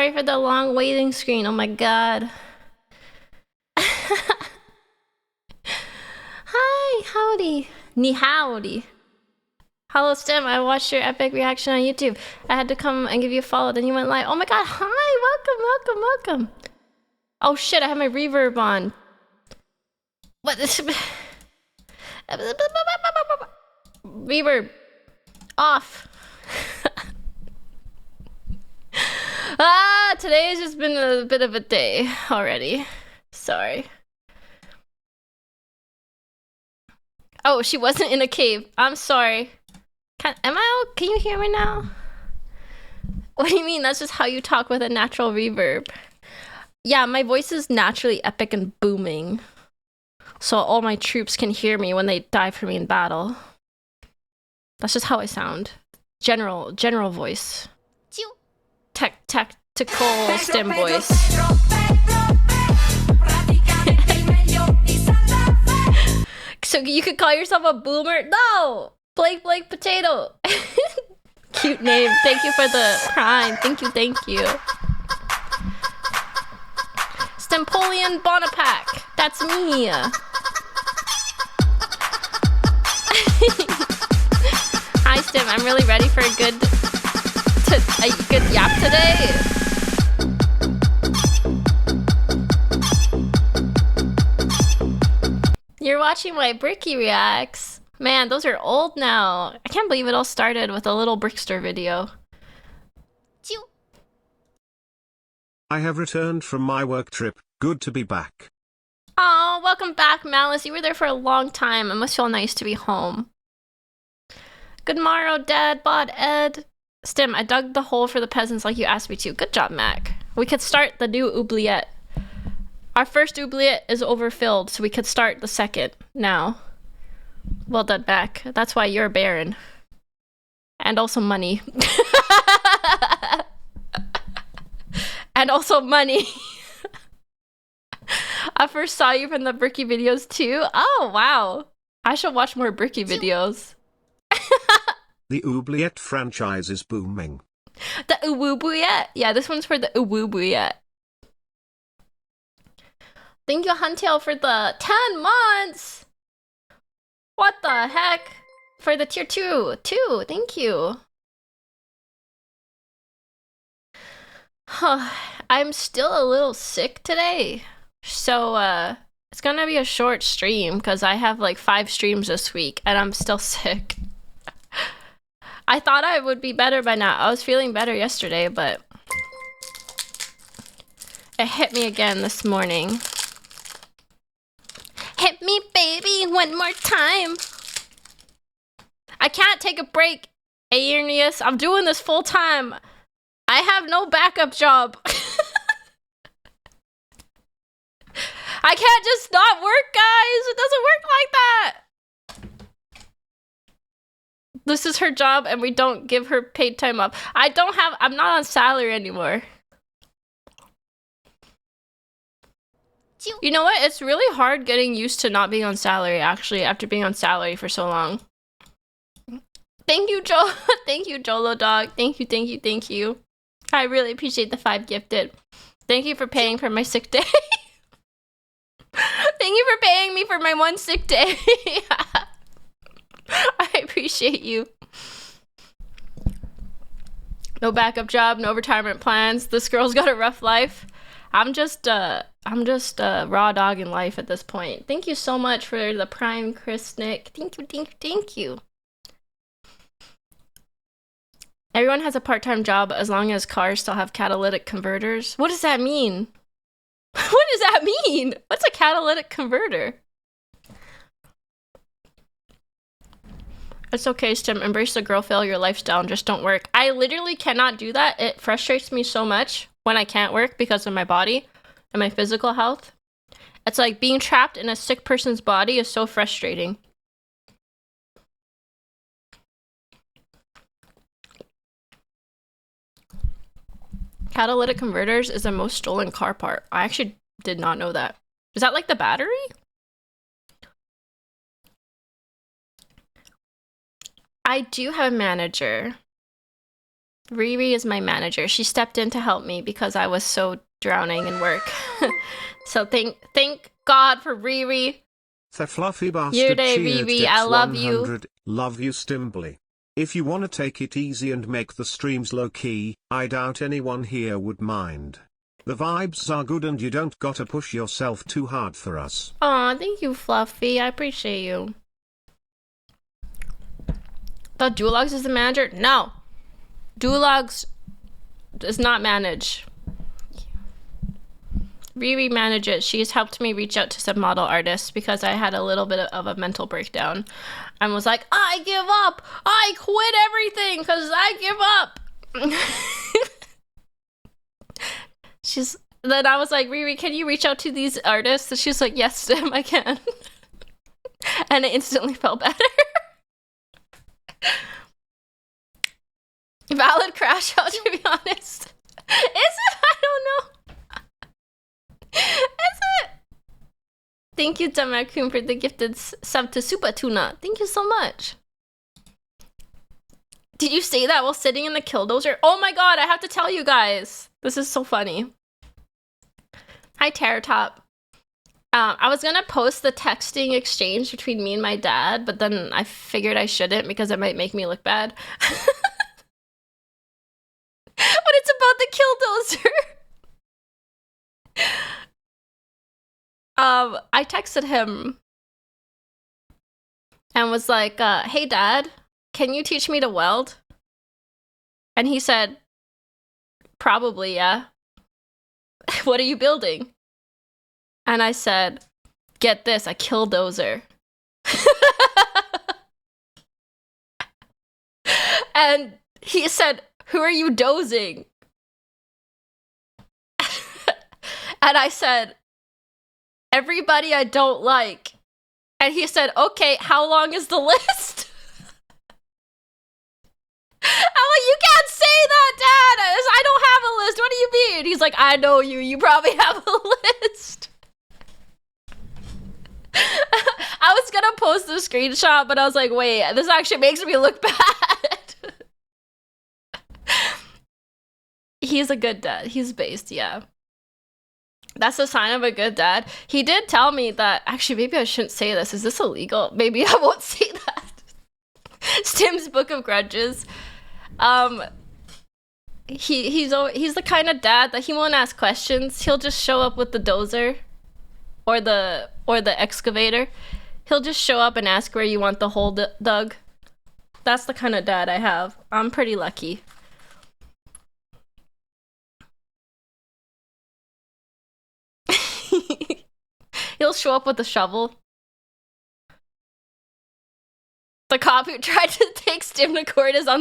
sorry for the long waiting screen. Oh my god. Hi, howdy. Ni howdy. Hello, Stem. I watched your epic reaction on YouTube. I had to come and give you a follow. Then you went live. Oh my god, hi. Welcome, welcome, welcome. Oh shit, I have my reverb on. What? Reverb. Off. Today has just been a bit of a day already. Sorry. Oh, she wasn't in a cave. I'm sorry. Can you hear me now? What do you mean? That's just how you talk with a natural reverb. Yeah, my voice is naturally epic and booming. So all my troops can hear me when they die for me in battle. That's just how I sound. General voice. Tactical stem voice. So you could call yourself a boomer? No! Blake Potato. Cute name. Thank you for the prime. Thank you. Stempolian Bonaparte. That's me. Hi Stem, I'm really ready for a good yap today. You're watching my Bricky reacts. Man, those are old now. I can't believe it all started with a little Brickster video. I have returned from my work trip. Good to be back. Oh, welcome back, Malice. You were there for a long time. It must feel nice to be home. Good morrow, Dad, Bod, Ed. Stim, I dug the hole for the peasants like you asked me to. Good job, Mac. We could start the new oubliette. Our first oubliette is overfilled, so we could start the second now. Well done, Mac. That's why you're a baron. And also money. And also money. I first saw you from the Bricky videos too. Oh, wow. I should watch more Bricky videos. The oubliette franchise is booming. The oubliette? Yeah, this one's for the oubliette. Thank you, Huntail, for the 10 months! What the heck? For the tier 2. Thank you. I'm still a little sick today. So, it's gonna be a short stream because I have like 5 streams this week and I'm still sick. I thought I would be better by now. I was feeling better yesterday, but it hit me again this morning. Hit me, baby, one more time. I can't take a break, Aeneas. I'm doing this full time. I have no backup job. I can't just not work, guys. It doesn't work like that. This is her job and we don't give her paid time off. I'm not on salary anymore. You know what? It's really hard getting used to not being on salary, actually, after being on salary for so long. Thank you, Joe. Thank you, Jolo Dog. Thank you. I really appreciate the 5 gifted. Thank you for paying for my sick day. Thank you for paying me for my 1 sick day. I appreciate you. No backup job, no retirement plans. This girl's got a rough life. I'm just raw dog in life at this point. Thank you so much for the prime, Chris Nick. Thank you. Everyone has a part-time job as long as cars still have catalytic converters. What does that mean? What does that mean? What's a catalytic converter? It's okay, Stim. Embrace the girl failure lifestyle and just don't work. I literally cannot do that. It frustrates me so much when I can't work because of my body and my physical health. It's like being trapped in a sick person's body is so frustrating. Catalytic converters is the most stolen car part. I actually did not know that. Is that like the battery? I do have a manager. Riri is my manager. She stepped in to help me because I was so drowning in work. So thank God for Riri. The fluffy Your bastard day, cheered Riri. gets I love you. 100. Love you Stimbly. If you wanna take it easy and make the streams low-key, I doubt anyone here would mind. The vibes are good and you don't gotta push yourself too hard for us. Aw, thank you, Fluffy. I appreciate you. The Dulags is the manager? No. Dulags does not manage. Riri manages. She's helped me reach out to some model artists because I had a little bit of a mental breakdown and was like, I give up. I quit everything because I give up. Then I was like, Riri, can you reach out to these artists? And she's like, yes, Tim, I can. And it instantly felt better. Valid crash out, to be honest. Is it? I don't know. Is it? Thank you, Damakun, for the gifted sub to Super Tuna. Thank you so much. Did you say that while sitting in the killdozer? Oh my god, I have to tell you guys. This is so funny. Hi, Terror Top. I was gonna post the texting exchange between me and my dad, but then I figured I shouldn't because it might make me look bad. But it's about the killdozer. I texted him and was like, hey dad, can you teach me to weld? And he said, probably, yeah. What are you building? And I said, get this, a killdozer. And he said, who are you dozing? And I said, everybody I don't like. And he said, okay, how long is the list? I'm like, you can't say that, Dad. I don't have a list. What do you mean? He's like, I know you. You probably have a list. I was gonna post the screenshot, but I was like, wait, this actually makes me look bad. He's a good dad. He's based, yeah. That's a sign of a good dad. He did tell me that, actually, maybe I shouldn't say this. Is this illegal? Maybe I won't say that. Stim's Book of Grudges. He's the kind of dad that he won't ask questions. He'll just show up with the dozer or the excavator. He'll just show up and ask where you want the hole dug. That's the kind of dad I have. I'm pretty lucky. He'll show up with a shovel. The cop who tried to take Stim to court is in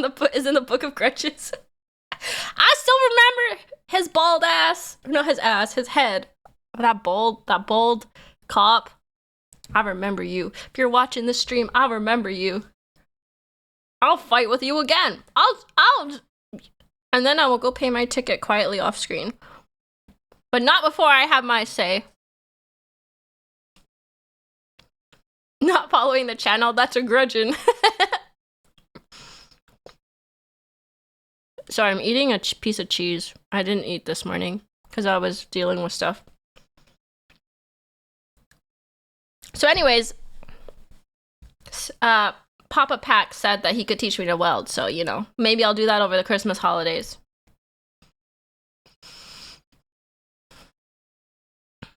the Book of Grudges. I still remember his bald ass. Not his ass, his head. That bald cop. I remember you. If you're watching this stream, I remember you. I'll fight with you again. And then I will go pay my ticket quietly off screen. But not before I have my say. Not following the channel, that's a grudging. Sorry, I'm eating a piece of cheese. I didn't eat this morning because I was dealing with stuff. So anyways, Papa Pack said that he could teach me to weld, so, you know, maybe I'll do that over the Christmas holidays.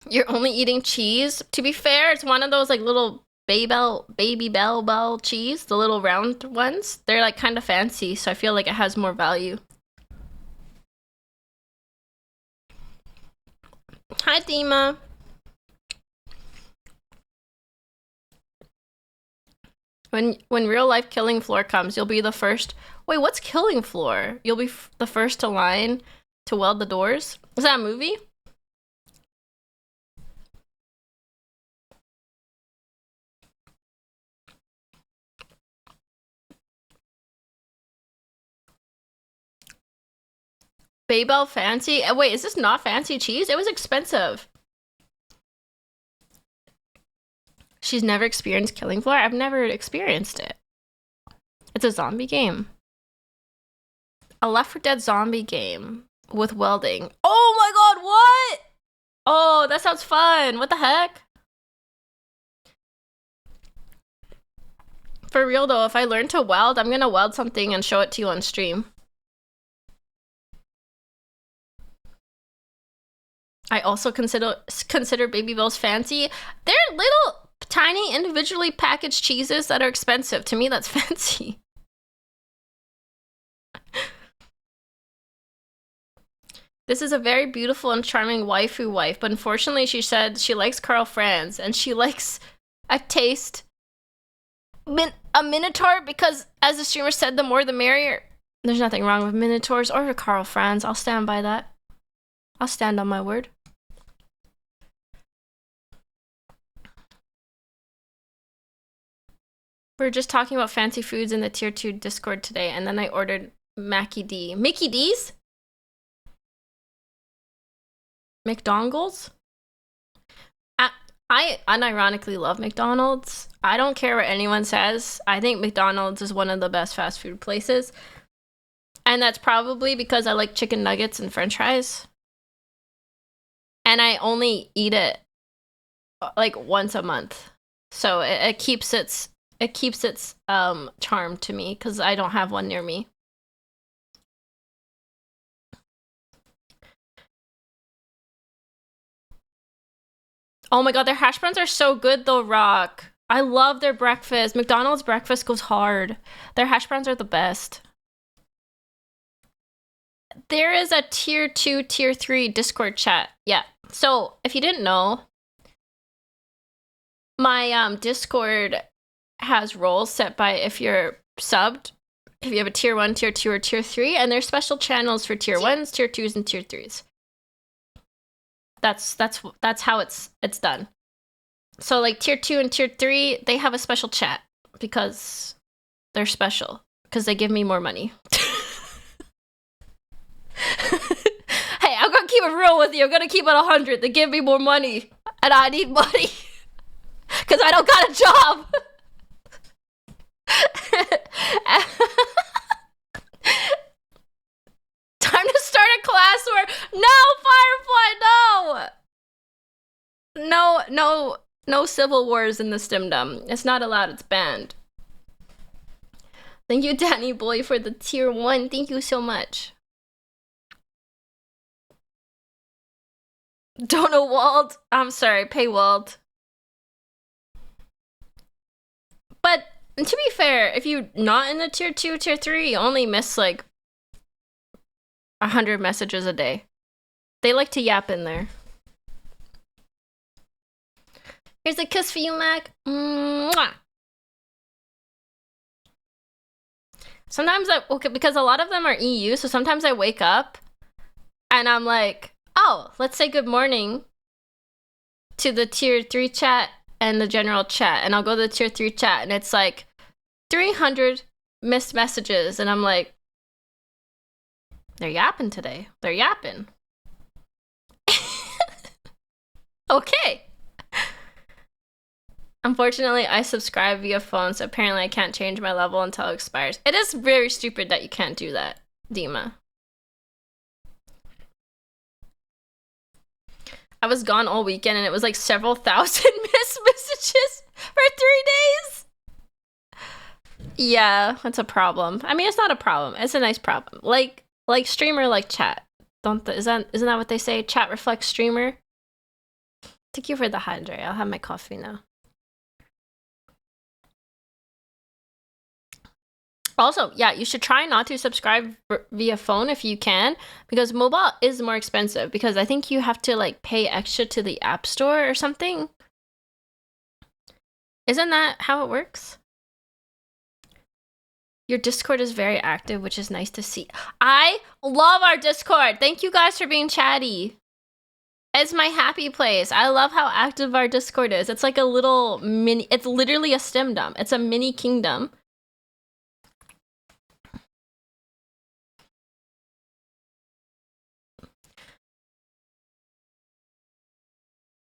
You're only eating cheese? To be fair, it's one of those, like, little baby bell cheese, the little round ones. They're like kind of fancy, so I feel like it has more value. Hi, Dima. When real life Killing Floor comes, you'll be the first. Wait, what's Killing Floor? You'll be the first to line to weld the doors? Is that a movie? Baybel fancy? Wait, is this not fancy cheese? It was expensive. She's never experienced Killing Floor? I've never experienced it. It's a zombie game. A Left 4 Dead zombie game with welding. Oh my god, what? Oh, that sounds fun. What the heck? For real though, if I learn to weld, I'm gonna weld something and show it to you on stream. I also consider Baby Bell's fancy. They're little, tiny, individually packaged cheeses that are expensive. To me, that's fancy. This is a very beautiful and charming waifu wife, but unfortunately she said she likes Carl Franz and she likes a taste a minotaur because, as the streamer said, the more the merrier. There's nothing wrong with minotaurs or Carl Franz. I'll stand by that. I'll stand on my word. We were just talking about fancy foods in the tier 2 Discord today, and then I ordered Mackie D. Mickey D's? McDonald's? I unironically love McDonald's. I don't care what anyone says. I think McDonald's is one of the best fast food places. And that's probably because I like chicken nuggets and french fries. And I only eat it like once a month. So it keeps its charm to me because I don't have one near me. Oh my god, their hash browns are so good though, Rock. I love their breakfast. McDonald's breakfast goes hard. Their hash browns are the best. There is a tier 2, tier 3 Discord chat. Yeah. So, if you didn't know, my Discord has roles set by if you're subbed, if you have a tier 1, tier 2, or tier 3, and there's special channels for tier 1s, tier 2s, and tier 3s. That's how it's done. So like tier 2 and tier 3, they have a special chat because they're special because they give me more money. Hey, I'm gonna keep it real with you. I'm gonna keep it 100. They give me more money, and I need money because I don't got a job. Time to start a class war. No, Firefly, no. No civil wars in the Stimdom. It's not allowed, it's banned. Thank you, Danny Boy, for the tier 1. Thank you so much. Don't know Wald. I'm sorry, pay Wald. But to be fair, if you're not in the tier 2, tier 3, you only miss like 100 messages a day. They like to yap in there. Here's a kiss for you, Mac. Mwah. Sometimes because a lot of them are EU, so sometimes I wake up and I'm like, oh, let's say good morning to the tier 3 chat and the general chat. And I'll go to the tier 3 chat and it's like 300 missed messages. And I'm like, they're yapping today. They're yapping. Okay. Unfortunately, I subscribe via phone, so apparently I can't change my level until it expires. It is very stupid that you can't do that, Dima. I was gone all weekend and it was like several thousand missed messages for 3 days. Yeah, that's a problem. I mean, it's not a problem. It's a nice problem. Like streamer, like chat. Isn't that what they say? Chat reflects streamer. Thank you for the hydrate. I'll have my coffee now. Also, yeah, you should try not to subscribe via phone if you can, because mobile is more expensive, because I think you have to like pay extra to the App Store or something. Isn't that how it works? Your Discord is very active, which is nice to see. I love our Discord. Thank you guys for being chatty. It's my happy place. I love how active our Discord is. It's like a little mini, it's literally a Stimdom. It's a mini kingdom.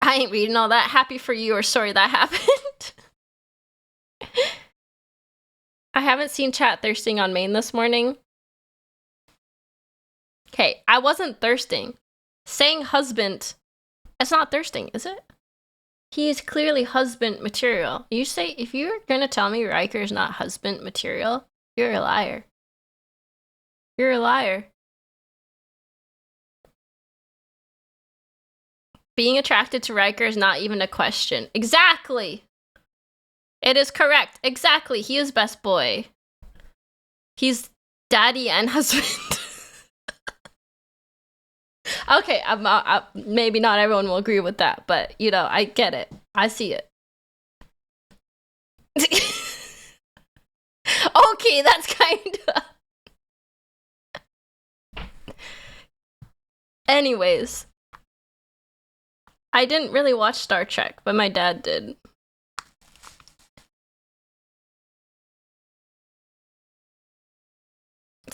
I ain't reading all that. Happy for you, or sorry that happened. I haven't seen chat thirsting on main this morning. Okay, I wasn't thirsting. Saying husband, it's not thirsting, is it? He is clearly husband material. You say, if you're gonna tell me Riker is not husband material, you're a liar. You're a liar. Being attracted to Riker is not even a question. Exactly! It is correct. Exactly. He is best boy. He's daddy and husband. Okay, maybe not everyone will agree with that, but, you know, I get it. I see it. Okay, that's kind of... Anyways. I didn't really watch Star Trek, but my dad did.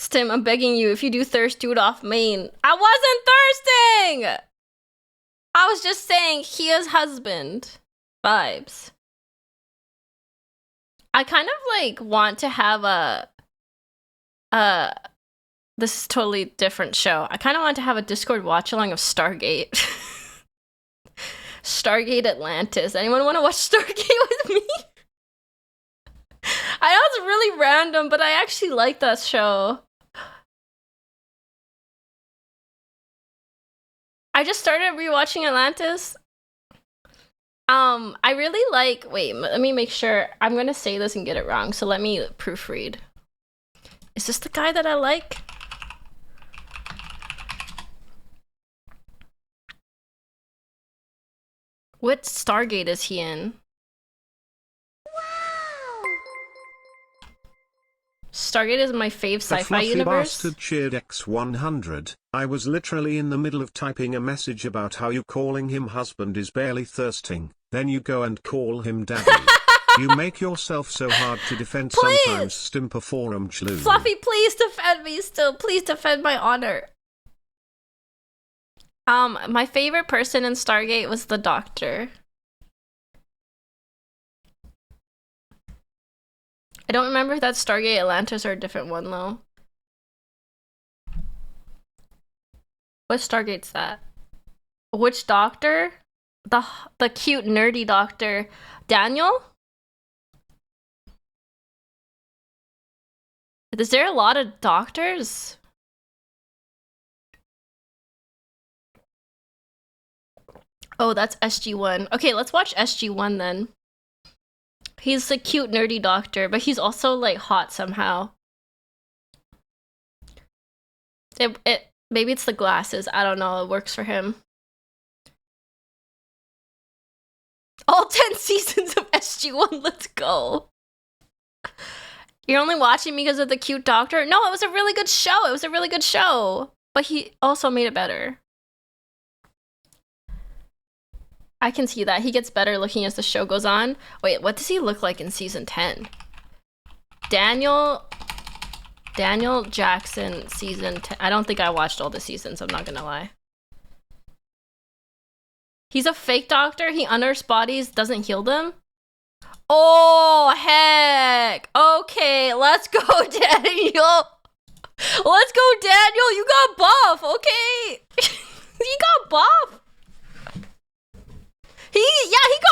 Tim, I'm begging you, if you do thirst, do it off main. I wasn't thirsting! I was just saying he is husband vibes. I kind of like want to have this is a totally different show. I kind of want to have a Discord watch along of Stargate. Stargate Atlantis. Anyone want to watch Stargate with me? I know it's really random, but I actually like that show. I just started rewatching Atlantis. I really like... Wait, let me make sure. I'm gonna say this and get it wrong, so let me proofread. Is this the guy that I like? What Stargate is he in? Stargate is my fave sci-fi universe. Bastard cheered X100. I was literally in the middle of typing a message about how you calling him husband is barely thirsting, then you go and call him daddy. You make yourself so hard to defend sometimes stimper forum chlu. Fluffy, please defend me still. Please defend my honor. My favorite person in Stargate was the Doctor. I don't remember if that's Stargate Atlantis or a different one, though. What Stargate's that? Which Doctor? The cute, nerdy Doctor. Daniel? Is there a lot of doctors? Oh, that's SG-1. Okay, let's watch SG-1 then. He's a cute, nerdy doctor, but he's also, like, hot somehow. Maybe it's the glasses. I don't know. It works for him. All 10 seasons of SG-1. Let's go. You're only watching me because of the cute doctor? No, it was a really good show. It was a really good show. But he also made it better. I can see that. He gets better looking as the show goes on. Wait, what does he look like in season 10? Daniel Jackson, season 10. I don't think I watched all the seasons, I'm not gonna lie. He's a fake doctor? He unearths bodies, doesn't heal them? Oh, heck! Okay, let's go, Daniel! Let's go, Daniel! You got buff, okay? You got buff! He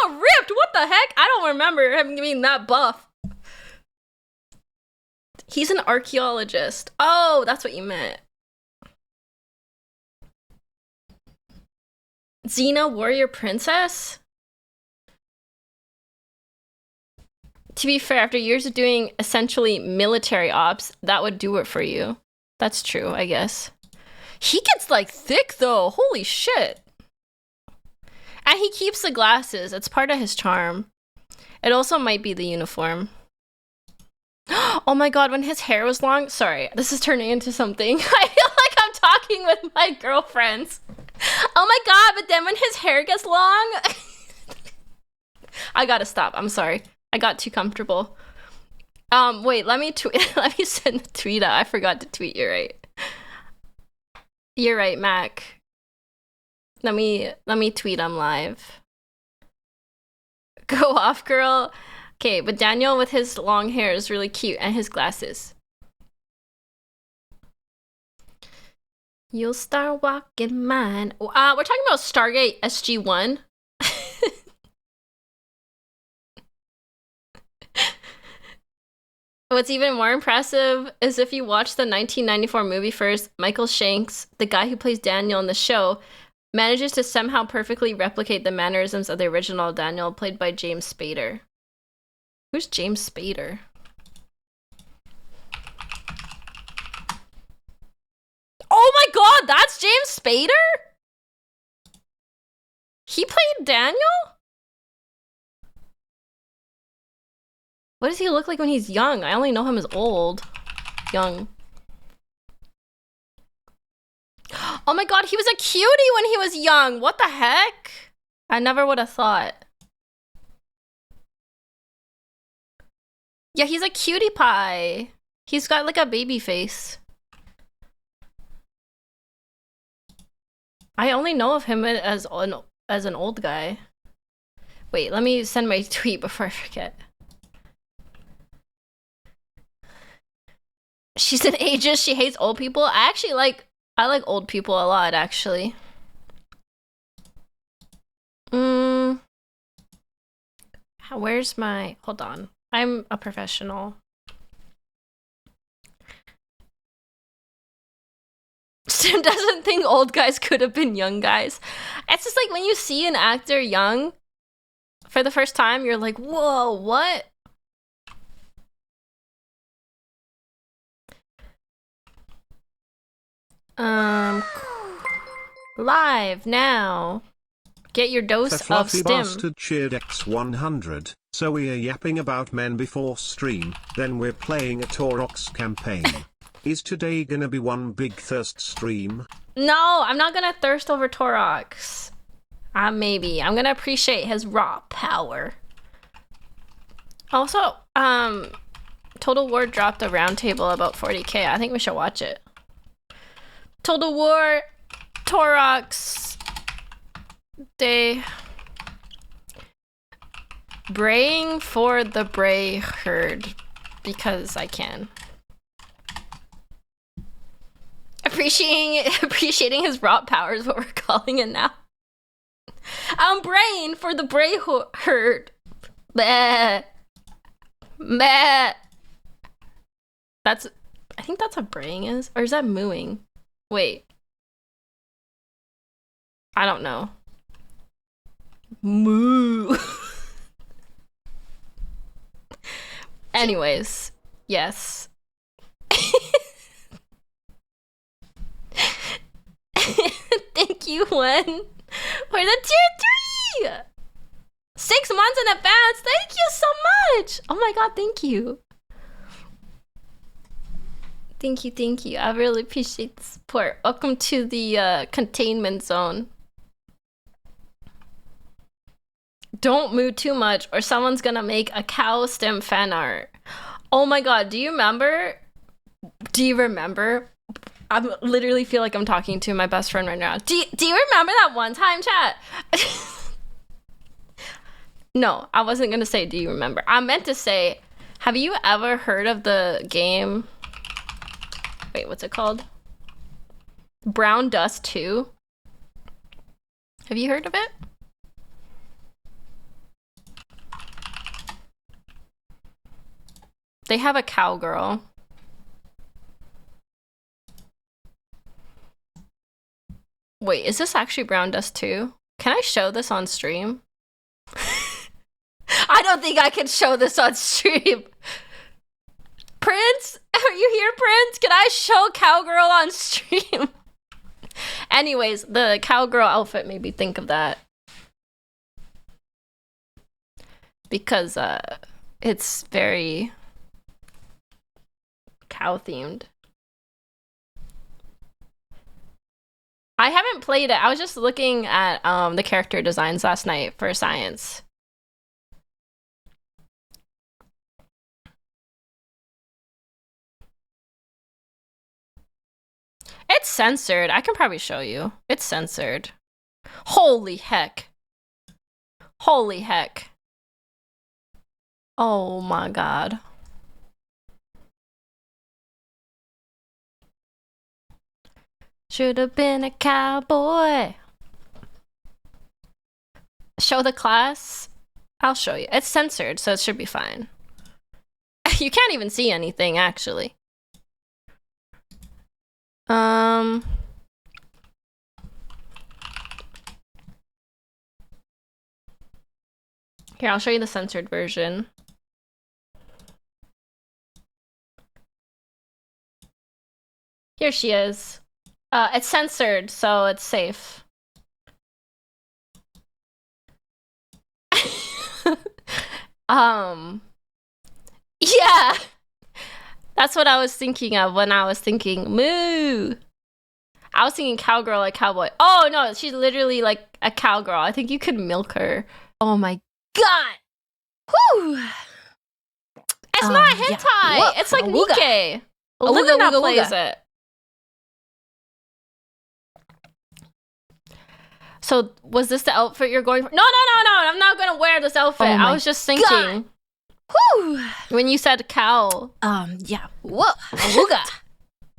got ripped. What the heck? I don't remember him being that buff. He's an archaeologist. Oh, that's what you meant. Xena, warrior princess? To be fair, after years of doing essentially military ops, that would do it for you. That's true, I guess. He gets like thick though. Holy shit. And he keeps the glasses. It's part of his charm. It also might be the uniform. Oh my god, when his hair was long... Sorry, this is turning into something. I feel like I'm talking with my girlfriends. Oh my god, but then when his hair gets long... I gotta stop. I'm sorry. I got too comfortable. Wait, let me send the tweet out. I forgot to tweet. You're right. You're right, Mac. Let me tweet I'm live. Go off, girl. Okay, but Daniel with his long hair is really cute and his glasses. You'll start walking mine. We're talking about Stargate SG-1. What's even more impressive is if you watch the 1994 movie first, Michael Shanks, the guy who plays Daniel in the show, manages to somehow perfectly replicate the mannerisms of the original Daniel, played by James Spader. Who's James Spader? Oh my god, that's James Spader? He played Daniel? What does he look like when he's young? I only know him as old. Young. Oh my god, he was a cutie when he was young. What the heck? I never would have thought. Yeah, he's a cutie pie. He's got like a baby face. I only know of him as an old guy. Wait, let me send my tweet before I forget. She's an ageist. She hates old people. I like old people a lot, actually. Where's my... Hold on. I'm a professional. Sim doesn't think old guys could have been young guys. It's just like when you see an actor young for the first time, you're like, whoa, what? Live now. Get your dose The of fluffy stim. bastard cheered X100, so we are yapping about men before stream, then we're playing a Torox campaign. Is today gonna be one big thirst stream? No, I'm not gonna thirst over Torox. Maybe. I'm gonna appreciate his raw power. Also, Total War dropped a roundtable about 40k. I think we should watch it. Total War, Torox, Day. Braying for the Bray herd because I can. Appreciating his raw power is what we're calling it now. I'm braying for the Bray herd. Meh. Meh. I think that's what braying is. Or is that mooing? Wait. I don't know. Moo. Anyways, yes. Thank you, Wen, for the tier 3! 6 months in advance. Thank you so much. Oh my god, thank you. Thank you. I really appreciate the support. Welcome to the containment zone. Don't moo too much or someone's gonna make a cow stem fan art. Oh my god, do you remember? I literally feel like I'm talking to my best friend right now. Do you remember that one time, chat? No, I wasn't gonna say do you remember. I meant to say, have you ever heard of the game? Wait, what's it called? Brown Dust 2? Have you heard of it? They have a cowgirl. Wait, is this actually Brown Dust 2? Can I show this on stream? I don't think I can show this on stream. Prince? Are you here, Prince? Can I show cowgirl on stream? Anyways, the cowgirl outfit made me think of that. Because it's very cow themed. I haven't played it. I was just looking at the character designs last night for science. It's censored. I can probably show you. It's censored. Holy heck. Holy heck. Oh my god. Should have been a cowboy. Show the class? I'll show you. It's censored, so it should be fine. You can't even see anything, actually. Here, I'll show you the censored version. Here she is. It's censored, so it's safe. Yeah. That's what I was thinking of when I was thinking moo. I was thinking cowgirl like cowboy. Oh no, she's literally like a cowgirl. I think you could milk her. Oh my god. Whew. It's not hentai. Yeah. It's like Nikkei. Lumina plays it. So was this the outfit you're going for? No. I'm not gonna wear this outfit. I was just thinking. Whew. When you said cow. Yeah. Whoa. Awooga.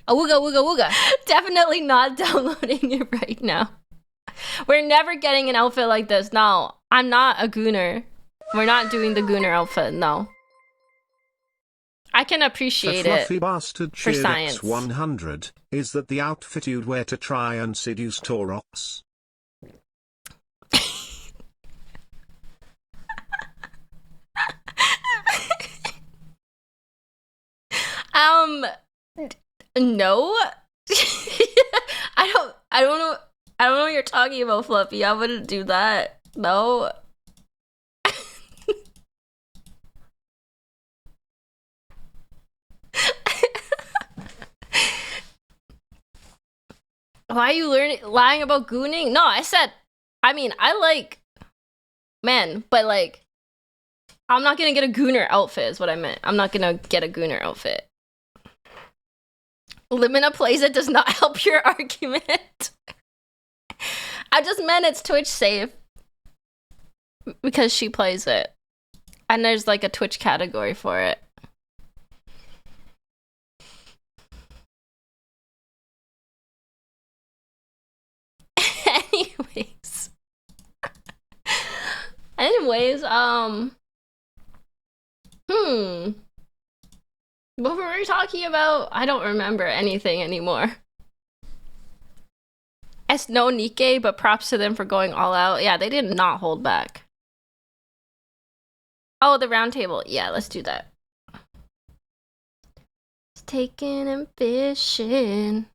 Awooga. Definitely not downloading it right now. We're never getting an outfit like this. No, I'm not a gooner. We're not doing the gooner outfit. No. I can appreciate it. Fluffy bastard for science. X100 is that the outfit you'd wear to try and seduce Taurox? No. I don't know what you're talking about, Fluffy. I wouldn't do that. No. Why are you lying about gooning? No, I like men, but like I'm not gonna get a gooner outfit is what I meant. I'm not gonna get a gooner outfit. Limina plays it does not help your argument. I just meant it's Twitch safe. Because she plays it. And there's like a Twitch category for it. Anyways, what were we talking about? I don't remember anything anymore. It's no Nikkei, but props to them for going all out. Yeah, they did not hold back. Oh, the Roundtable. Yeah, let's do that. Taking and fishing.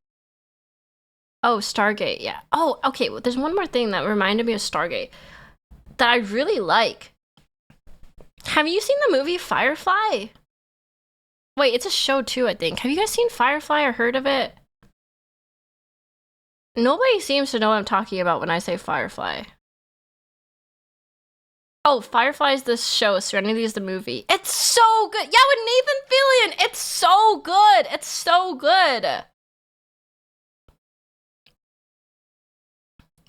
Oh, Stargate. Yeah. Oh, okay. Well, there's one more thing that reminded me of Stargate that I really like. Have you seen the movie Firefly? Wait, it's a show too, I think. Have you guys seen Firefly or heard of it? Nobody seems to know what I'm talking about when I say Firefly. Oh, Firefly is this show. Serenity is the movie. It's so good. Yeah, with Nathan Fillion. It's so good. It's so good.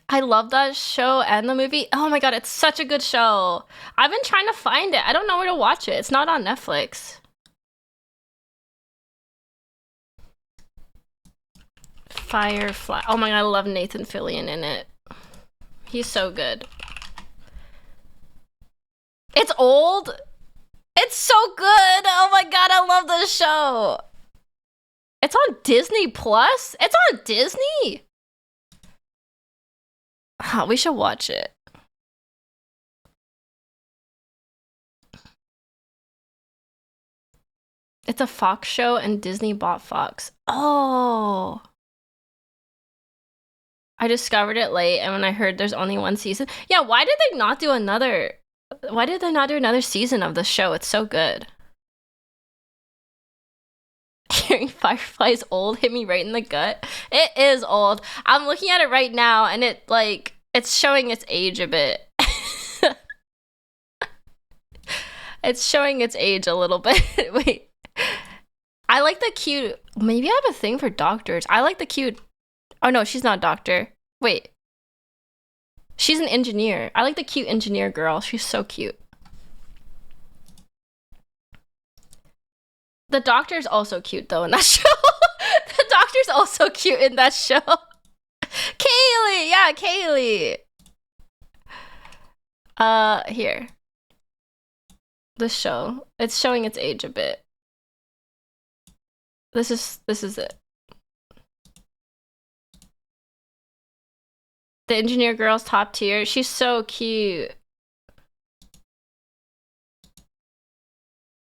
I love that show and the movie. Oh my god, it's such a good show. I've been trying to find it. I don't know where to watch it. It's not on Netflix. Firefly. Oh my god, I love Nathan Fillion in it. He's so good. It's old. It's so good. Oh my god, I love this show. It's on Disney Plus. It's on Disney. We should watch it. It's a Fox show and Disney bought Fox. Oh. I discovered it late, and when I heard there's only one season. Yeah, why did they not do another season of the show? It's so good. Hearing Firefly's old hit me right in the gut. It is old. I'm looking at it right now, and it's showing its age a bit. It's showing its age a little bit. Wait. I like the cute... Maybe I have a thing for doctors. I like the cute... Oh no, she's not a doctor. Wait. She's an engineer. I like the cute engineer girl. She's so cute. The doctor's also cute though in that show. The doctor's also cute in that show. Kaylee! Yeah, Kaylee! Here. This show. It's showing its age a bit. This is it. The engineer girl's top tier. She's so cute.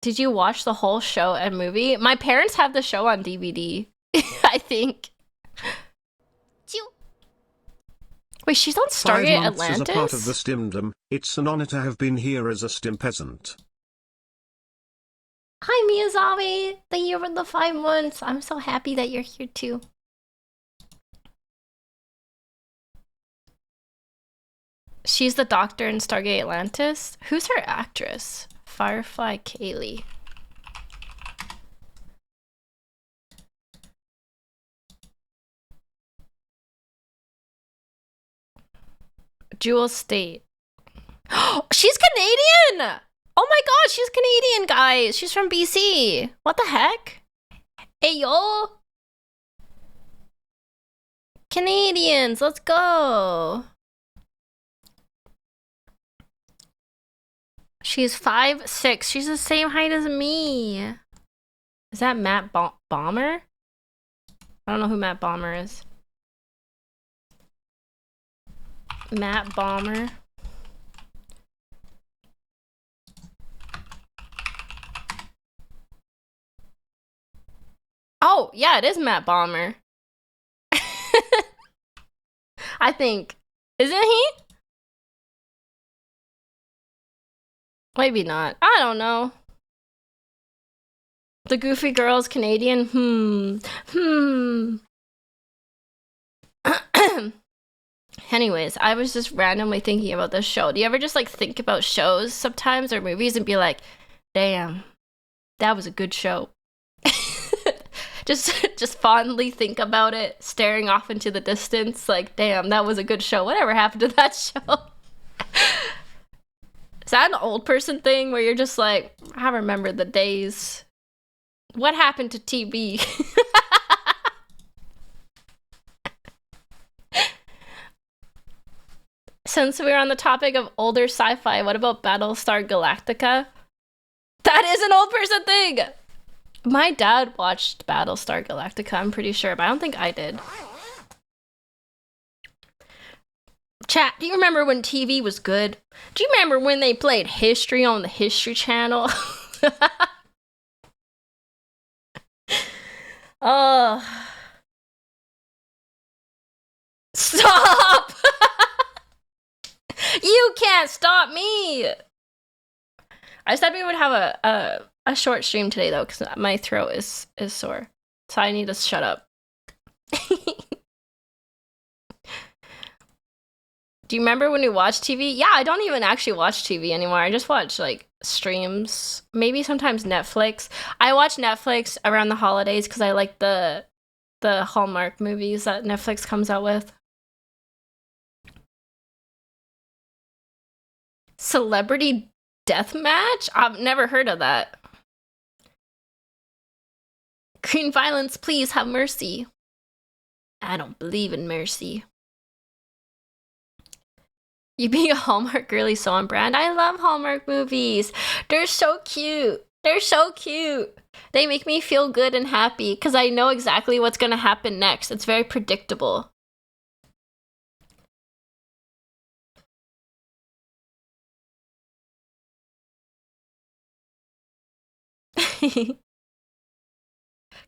Did you watch the whole show and movie? My parents have the show on DVD, I think. Wait, she's on 5 Stargate months Atlantis? as a part of the Stimdom. It's an honor to have been here as a Stim peasant. Hi, Miyazawa. Thank you for the 5 months. I'm so happy that you're here too. She's the doctor in Stargate Atlantis. Who's her actress? Firefly Kaylee. Jewel State. She's Canadian! Oh my god, she's Canadian, guys. She's from BC. What the heck? Hey, yo. Canadians, let's go. She's 5'6". She's the same height as me. Is that Matt Bomber? I don't know who Matt Bomber is. Matt Bomber. Oh, yeah, it is Matt Bomber. I think. Isn't he? Maybe not. I don't know. The goofy girl's Canadian? Anyways, I was just randomly thinking about this show. Do you ever just like think about shows sometimes or movies and be like, damn, that was a good show? just fondly think about it, staring off into the distance, like, damn, that was a good show. Whatever happened to that show? Is that an old person thing where you're just like, I remember the days. What happened to TV? Since we're on the topic of older sci-fi, what about Battlestar Galactica? That is an old person thing! My dad watched Battlestar Galactica, I'm pretty sure, but I don't think I did. Chat, do you remember when TV was good? Do you remember when they played history on the History Channel? Oh. Stop! You can't stop me! I said we would have a short stream today though, because my throat is sore. So I need to shut up. Do you remember when we watched TV? Yeah, I don't even actually watch TV anymore. I just watch like streams, maybe sometimes Netflix. I watch Netflix around the holidays because I like the Hallmark movies that Netflix comes out with. Celebrity Deathmatch? I've never heard of that. Green violence, please have mercy. I don't believe in mercy. You being a Hallmark girly so on brand. I love Hallmark movies. They're so cute. They're so cute. They make me feel good and happy because I know exactly what's going to happen next. It's very predictable.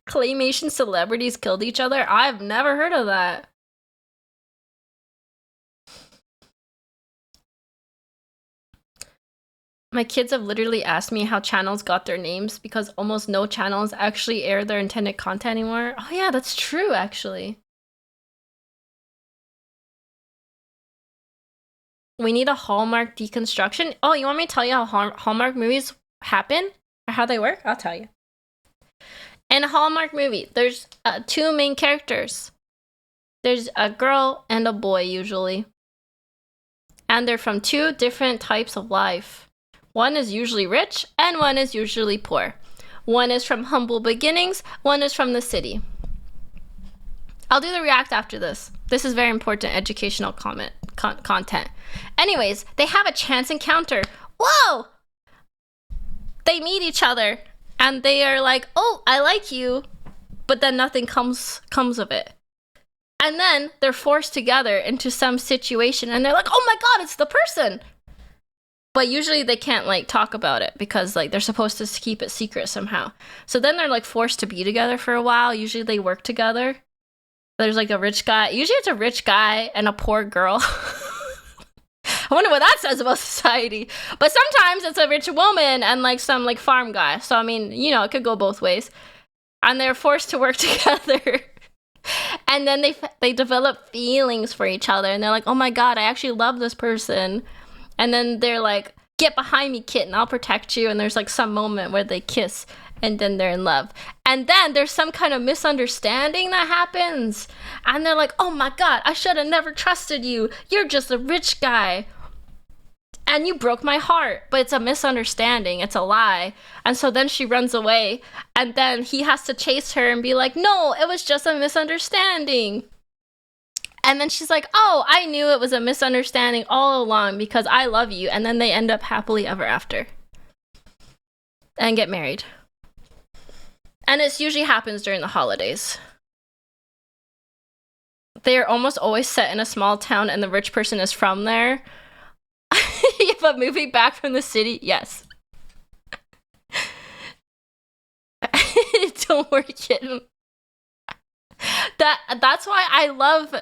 Claymation celebrities killed each other? I've never heard of that. My kids have literally asked me how channels got their names because almost no channels actually air their intended content anymore. Oh yeah, that's true actually. We need a Hallmark deconstruction. Oh, you want me to tell you how Hallmark movies happen? Or how they work? I'll tell you. In a Hallmark movie, there's 2 main characters. There's a girl and a boy usually. And they're from 2 different types of life. One is usually rich, and one is usually poor. One is from humble beginnings, one is from the city. I'll do the react after this. This is very important educational content. Anyways, they have a chance encounter. Whoa! They meet each other and they are like, oh, I like you. But then nothing comes of it. And then they're forced together into some situation and they're like, oh my God, it's the person. But usually they can't like talk about it because like they're supposed to keep it secret somehow. So then they're like forced to be together for a while. Usually they work together. There's like a rich guy. Usually it's a rich guy and a poor girl. I wonder what that says about society. But sometimes it's a rich woman and like some like farm guy. So I mean, you know, it could go both ways. And they're forced to work together. And then they develop feelings for each other. And they're like, oh my God, I actually love this person. And then they're like, get behind me, kitten, I'll protect you. And there's like some moment where they kiss and then they're in love. And then there's some kind of misunderstanding that happens. And they're like, oh my God, I should have never trusted you. You're just a rich guy. And you broke my heart. But it's a misunderstanding. It's a lie. And so then she runs away. And then he has to chase her and be like, no, it was just a misunderstanding. And then she's like, oh, I knew it was a misunderstanding all along because I love you. And then they end up happily ever after. And get married. And it usually happens during the holidays. They are almost always set in a small town and the rich person is from there. But moving back from the city, yes. Don't worry, kitten. That's why I love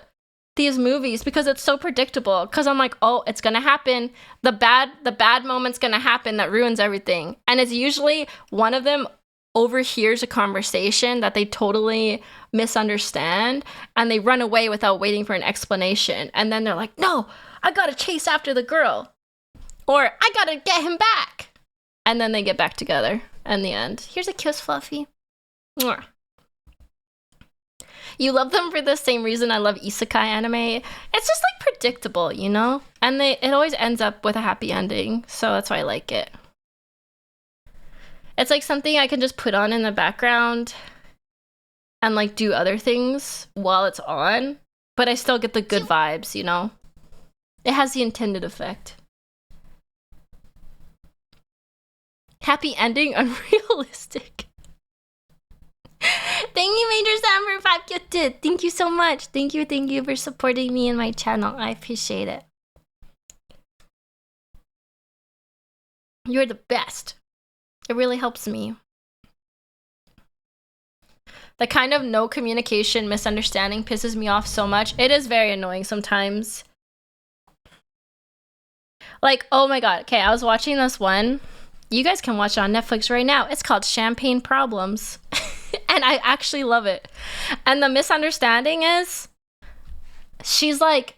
these movies, because it's so predictable. Because I'm like, oh, it's gonna happen. The bad moment's gonna happen that ruins everything. And it's usually one of them overhears a conversation that they totally misunderstand and they run away without waiting for an explanation. And then they're like, no, I gotta chase after the girl. Or I gotta get him back. And then they get back together in the end. Here's a kiss, Fluffy. Mwah. You love them for the same reason I love isekai anime. It's just like predictable, you know? And it always ends up with a happy ending. So that's why I like it. It's like something I can just put on in the background and like do other things while it's on. But I still get the good vibes, you know? It has the intended effect. Happy ending, unrealistic. Thank you, Major Sam, for 5 gifted. Thank you so much. Thank you for supporting me and my channel. I appreciate it. You're the best. It really helps me. The kind of no communication misunderstanding pisses me off so much. It is very annoying sometimes. Like, oh my God. Okay, I was watching this one. You guys can watch it on Netflix right now. It's called Champagne Problems. And I actually love it. And the misunderstanding is she's like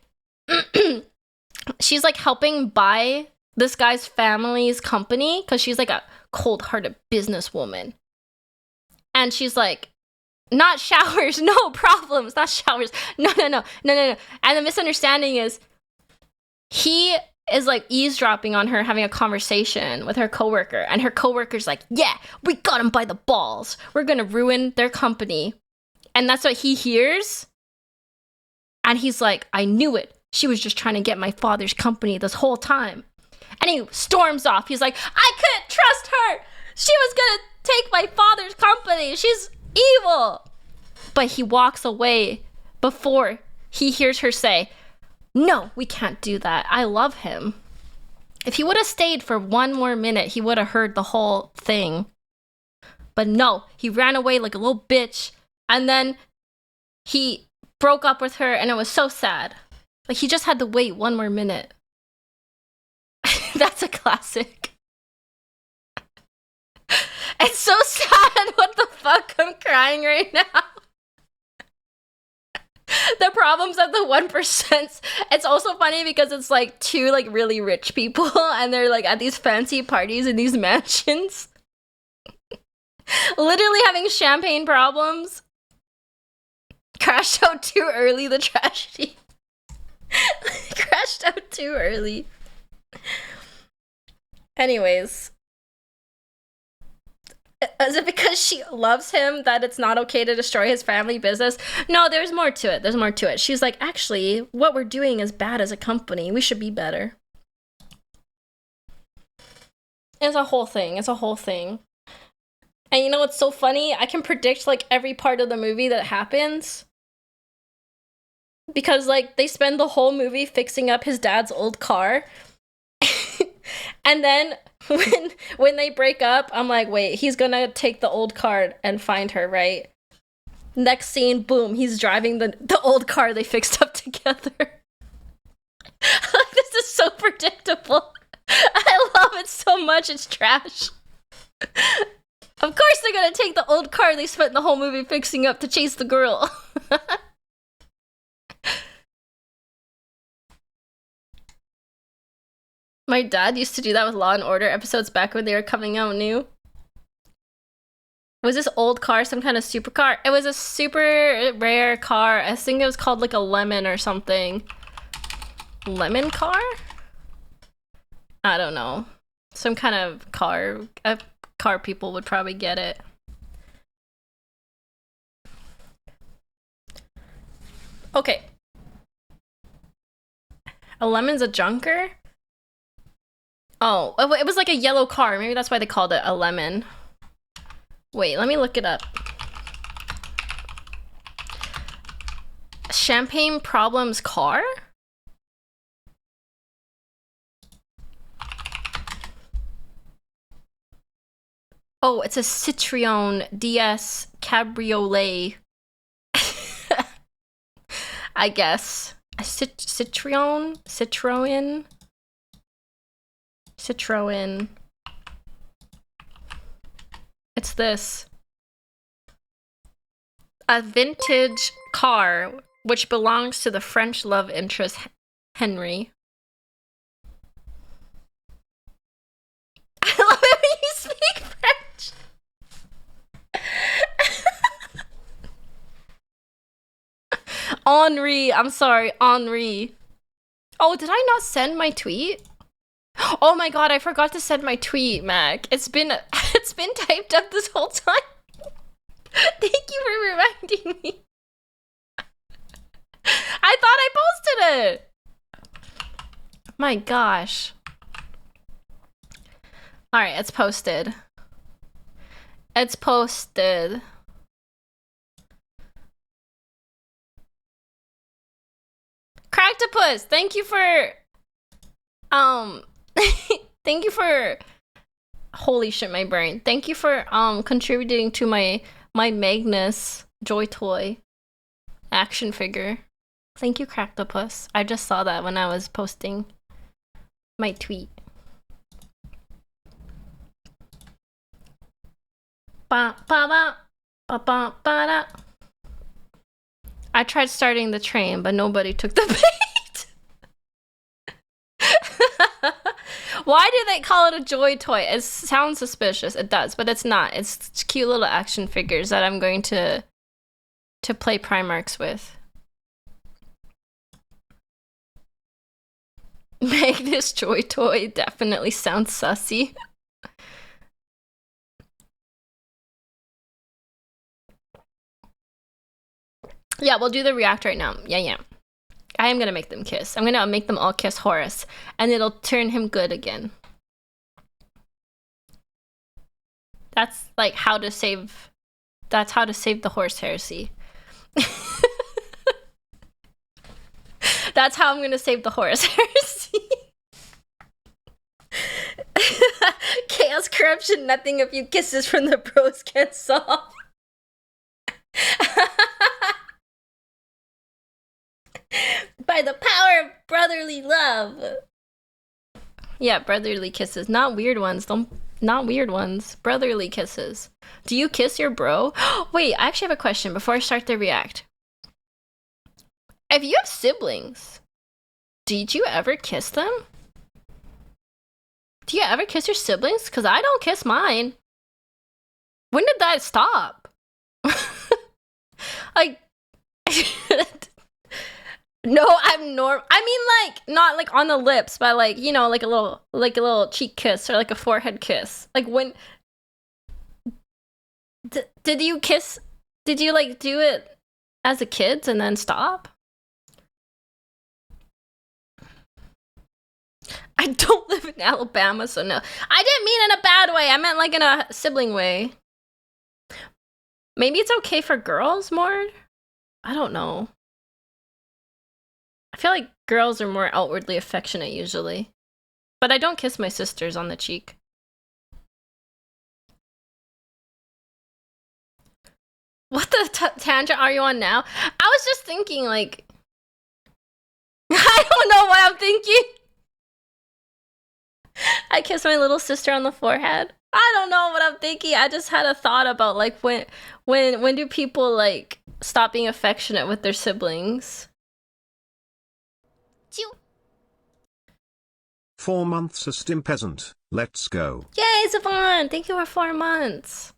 she's like helping buy this guy's family's company because she's like a cold-hearted businesswoman. And she's like, not showers, no problems, not showers. No. And the misunderstanding is he is like eavesdropping on her having a conversation with her coworker, and her coworker's like, yeah, we got him by the balls. We're gonna ruin their company. And that's what he hears. And he's like, I knew it. She was just trying to get my father's company this whole time. And he storms off. He's like, I couldn't trust her. She was gonna take my father's company. She's evil. But he walks away before he hears her say, no, we can't do that. I love him. If he would have stayed for one more minute, he would have heard the whole thing. But no, he ran away like a little bitch. And then he broke up with her, and it was so sad. Like, he just had to wait one more minute. That's a classic. It's so sad. What the fuck? I'm crying right now. The problems of the 1%. It's also funny because it's like two like really rich people and they're like at these fancy parties in these mansions. Literally having champagne problems. Crashed out too early, the tragedy. Crashed out too early. Anyways. Is it because she loves him that it's not okay to destroy his family business? No, there's more to it. There's more to it. She's like, actually, what we're doing is bad as a company. We should be better. It's a whole thing. It's a whole thing. And you know what's so funny? I can predict like every part of the movie that happens. Because like they spend the whole movie fixing up his dad's old car. And then when they break up, I'm like, wait, he's gonna take the old car and find her, right? Next scene, boom, he's driving the old car they fixed up together. This is so predictable. I love it so much, it's trash. Of course they're gonna take the old car they spent the whole movie fixing up to chase the girl. My dad used to do that with Law and Order episodes back when they were coming out new. Was this old car some kind of supercar? It was a super rare car. I think it was called like a lemon or something. Lemon car? I don't know. Some kind of car. Car people would probably get it. Okay. A lemon's a junker? Oh, it was like a yellow car. Maybe that's why they called it a lemon. Wait, let me look it up. Champagne Problems car? Oh, it's a Citroen DS Cabriolet. I guess. A Citroen? It's this. A vintage car which belongs to the French love interest Henry. I love it when you speak French. Henri, I'm sorry, Henri. Oh, did I not send my tweet? Oh my god, I forgot to send my tweet, Mac. It's been typed up this whole time. Thank you for reminding me. I thought I posted it. My gosh. Alright, it's posted. It's posted. Cracktopus, thank you for thank you for holy shit my brain. Thank you for contributing to my Magnus Joy Toy action figure. Thank you, Cracktopus. I just saw that when I was posting my tweet. Ba ba ba ba ba ba da. I tried starting the train, but nobody took the bait. Why do they call it a joy toy? It sounds suspicious. It does, but it's not. It's cute little action figures that I'm going to play Primarchs with. Magnus Joy Toy definitely sounds sussy. Yeah, we'll do the react right now. Yeah. I am gonna make them kiss. I'm gonna make them all kiss Horus, and it'll turn him good again. That's like how to save. That's how to save the horse heresy. That's how I'm gonna save the horse heresy. Chaos, corruption, nothing a few kisses from the bros can solve. By the power of brotherly love. Yeah, brotherly kisses. Not weird ones. Not weird ones. Brotherly kisses. Do you kiss your bro? Wait, I actually have a question before I start the react. If you have siblings, did you ever kiss them? Do you ever kiss your siblings? Because I don't kiss mine. When did that stop? Like... No, I'm normal. I mean, like, not like on the lips, but like, you know, like a little cheek kiss or like a forehead kiss. Like when Did you kiss? Did you like do it as a kid and then stop? I don't live in Alabama, so no. I didn't mean in a bad way. I meant like in a sibling way. Maybe it's okay for girls more? I don't know. I feel like girls are more outwardly affectionate usually. But I don't kiss my sisters on the cheek. What the tangent are you on now? I was just thinking, like... I don't know what I'm thinking. I kiss my little sister on the forehead. I don't know what I'm thinking. I just had a thought about, like, when do people, like, stop being affectionate with their siblings? 4 months a stim peasant. Let's go. Yay, Savon! Thank you for 4 months.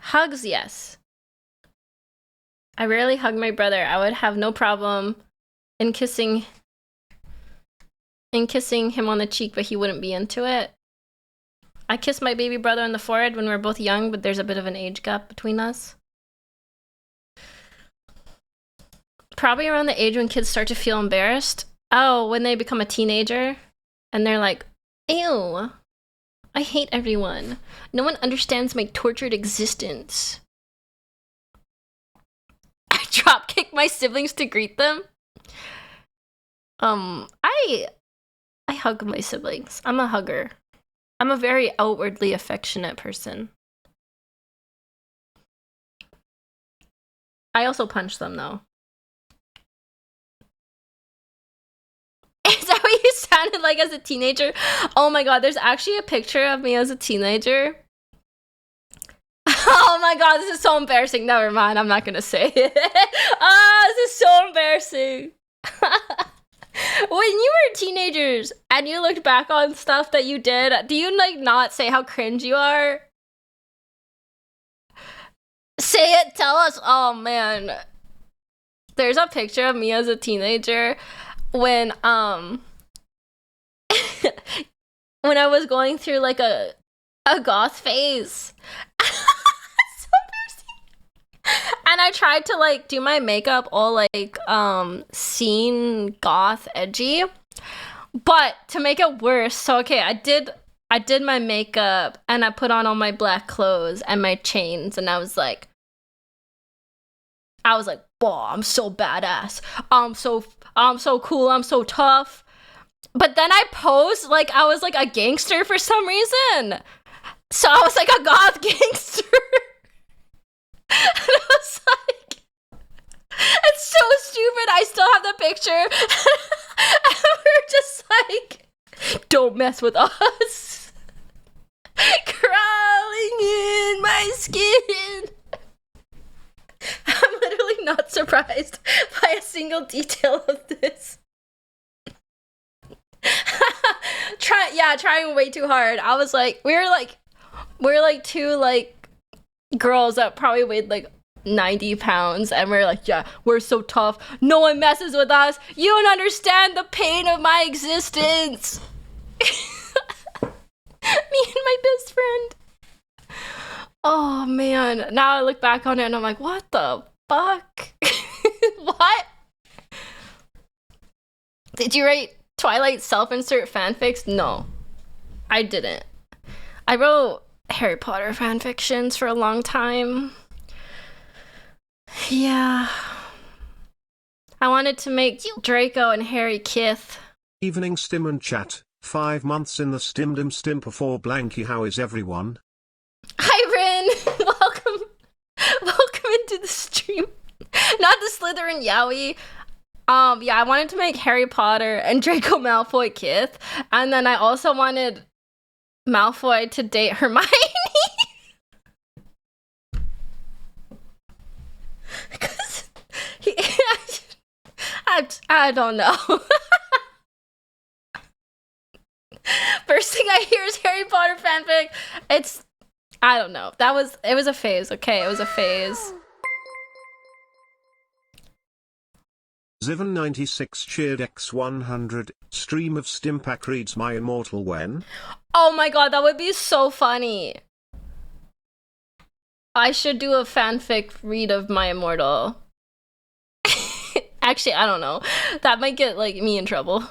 Hugs, yes. I rarely hug my brother. I would have no problem in kissing him on the cheek, but he wouldn't be into it. I kissed my baby brother on the forehead when we were both young, but there's a bit of an age gap between us. Probably around the age when kids start to feel embarrassed. Oh, when they become a teenager and they're like, ew, I hate everyone. No one understands my tortured existence. I dropkick my siblings to greet them. I hug my siblings. I'm a hugger. I'm a very outwardly affectionate person. I also punch them though. Is that what you sounded like as a teenager? Oh my god, there's actually a picture of me as a teenager. Oh my god, this is so embarrassing. Never mind, I'm not gonna say it. This is so embarrassing. When you were teenagers and you looked back on stuff that you did, do you like not say how cringe you are? Say it, tell us. Oh man. There's a picture of me as a teenager when when I was going through like a goth phase. So embarrassing. And I tried to like do my makeup all like scene goth edgy. But to make it worse, so okay, I did my makeup and I put on all my black clothes and my chains and I was like, whoa, I'm so badass. I'm so cool, I'm so tough. But then I posed like I was like a gangster for some reason. So I was like a goth gangster. And I was like, it's so stupid. I still have the picture. And we were just like, don't mess with us. Crawling in my skin. I'm literally not surprised by a single detail of this. Trying way too hard. I was like, we were like two like girls that probably weighed like 90 pounds and we're like, yeah, we're so tough. No one messes with us. You don't understand the pain of my existence. Me and my best friend. Oh man. Now I look back on it and I'm like, what the fuck? What? Did you write Twilight self-insert fanfics? No, I didn't. I wrote Harry Potter fanfictions for a long time. Yeah. I wanted to make Draco and Harry kiss. Evening stim and chat. 5 months in the stimdom stim before blanky. How is everyone? Hi Rin! Welcome into the stream. Not the Slytherin Yowie. Yeah, I wanted to make Harry Potter and Draco Malfoy kiss, and then I also wanted Malfoy to date Hermione. Because I don't know. First thing I hear is Harry Potter fanfic. I don't know. It was a phase, okay? It was a phase. Zivan96 cheered X100. Stream of Stimpack reads My Immortal when? Oh my god, that would be so funny. I should do a fanfic read of my immortal. Actually, I don't know. That might get like me in trouble.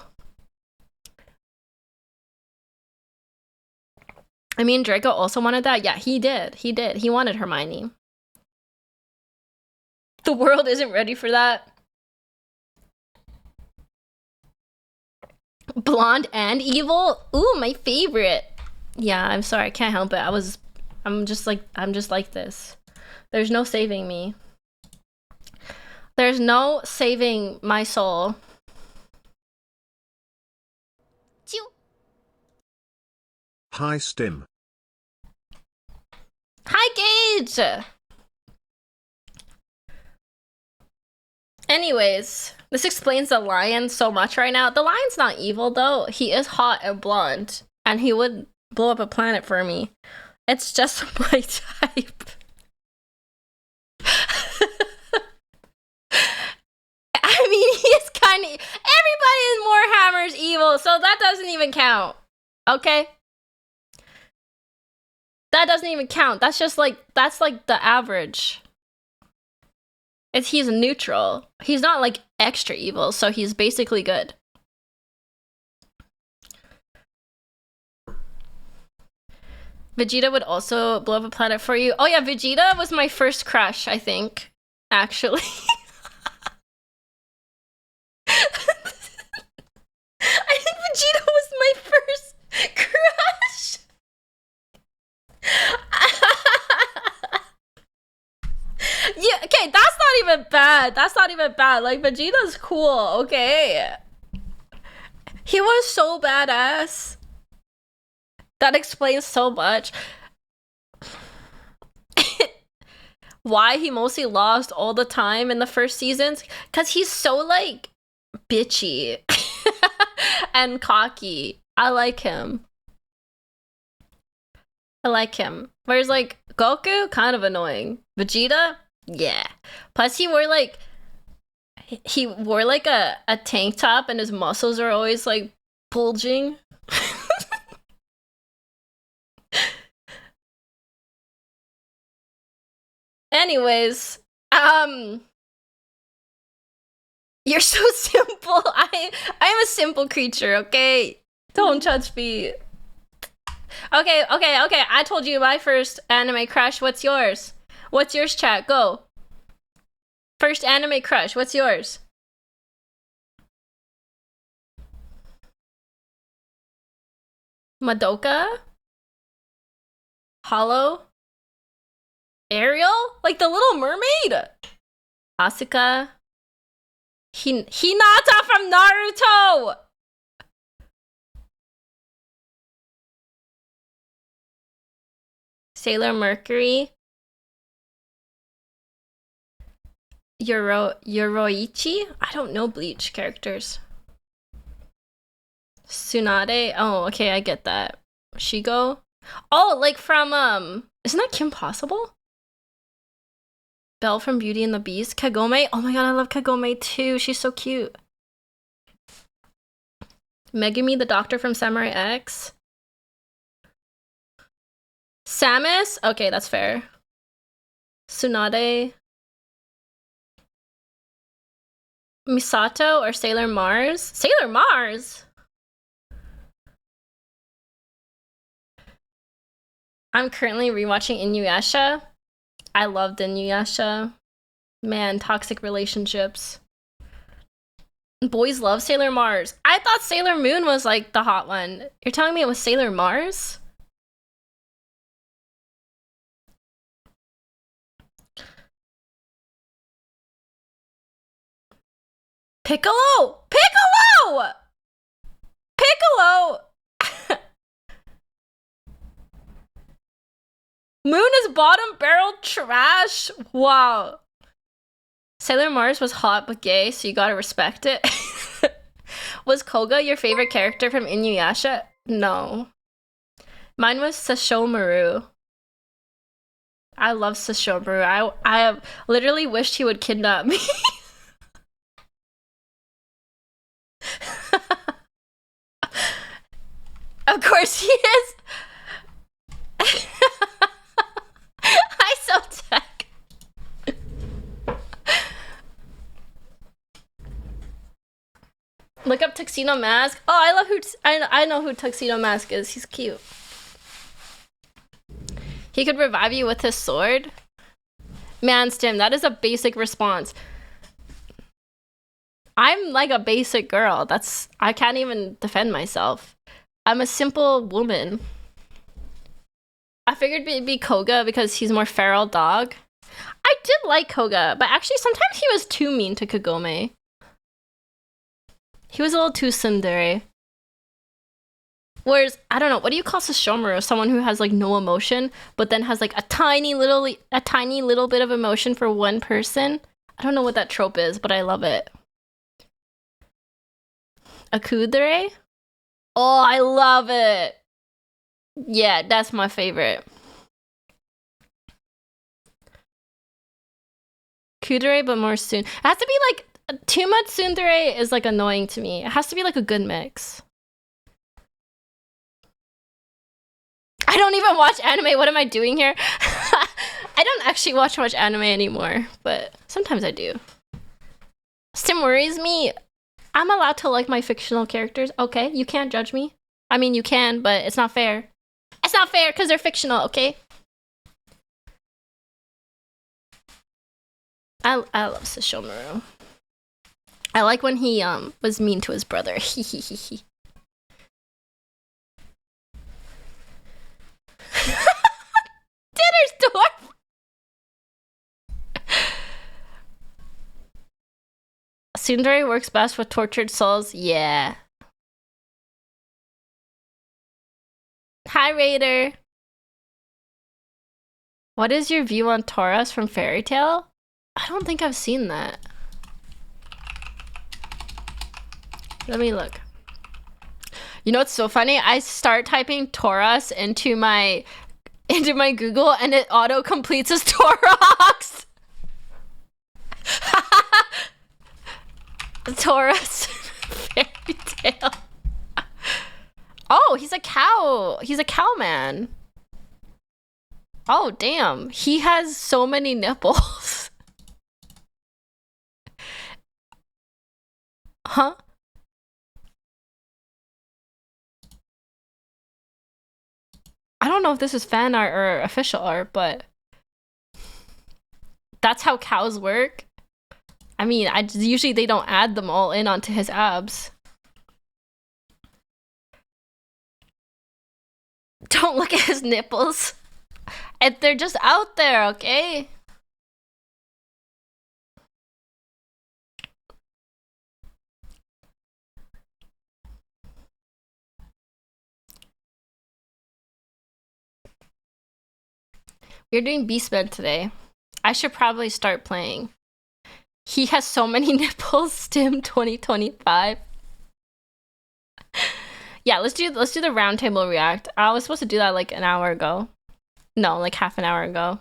I mean, Draco also wanted that. Yeah, he did. He did. He wanted Hermione. The world isn't ready for that. Blonde and evil? Ooh, my favorite. Yeah, I'm sorry. I can't help it. I'm just like this. There's no saving me. There's no saving my soul. Hi, Stim. Hi, Gage! Anyways, this explains the lion so much right now. The lion's not evil, though. He is hot and blonde, and he would blow up a planet for me. It's just my type. I mean, he is kind of... Everybody in Warhammer's evil, so that doesn't even count. Okay? That doesn't even count. That's just like... That's like the average. He's neutral. He's not like extra evil, so he's basically good. Vegeta would also blow up a planet for you. Oh yeah, Vegeta was my first crush, I think. Actually. I think Vegeta was my first crush. Yeah, okay, that's not even bad. That's not even bad. Like, Vegeta's cool, okay? He was so badass. That explains so much. Why he mostly lost all the time in the first seasons? Because he's so, like, bitchy and cocky. I like him. I like him. Whereas, like, Goku, kind of annoying. Vegeta, yeah. Plus, he wore like a tank top, and his muscles are always like bulging. Anyways, you're so simple. I am a simple creature, okay? Don't judge me. Okay. I told you my first anime crush. What's yours? What's yours, chat? Go. First anime crush. What's yours? Madoka? Hollow? Ariel? Like the Little Mermaid? Asuka? Hinata from Naruto! Sailor Mercury? Yoroichi? I don't know Bleach characters. Tsunade? Oh, okay, I get that. Shigo? Oh, like from, isn't that Kim Possible? Belle from Beauty and the Beast? Kagome? Oh my god, I love Kagome too. She's so cute. Megumi, the doctor from Samurai X? Samus? Okay, that's fair. Tsunade? Misato or Sailor Mars? Sailor Mars? I'm currently rewatching Inuyasha. I loved Inuyasha. Man, toxic relationships. Boys love Sailor Mars. I thought Sailor Moon was like the hot one. You're telling me it was Sailor Mars? Piccolo! Piccolo! Piccolo! Moon is bottom barrel trash? Wow. Sailor Mars was hot but gay, so you gotta respect it. Was Koga your favorite character from Inuyasha? No. Mine was Sashomaru. I love Sashomaru. I literally wished he would kidnap me. Of course he is. I so Look up Tuxedo Mask. Oh, I love I know who Tuxedo Mask is. He's cute. He could revive you with his sword. Man, Stim, that is a basic response. I'm like a basic girl. I can't even defend myself. I'm a simple woman. I figured it'd be Koga because he's more feral dog. I did like Koga, but actually sometimes he was too mean to Kagome. He was a little too tsundere. Whereas, I don't know, what do you call Sesshomaru? Someone who has like no emotion, but then has like a tiny little bit of emotion for one person? I don't know what that trope is, but I love it. A kudere? Oh, I love it. Yeah, that's my favorite. Kudere, but more soon. It has to be like too much tsundere is like annoying to me. It has to be like a good mix. I don't even watch anime. What am I doing here? I don't actually watch much anime anymore, but sometimes I do. Stim worries me. I'm allowed to like my fictional characters. Okay, you can't judge me. I mean, you can, but it's not fair. It's not fair because they're fictional, okay? I love Sesshomaru. I like when he was mean to his brother. Dinner's dwarf. Tsundere works best with tortured souls. Yeah. Hi, Raider. What is your view on Taurus from Fairy Tail? I don't think I've seen that. Let me look. You know what's so funny? I start typing Taurus into my Google and it auto completes as Taurox. Taurus Fairy Tail. Oh, he's a cow. He's a cow man. Oh, damn. He has so many nipples. Huh? I don't know if this is fan art or official art, but that's how cows work. I mean, usually they don't add them all in onto his abs. Don't look at his nipples. They're just out there, okay? We're doing Beastman today. I should probably start playing. He has so many nipples. Stim 2025. Yeah, let's do the roundtable react. I was supposed to do that like an hour ago. No, like half an hour ago.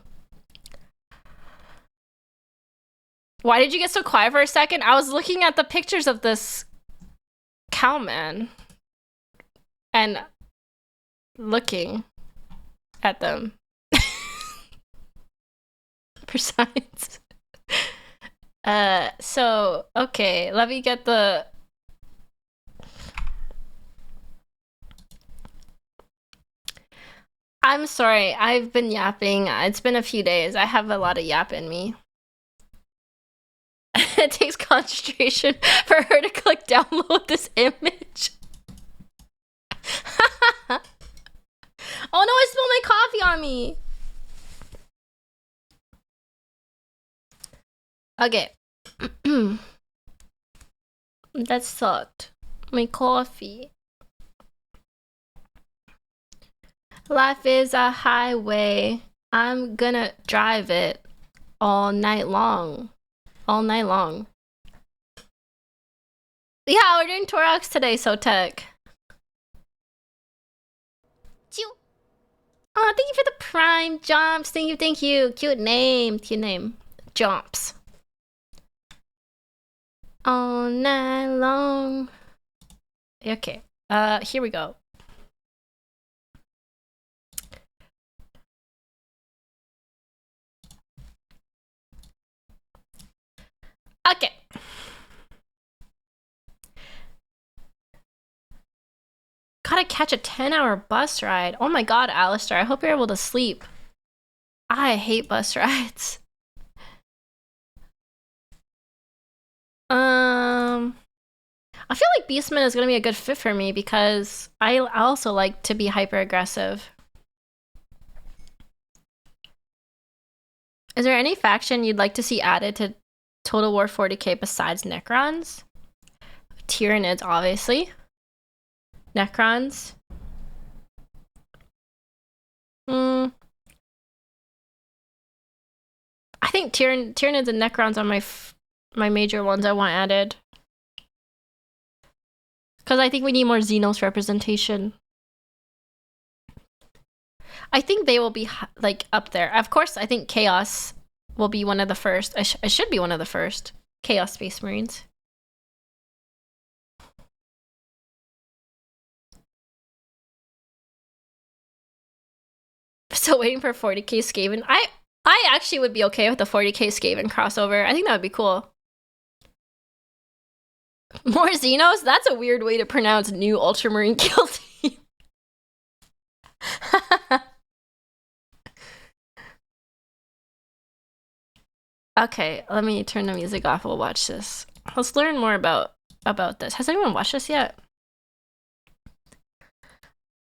Why did you get so quiet for a second? I was looking at the pictures of this cow man and looking at them for science. So okay, let me get the. I'm sorry, I've been yapping. It's been a few days. I have a lot of yap in me. It takes concentration for her to click download this image. Oh no, I spilled my coffee on me. Okay. That sucked. My coffee. Life is a highway. I'm gonna drive it all night long. All night long. Yeah, we're doing Taurox today, Sotek. Oh, thank you for the prime jumps. Thank you. Cute name. Jumps. All night long. Okay. Here we go. Okay. catch a 10-hour bus ride. Oh my god, Alistair, I hope you're able to sleep. I hate bus rides. I feel like Beastman is gonna be a good fit for me because I also like to be hyper aggressive. Is there any faction you'd like to see added to Total War 40k besides Necrons? Tyranids, obviously. Necrons. I think Tyranids and Necrons are my major ones I want added. Because I think we need more Xenos representation. I think they will be like up there. Of course, I think Chaos will be one of the first. I should be one of the first. Chaos Space Marines. Still waiting for 40k Skaven. I actually would be okay with the 40k Skaven crossover. I think that would be cool. More Xenos? That's a weird way to pronounce new Ultramarine kill team. Okay, let me turn the music off. We'll watch this. Let's learn more about this. Has anyone watched this yet?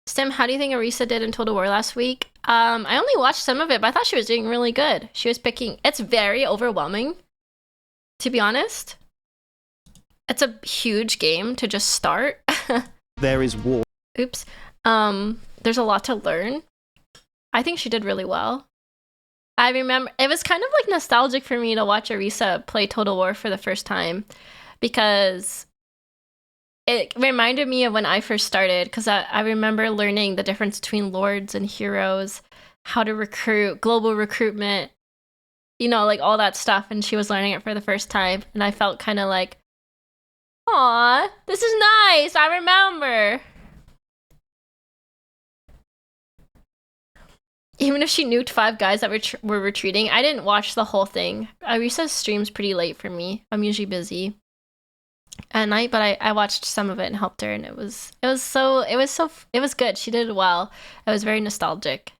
Stim, how do you think Arisa did in Total War last week? I only watched some of it, but I thought she was doing really good. She was picking... It's very overwhelming, to be honest. It's a huge game to just start. There is war. Oops. There's a lot to learn. I think she did really well. I remember... It was kind of like nostalgic for me to watch Arisa play Total War for the first time because... It reminded me of when I first started, because I remember learning the difference between lords and heroes, how to recruit, global recruitment, you know, like all that stuff. And she was learning it for the first time. And I felt kind of like, aw, this is nice. I remember. Even if she nuked 5 guys that were retreating, I didn't watch the whole thing. Arisa's stream's pretty late for me. I'm usually busy at night, but I watched some of it and helped her, and it was good. She did well. It was very nostalgic.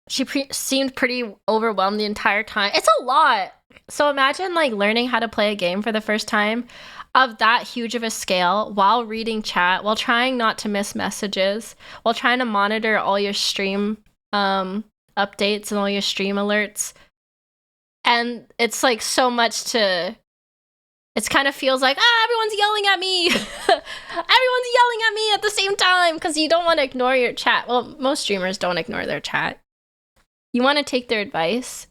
She seemed pretty overwhelmed the entire time. It's a lot. So imagine like learning how to play a game for the first time of that huge of a scale while reading chat, while trying not to miss messages, while trying to monitor all your stream updates and all your stream alerts. And it's like so much to... It kind of feels like, everyone's yelling at me. Everyone's yelling at me at the same time because you don't want to ignore your chat. Well, most streamers don't ignore their chat. You want to take their advice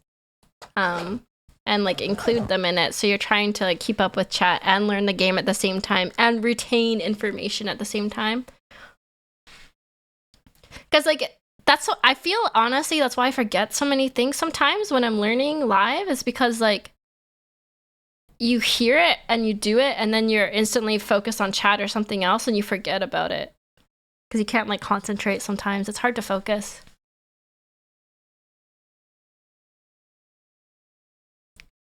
and like include them in it. So you're trying to like keep up with chat and learn the game at the same time and retain information at the same time. Because like that's what I feel, honestly, that's why I forget so many things sometimes when I'm learning live, is because like you hear it and you do it and then you're instantly focused on chat or something else and you forget about it because you can't like concentrate sometimes. It's hard to focus.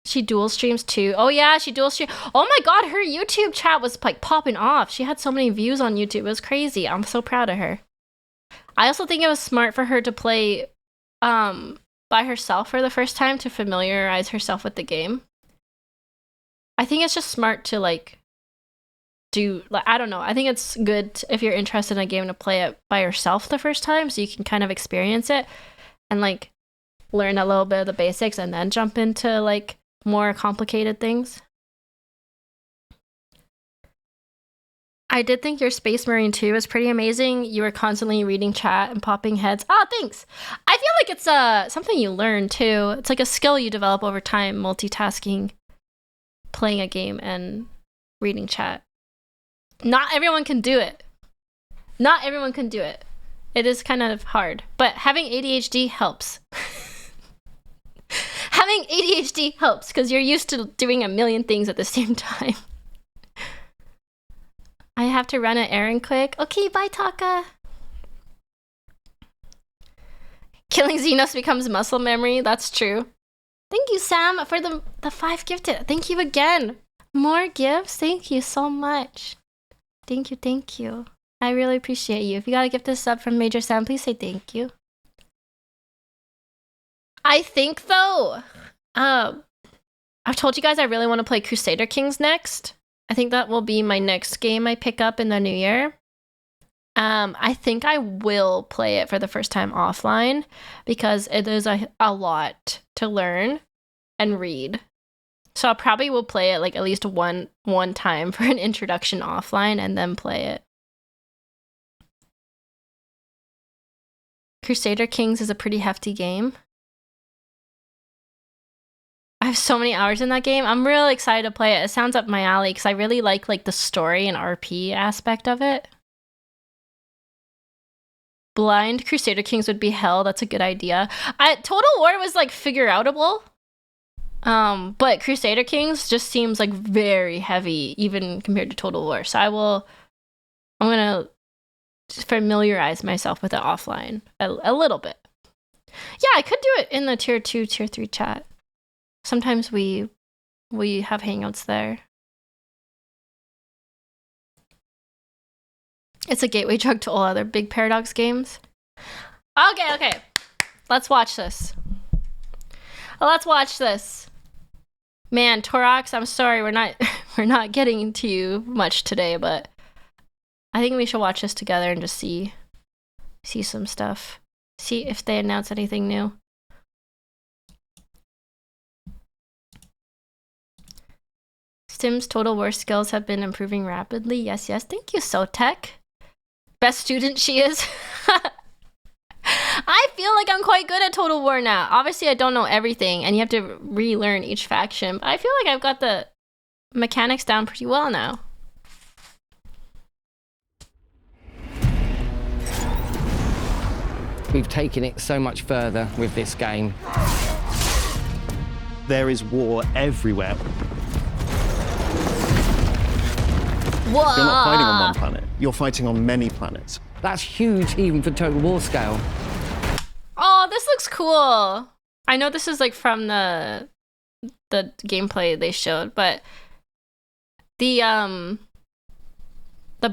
She dual streams too. Oh yeah, she dual stream. Oh my god, her YouTube chat was like popping off. She had so many views on YouTube. It was crazy. I'm so proud of her. I also think it was smart for her to play by herself for the first time to familiarize herself with the game. I think it's just smart to like do, like, I don't know. I think it's good if you're interested in a game to play it by yourself the first time so you can kind of experience it and like learn a little bit of the basics and then jump into like more complicated things. I did think your Space Marine 2 was pretty amazing. You were constantly reading chat and popping heads. Oh, thanks. I feel like it's something you learn too. It's like a skill you develop over time, multitasking, playing a game and reading chat. Not everyone can do it. Not everyone can do it. It is kind of hard, but having ADHD helps. Having ADHD helps because you're used to doing a million things at the same time. I have to run an errand quick. Okay, bye, Taka. Killing Xenos becomes muscle memory. That's true. Thank you, Sam, for the 5 gifted. Thank you again. More gifts? Thank you so much. Thank you, thank you. I really appreciate you. If you got a gift a sub from Major Sam, please say thank you. I think, though, I've told you guys I really want to play Crusader Kings next. I think that will be my next game I pick up in the new year. I think I will play it for the first time offline because it is a lot to learn and read. So I probably will play it like at least one time for an introduction offline and then play it. Crusader Kings is a pretty hefty game. I have so many hours in that game. I'm really excited to play it. It sounds up my alley because I really like the story and RP aspect of it. Blind Crusader Kings would be hell. That's a good idea. Total War was like figure outable. But Crusader Kings just seems like very heavy even compared to Total War. So I'm gonna just familiarize myself with it offline a little bit. Yeah, I could do it in the tier 2, tier 3 chat. Sometimes we have hangouts there. It's a gateway drug to all other big Paradox games. Okay. Let's watch this. Let's watch this. Man, Torox, I'm sorry we're not getting to you much today, but I think we should watch this together and just see some stuff. See if they announce anything new. Stim's Total War skills have been improving rapidly. Yes. Thank you, Sotech. Best student she is. I feel like I'm quite good at Total War now. Obviously, I don't know everything, and you have to relearn each faction, but I feel like I've got the mechanics down pretty well now. We've taken it so much further with this game. There is war everywhere. Whoa! You're not fighting on one planet. You're fighting on many planets. That's huge even for Total War scale. Oh, this looks cool. I know this is like from the gameplay they showed, but the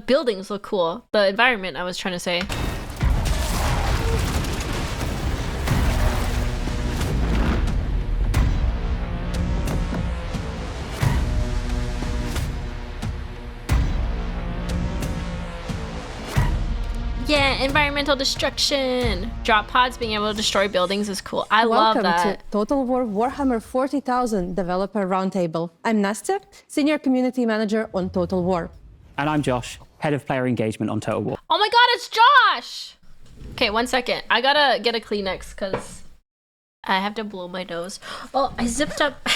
buildings look cool. The environment, I was trying to say. Yeah, environmental destruction. Drop pods being able to destroy buildings is cool. I love that. Welcome to Total War Warhammer 40,000 Developer Roundtable. I'm Nastya, Senior Community Manager on Total War. And I'm Josh, Head of Player Engagement on Total War. Oh my god, it's Josh! Okay, 1 second. I gotta get a Kleenex because I have to blow my nose. Oh, I zipped up...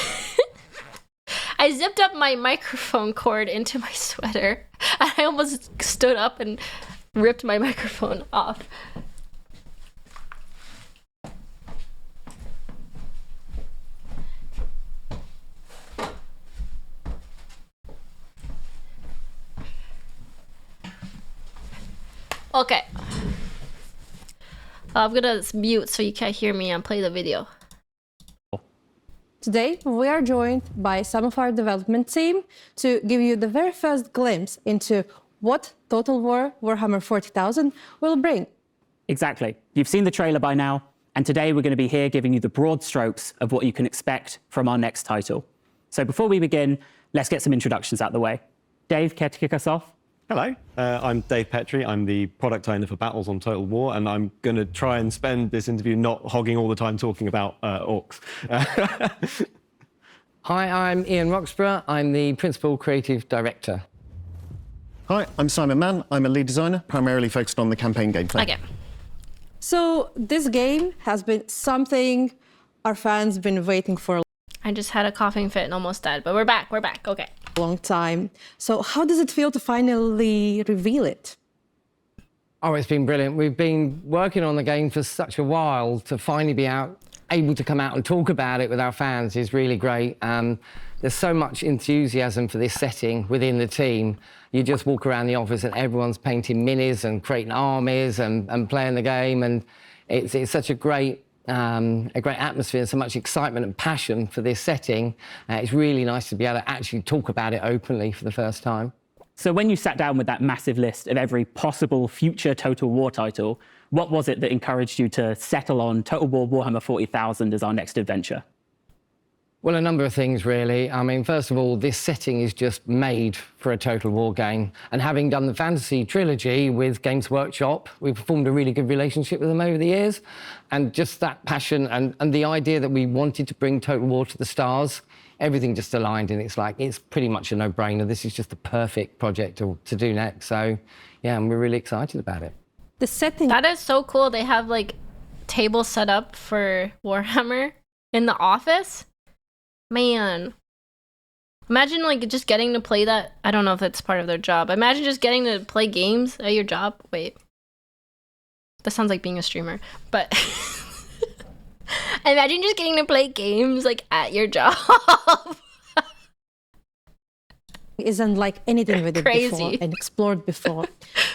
I zipped up my microphone cord into my sweater. I almost stood up and ripped my microphone off. Okay. I'm gonna mute so you can't hear me and play the video. Today, we are joined by some of our development team to give you the very first glimpse into what Total War Warhammer 40,000 will bring. Exactly. You've seen the trailer by now, and today we're going to be here giving you the broad strokes of what you can expect from our next title. So before we begin, let's get some introductions out the way. Dave, care to kick us off? Hello, I'm Dave Petrie. I'm the product owner for Battles on Total War, and I'm going to try and spend this interview not hogging all the time talking about orcs. Hi, I'm Ian Roxburgh. I'm the Principal Creative Director. Hi, I'm Simon Mann. I'm a lead designer, primarily focused on the campaign gameplay. Okay. So this game has been something our fans have been waiting for a I just had a coughing fit and almost died, but we're back, okay. long time. So how does it feel to finally reveal it? Oh, it's been brilliant. We've been working on the game for such a while. To finally be able to come out and talk about it with our fans is really great. There's so much enthusiasm for this setting within the team. You just walk around the office and everyone's painting minis and creating armies and playing the game, and it's such a great atmosphere and so much excitement and passion for this setting. It's really nice to be able to actually talk about it openly for the first time. So when you sat down with that massive list of every possible future Total War title, what was it that encouraged you to settle on Total War Warhammer 40,000 as our next adventure? Well, a number of things, really. I mean, first of all, this setting is just made for a Total War game. And having done the fantasy trilogy with Games Workshop, we've formed a really good relationship with them over the years. And just that passion and the idea that we wanted to bring Total War to the stars, everything just aligned. And it's like, it's pretty much a no-brainer. This is just the perfect project to do next. So, yeah, and we're really excited about it. The setting. That is so cool. They have like tables set up for Warhammer in the office. Man, imagine like just getting to play that. I don't know if that's part of their job. Imagine just getting to play games at your job. Wait, that sounds like being a streamer. But imagine just getting to play games like at your job. Isn't like anything we did before and explored before.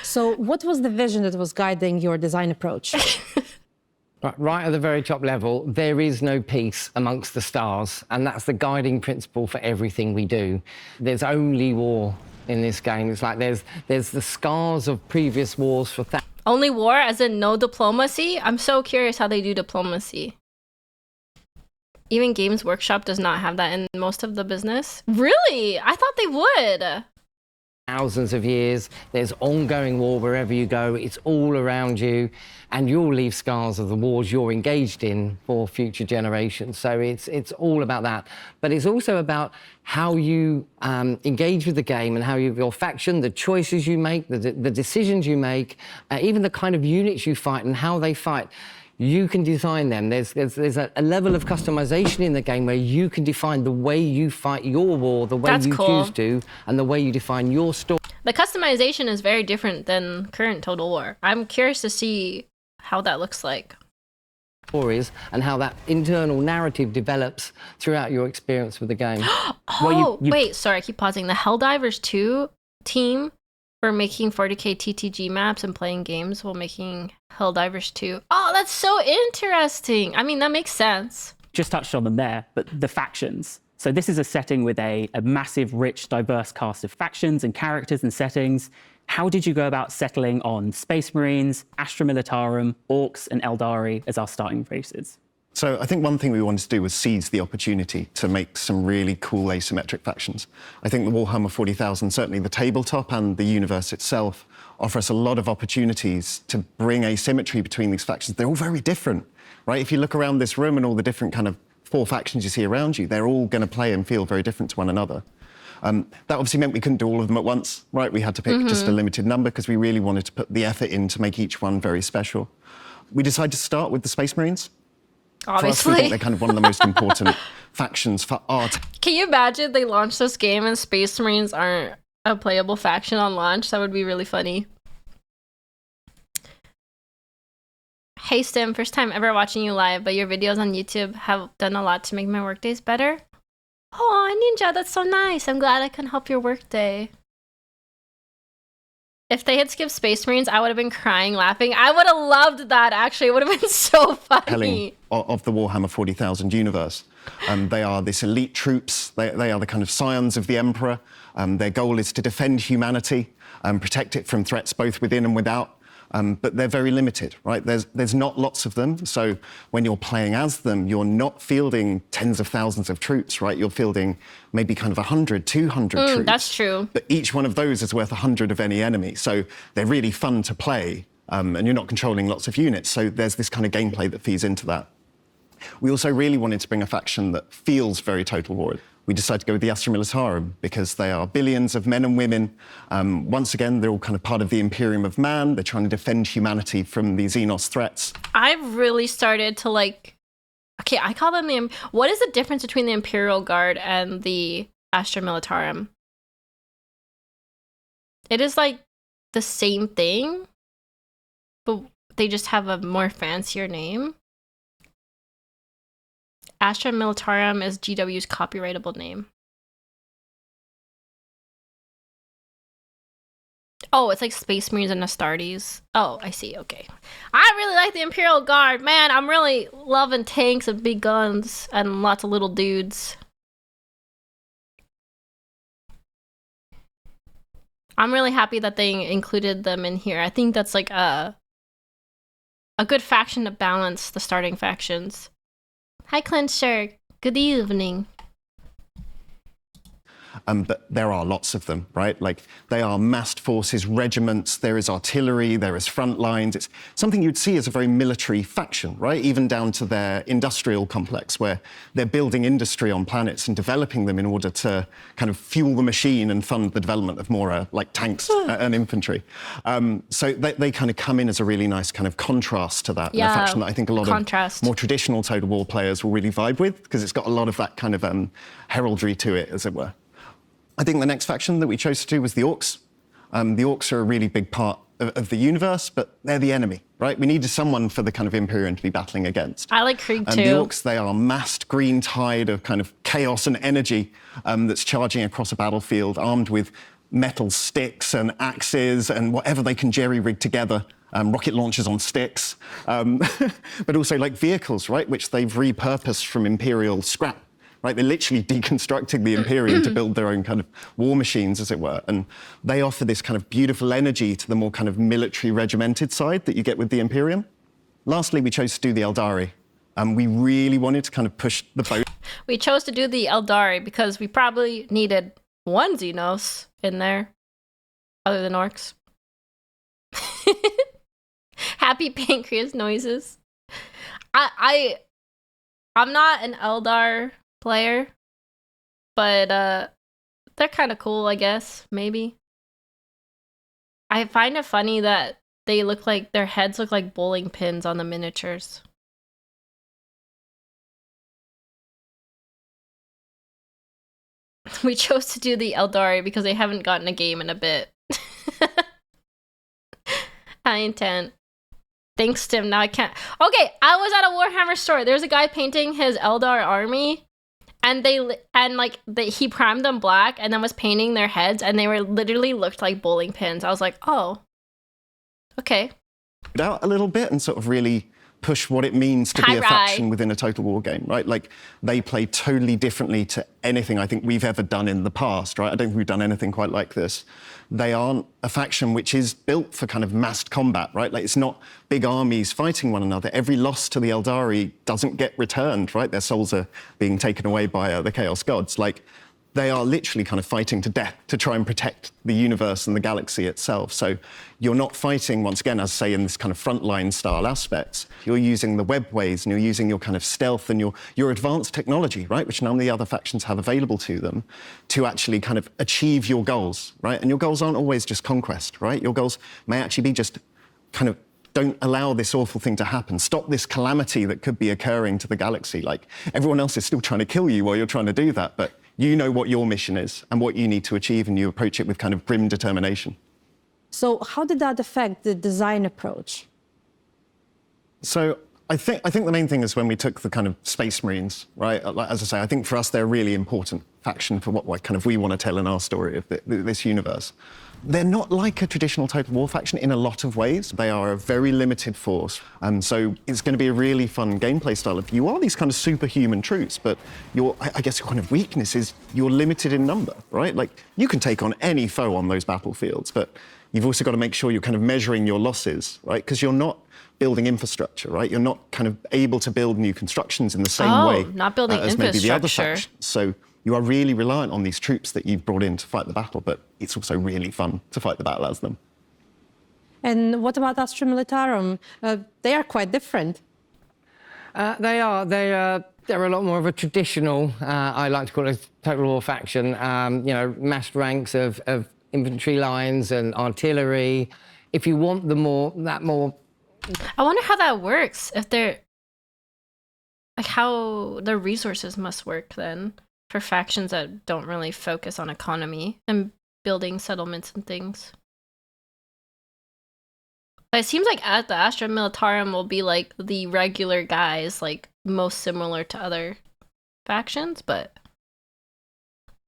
So what was the vision that was guiding your design approach? Right at the very top level, there is no peace amongst the stars, and that's the guiding principle for everything we do. There's only war in this game. It's like there's the scars of previous wars for Only war, as in no diplomacy? I'm so curious how they do diplomacy. Even Games Workshop does not have that in most of the business. Really? I thought they would. Thousands of years. There's ongoing war wherever you go. It's all around you, and you'll leave scars of the wars you're engaged in for future generations. So it's all about that. But it's also about how you engage with the game and how your faction, the choices you make, the decisions you make, even the kind of units you fight and how they fight. You can design them. There's a level of customization in the game where you can define the way you fight your war, the way you choose to, and the way you define your story. The customization is very different than current Total War. I'm curious to see how that looks like. Stories and how that internal narrative develops throughout your experience with the game. Wait, sorry, I keep pausing. The Helldivers 2 team for making 40k TTG maps and playing games while making Helldivers 2. Oh, that's so interesting. I mean, that makes sense. Just touched on them there, but the factions. So this is a setting with a massive, rich, diverse cast of factions and characters and settings. How did you go about settling on Space Marines, Astra Militarum, Orcs, and Eldari as our starting races? So I think one thing we wanted to do was seize the opportunity to make some really cool asymmetric factions. I think the Warhammer 40,000, certainly the tabletop and the universe itself, offer us a lot of opportunities to bring asymmetry between these factions. They're all very different, right? If you look around this room and all the different kind of 4 factions you see around you, they're all going to play and feel very different to one another. That obviously meant we couldn't do all of them at once, right? We had to pick just a limited number because we really wanted to put the effort in to make each one very special. We decided to start with the Space Marines. Obviously. For us, we think they're kind of one of the most important factions for art. Can you imagine they launch this game and Space Marines aren't a playable faction on launch? That would be really funny. Hey Stim, first time ever watching you live, but your videos on YouTube have done a lot to make my workdays better. Oh, Ninja, that's so nice. I'm glad I can help your workday. If they had skipped Space Marines, I would have been crying, laughing. I would have loved that, actually. It would have been so funny. Of the Warhammer 40,000 universe. They are this elite troops. They are the kind of scions of the Emperor. Their goal is to defend humanity and protect it from threats both within and without. But they're very limited, right? There's not lots of them. So when you're playing as them, you're not fielding tens of thousands of troops, right? You're fielding maybe kind of 100, 200 troops. That's true. But each one of those is worth 100 of any enemy. So they're really fun to play, and you're not controlling lots of units. So there's this kind of gameplay that feeds into that. We also really wanted to bring a faction that feels very Total War. We decided to go with the Astra Militarum because they are billions of men and women. Once again, they're all kind of part of the Imperium of Man. They're trying to defend humanity from the Xenos threats. I've really started to like... Okay, I call them the... What is the difference between the Imperial Guard and the Astra Militarum? It is like the same thing, but they just have a more fancier name. Astra Militarum is GW's copyrightable name. Oh, it's like Space Marines and Astartes. Oh, I see. Okay. I really like the Imperial Guard. Man, I'm really loving tanks and big guns and lots of little dudes. I'm really happy that they included them in here. I think that's like a good faction to balance the starting factions. Hi, Clincher. Good evening. But there are lots of them, right? Like, they are massed forces, regiments, there is artillery, there is front lines. It's something you'd see as a very military faction, right? Even down to their industrial complex, where they're building industry on planets and developing them in order to kind of fuel the machine and fund the development of more like tanks and infantry. So they kind of come in as a really nice kind of contrast to that. Yeah, and a faction that I think a lot contrast. of more traditional Total War players will really vibe with, because it's got a lot of that kind of heraldry to it, as it were. I think the next faction that we chose to do was the Orcs. The Orcs are a really big part of the universe, but they're the enemy, right? We needed someone for the kind of Imperium to be battling against. I like Krieg too. The Orcs, they are a massed green tide of kind of chaos and energy that's charging across a battlefield, armed with metal sticks and axes and whatever they can jerry-rig together. Rocket launchers on sticks, but also like vehicles, right, which they've repurposed from Imperial scrap. Right, they're literally deconstructing the Imperium to build their own kind of war machines, as it were. And they offer this kind of beautiful energy to the more kind of military regimented side that you get with the Imperium. Lastly, we chose to do the Eldari. We really wanted to kind of push the boat. We chose to do the Eldari because we probably needed one Xenos in there, other than Orcs. Happy pancreas noises. I'm not an Eldar player, but they're kind of cool, I guess, maybe. I find it funny that they look like, their heads look like bowling pins on the miniatures. We chose to do the Eldari because they haven't gotten a game in a bit. High intent. Thanks, Tim. Now I can't. Okay, I was at a Warhammer store. There's a guy painting his Eldar army, and he primed them black and then was painting their heads, and they were literally looked like bowling pins. I was like, oh, okay. Out a little bit and sort of really push what it means to be a faction within a Total War game, right? Like, they play totally differently to anything I think we've ever done in the past, right? I don't think we've done anything quite like this. They aren't a faction which is built for kind of massed combat, right? Like, it's not big armies fighting one another. Every loss to the Eldari doesn't get returned, right? Their souls are being taken away by the Chaos Gods. Like, they are literally kind of fighting to death to try and protect the universe and the galaxy itself. So you're not fighting, once again, as I say, in this kind of frontline style aspects. You're using the webways and you're using your kind of stealth and your advanced technology, right, which none of the other factions have available to them, to actually kind of achieve your goals, right? And your goals aren't always just conquest, right? Your goals may actually be just kind of, don't allow this awful thing to happen. Stop this calamity that could be occurring to the galaxy. Like, everyone else is still trying to kill you while you're trying to do that, but you know what your mission is and what you need to achieve, and you approach it with kind of grim determination. So how did that affect the design approach? So I think the main thing is when we took the kind of Space Marines, right? As I say, I think for us they're a really important faction for what kind of we want to tell in our story of this universe. They're not like a traditional Total War faction in a lot of ways. They are a very limited force. So it's going to be a really fun gameplay style. You are these kind of superhuman troops, but I guess your kind of weakness is you're limited in number, right? Like, you can take on any foe on those battlefields, but you've also got to make sure you're kind of measuring your losses, right? Because you're not building infrastructure, right? You're not kind of able to build new constructions in the same way not building as maybe the other infrastructure. factions. So you are really reliant on these troops that you've brought in to fight the battle, but it's also really fun to fight the battle as them. And what about Astra Militarum? They are quite different. They are. They're a lot more of a traditional, I like to call it a Total War faction, massed ranks of infantry lines and artillery. If you want that more... I wonder how that works, if they're... Like, how the resources must work then for factions that don't really focus on economy and building settlements and things. It seems like at the Astra Militarum will be like the regular guys, like most similar to other factions, but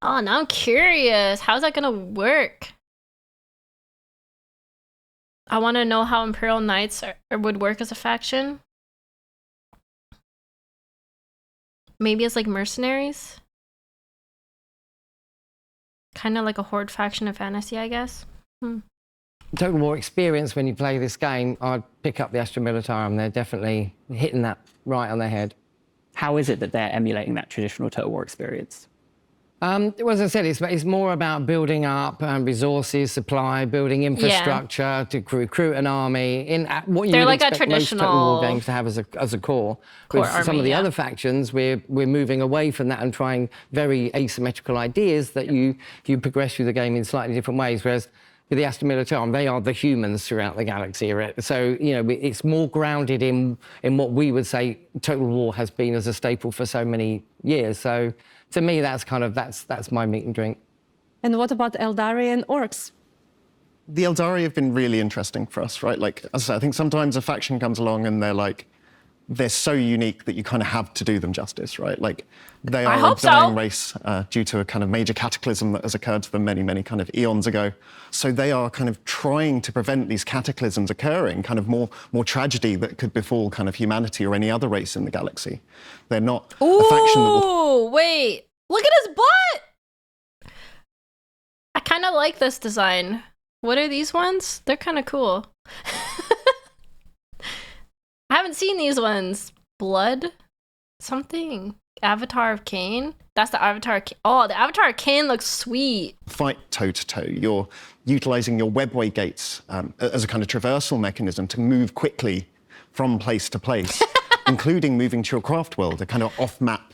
oh, now I'm curious. How's that gonna work? I want to know how Imperial Knights would work as a faction. Maybe as like mercenaries. Kind of like a horde faction of fantasy, I guess. Total War experience when you play this game, I'd pick up the Astra Militarum. They're definitely hitting that right on their head. How is it that they're emulating that traditional Total War experience? Well, as I said, it's more about building up resources, supply, building infrastructure to recruit an army. What you They're would like a expect most Total War games to have as a core. With some army, of the yeah. other factions, we're moving away from that and trying very asymmetrical ideas that you progress through the game in slightly different ways. Whereas with the Astra Militarum, they are the humans throughout the galaxy. Right? So, it's more grounded in what we would say Total War has been as a staple for so many years. So, to me, that's my meat and drink. And what about Eldari and Orcs? The Eldari have been really interesting for us, right? Like, as I said, I think sometimes a faction comes along and they're so unique that you kind of have to do them justice, right? Like, they are a dying race due to a kind of major cataclysm that has occurred to them many, many kind of eons ago. So they are kind of trying to prevent these cataclysms occurring, kind of more tragedy that could befall kind of humanity or any other race in the galaxy. They're not a faction that will... Ooh, wait. Look at his butt! I kind of like this design. What are these ones? They're kind of cool. I haven't seen these ones. Blood? Something. Avatar of Cain? That's the Avatar of Cain. Oh, the Avatar of Cain looks sweet. Fight toe-to-toe. You're utilising your webway gates as a kind of traversal mechanism to move quickly from place to place, including moving to your craft world, a kind of off-map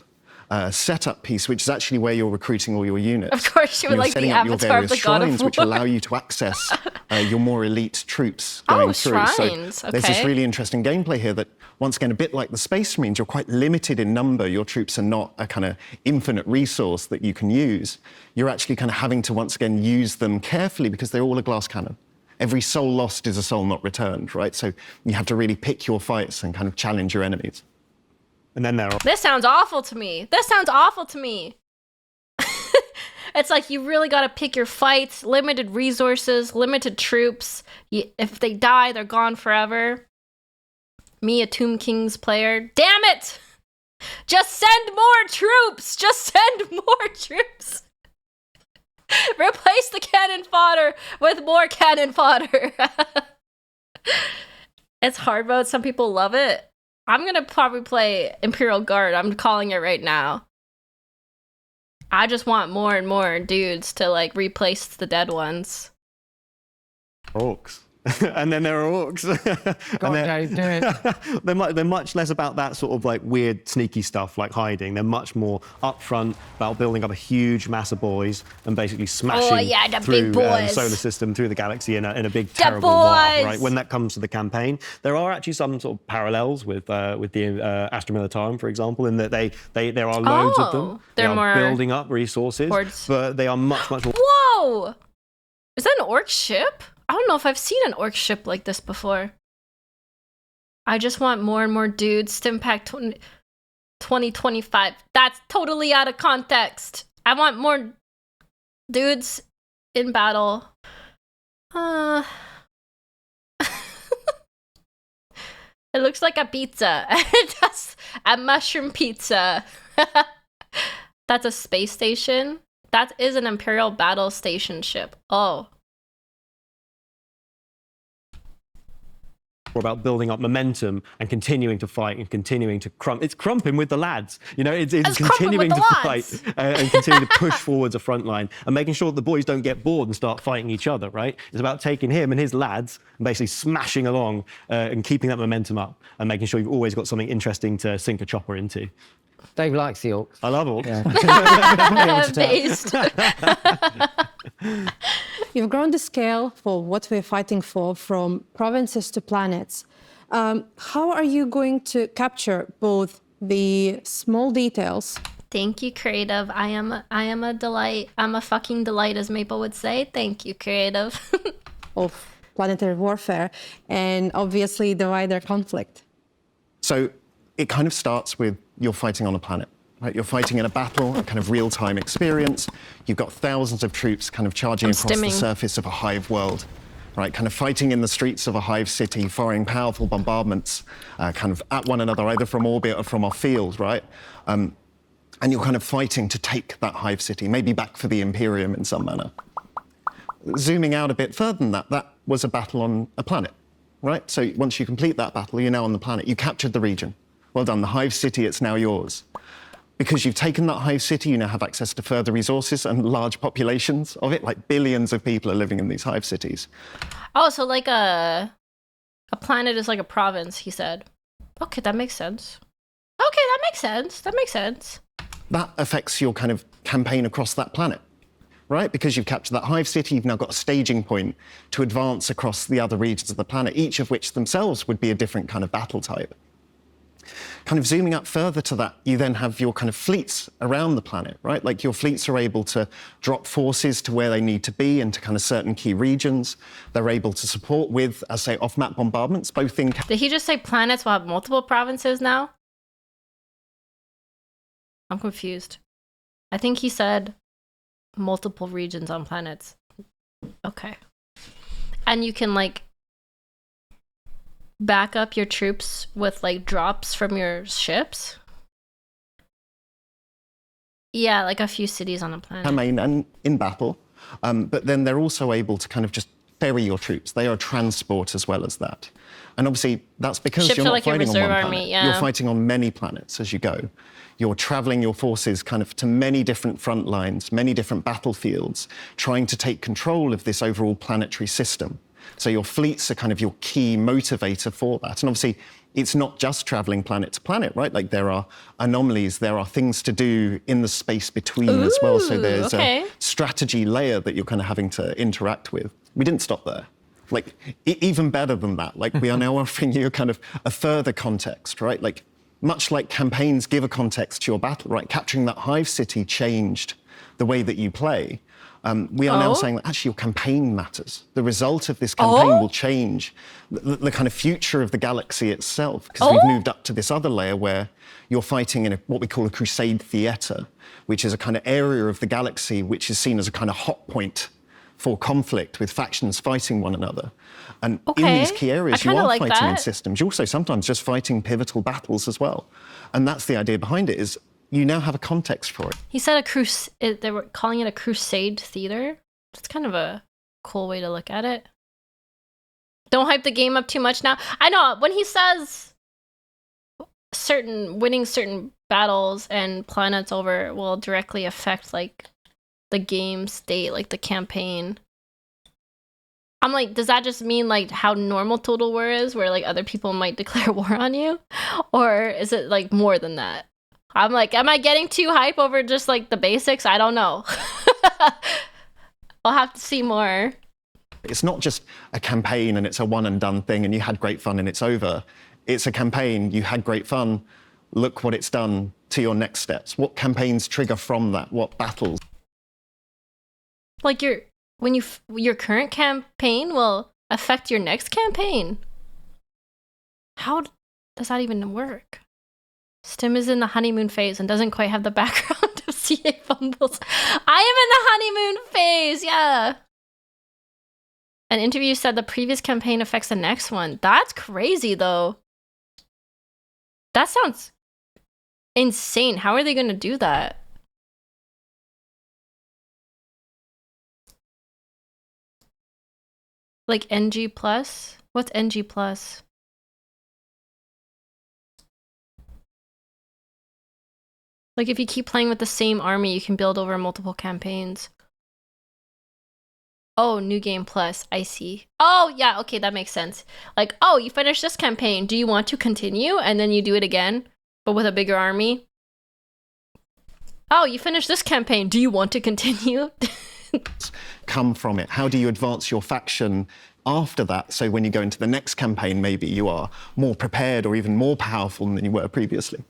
setup piece, which is actually where you're recruiting all your units. Of course, you would like the Avatar of the God of War. Which allow you to access your more elite troops going through. Shrines. So there's this really interesting gameplay here that, once again, a bit like the Space Marines, you're quite limited in number. Your troops are not a kind of infinite resource that you can use. You're actually kind of having to, once again, use them carefully because they're all a glass cannon. Every soul lost is a soul not returned, right? So you have to really pick your fights and kind of challenge your enemies. And then there are... This sounds awful to me. This sounds awful to me. It's like you really got to pick your fights, limited resources, limited troops. If they die, they're gone forever. Me, a Tomb Kings player. Damn it! Just send more troops! Just send more troops! Replace the cannon fodder with more cannon fodder. It's hard mode. Some people love it. I'm gonna probably play Imperial Guard. I'm calling it right now. I just want more and more dudes to like replace the dead ones. Orcs. And then there are orcs. God, Dave, do it. They're much less about that sort of like weird, sneaky stuff like hiding. They're much more upfront about building up a huge mass of boys and basically smashing the through big boys. the solar system, through the galaxy in a big terrible war. Right? When that comes to the campaign, there are actually some sort of parallels with the Astra Militarum, for example, in that there are loads of them. They are more building up resources, but they are much more. Whoa! Is that an orc ship? I don't know if I've seen an orc ship like this before. I just want more and more dudes. Stimpack 2025. That's totally out of context. I want more dudes in battle. It looks like a pizza. That's a mushroom pizza. That's a space station. That is an Imperial battle station ship. Oh. About building up momentum and continuing to fight and continuing to It's crumping with the lads. You know, it's continuing to fight and continuing to push forwards a front line and making sure that the boys don't get bored and start fighting each other, right? It's about taking him and his lads and basically smashing along and keeping that momentum up and making sure you've always got something interesting to sink a chopper into. Dave likes the orcs. I love orcs. Yeah. You've grown the scale for what we're fighting for from provinces to planets. How are you going to capture both the small details? Thank you, creative. I am a delight. I'm a fucking delight, as Maple would say. Thank you, creative. Of planetary warfare and obviously the wider conflict. So it kind of starts with you're fighting on a planet. Right? You're fighting in a battle, a kind of real-time experience. You've got thousands of troops kind of charging across the surface of a hive world, right? Kind of fighting in the streets of a hive city, firing powerful bombardments kind of at one another, either from orbit or from off field, right? And you're kind of fighting to take that hive city, maybe back for the Imperium in some manner. zooming out a bit further than that, that was a battle on a planet, right? So once you complete that battle, you're now on the planet. You captured the region. Well done. The hive city, it's now yours. Because you've taken that hive city, you now have access to further resources and large populations of it. Like billions of people are living in these hive cities. Oh, so like a planet is like a province, he said. Okay, that makes sense. Okay, that makes sense. That makes sense. That affects your kind of campaign across that planet, right? Because you've captured that hive city, you've now got a staging point to advance across the other regions of the planet, each of which themselves would be a different kind of battle type. Kind of zooming up further to that, you then have your kind of fleets around the planet, right? Like your fleets are able to drop forces to where they need to be into kind of certain key regions. They're able to support with, as say, off-map bombardments, both in... Did he just say planets will have multiple provinces now? I'm confused. I think he said multiple regions on planets. Okay. And you can like back up your troops with like drops from your ships? Yeah, like a few cities on a planet. Campaign and in battle, but then they're also able to kind of just ferry your troops. They are transport as well as that. And obviously that's because Ships you're are not like your fighting on one reserve planet. army, yeah. You're fighting on many planets as you go. You're traveling your forces kind of to many different front lines, many different battlefields, trying to take control of this overall planetary system. So your fleets are kind of your key motivator for that. And obviously, it's not just traveling planet to planet, right? Like there are anomalies, there are things to do in the space between as well. So there's a strategy layer that you're kind of having to interact with. We didn't stop there. Like even better than that, like we are now offering you kind of a further context, right? Like much like campaigns give a context to your battle, right? Capturing that hive city changed the way that you play. We are now saying that actually your campaign matters. The result of this campaign will change the kind of future of the galaxy itself, because we've moved up to this other layer where you're fighting in what we call a crusade theatre, which is a kind of area of the galaxy which is seen as a kind of hot point for conflict with factions fighting one another. And in these key areas, you are fighting in systems. You're also sometimes just fighting pivotal battles as well. And that's the idea behind it, is you now have a context for it. He said they were calling it a crusade theater. It's kind of a cool way to look at it. Don't hype the game up too much now. I know, when he says winning certain battles and planets over will directly affect like the game state, like the campaign. I'm like, does that just mean like how normal Total War is, where like other people might declare war on you? Or is it like more than that? I'm like, am I getting too hype over just like the basics? I don't know. I'll have to see more. It's not just a campaign and it's a one and done thing and you had great fun and it's over. It's a campaign, you had great fun, look what it's done to your next steps. What campaigns trigger from that? What battles? Like your current campaign will affect your next campaign. How does that even work? Stim is in the honeymoon phase and doesn't quite have the background of CA fumbles. I am in the honeymoon phase, yeah. An interview said the previous campaign affects the next one. That's crazy, though. That sounds insane. How are they going to do that? Like NG+? What's NG+? Like if you keep playing with the same army, you can build over multiple campaigns. Oh, New Game Plus, I see. Oh, yeah, okay, that makes sense. Like, oh, you finished this campaign. Do you want to continue? And then you do it again, but with a bigger army. Oh, you finished this campaign. Do you want to continue? Come from it. How do you advance your faction after that? So when you go into the next campaign, maybe you are more prepared or even more powerful than you were previously.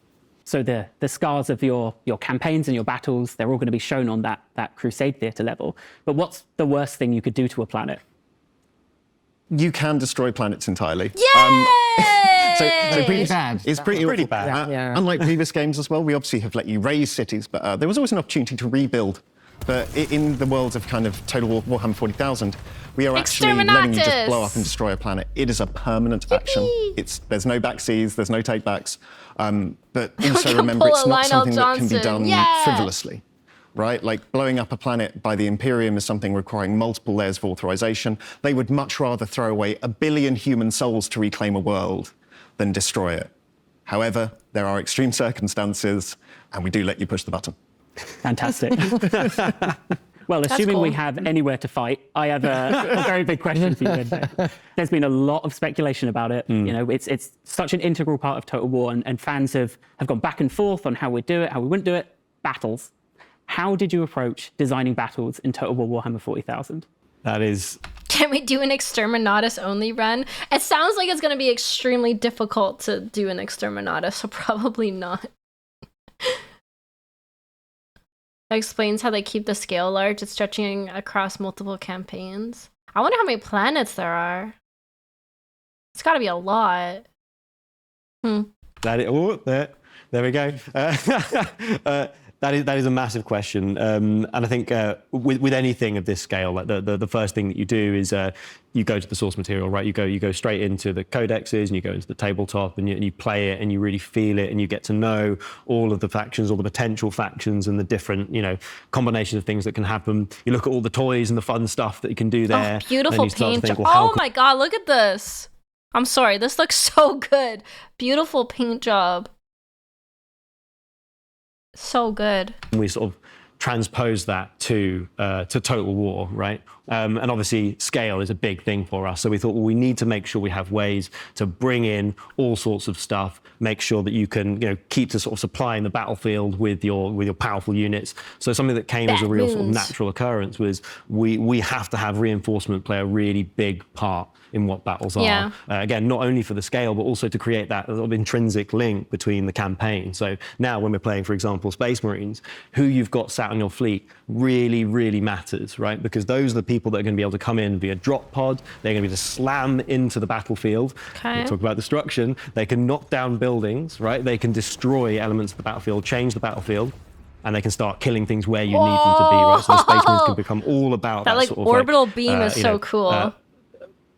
So the scars of your campaigns and your battles, they're all going to be shown on that Crusade Theatre level. But what's the worst thing you could do to a planet? You can destroy planets entirely. Yay! So pretty bad. It's pretty bad. Yeah. Unlike previous games as well, we obviously have let you raise cities, but there was always an opportunity to rebuild. But in the world of kind of Total War Warhammer 40,000, we are actually letting you just blow up and destroy a planet. It is a permanent action. There's no backseas, there's no takebacks. But also remember, it's not something that can be done frivolously. right? Like blowing up a planet by the Imperium is something requiring multiple layers of authorization. They would much rather throw away 1 billion human souls to reclaim a world than destroy it. However, there are extreme circumstances, and we do let you push the button. Fantastic. Well, assuming we have anywhere to fight, I have a very big question for you. There's been a lot of speculation about it. You know, it's such an integral part of Total War, and fans have gone back and forth on how we'd do it, how we wouldn't do it. Battles. How did you approach designing battles in Total War Warhammer 40,000? That is... Can we do an Exterminatus only run? It sounds like it's going to be extremely difficult to do an Exterminatus, so probably not. That explains how they keep the scale large. It's stretching across multiple campaigns. I wonder how many planets there are. It's got to be a lot. There we go. That is a massive question, and I think with anything of this scale, like the first thing that you do is you go to the source material, right? You go straight into the codexes and you go into the tabletop and you play it and you really feel it and you get to know all of the factions, all the potential factions and the different combinations of things that can happen. You look at all the toys and the fun stuff that you can do there. Oh, beautiful and you start paint to job. think, well, Oh my god, look at this. I'm sorry, this looks so good. Beautiful paint job. So good. We sort of transpose that to Total War, right? And obviously scale is a big thing for us. So we thought, well, we need to make sure we have ways to bring in all sorts of stuff, make sure that you can, keep to sort of supplying the battlefield with your powerful units. So something that came as a real sort of natural occurrence was we have to have reinforcement play a really big part in what battles are. Again, not only for the scale, but also to create that sort of intrinsic link between the campaign. So now when we're playing, for example, Space Marines, who you've got sat on your fleet really, really matters, right? Because those are the people that are going to be able to come in via drop pod. They're going to be able to slam into the battlefield. Okay. We'll talk about destruction. They can knock down buildings, right? They can destroy elements of the battlefield, change the battlefield, and they can start killing things where you need them to be, right? So the Space Marines can become all about that like sort of orbital beam is so cool.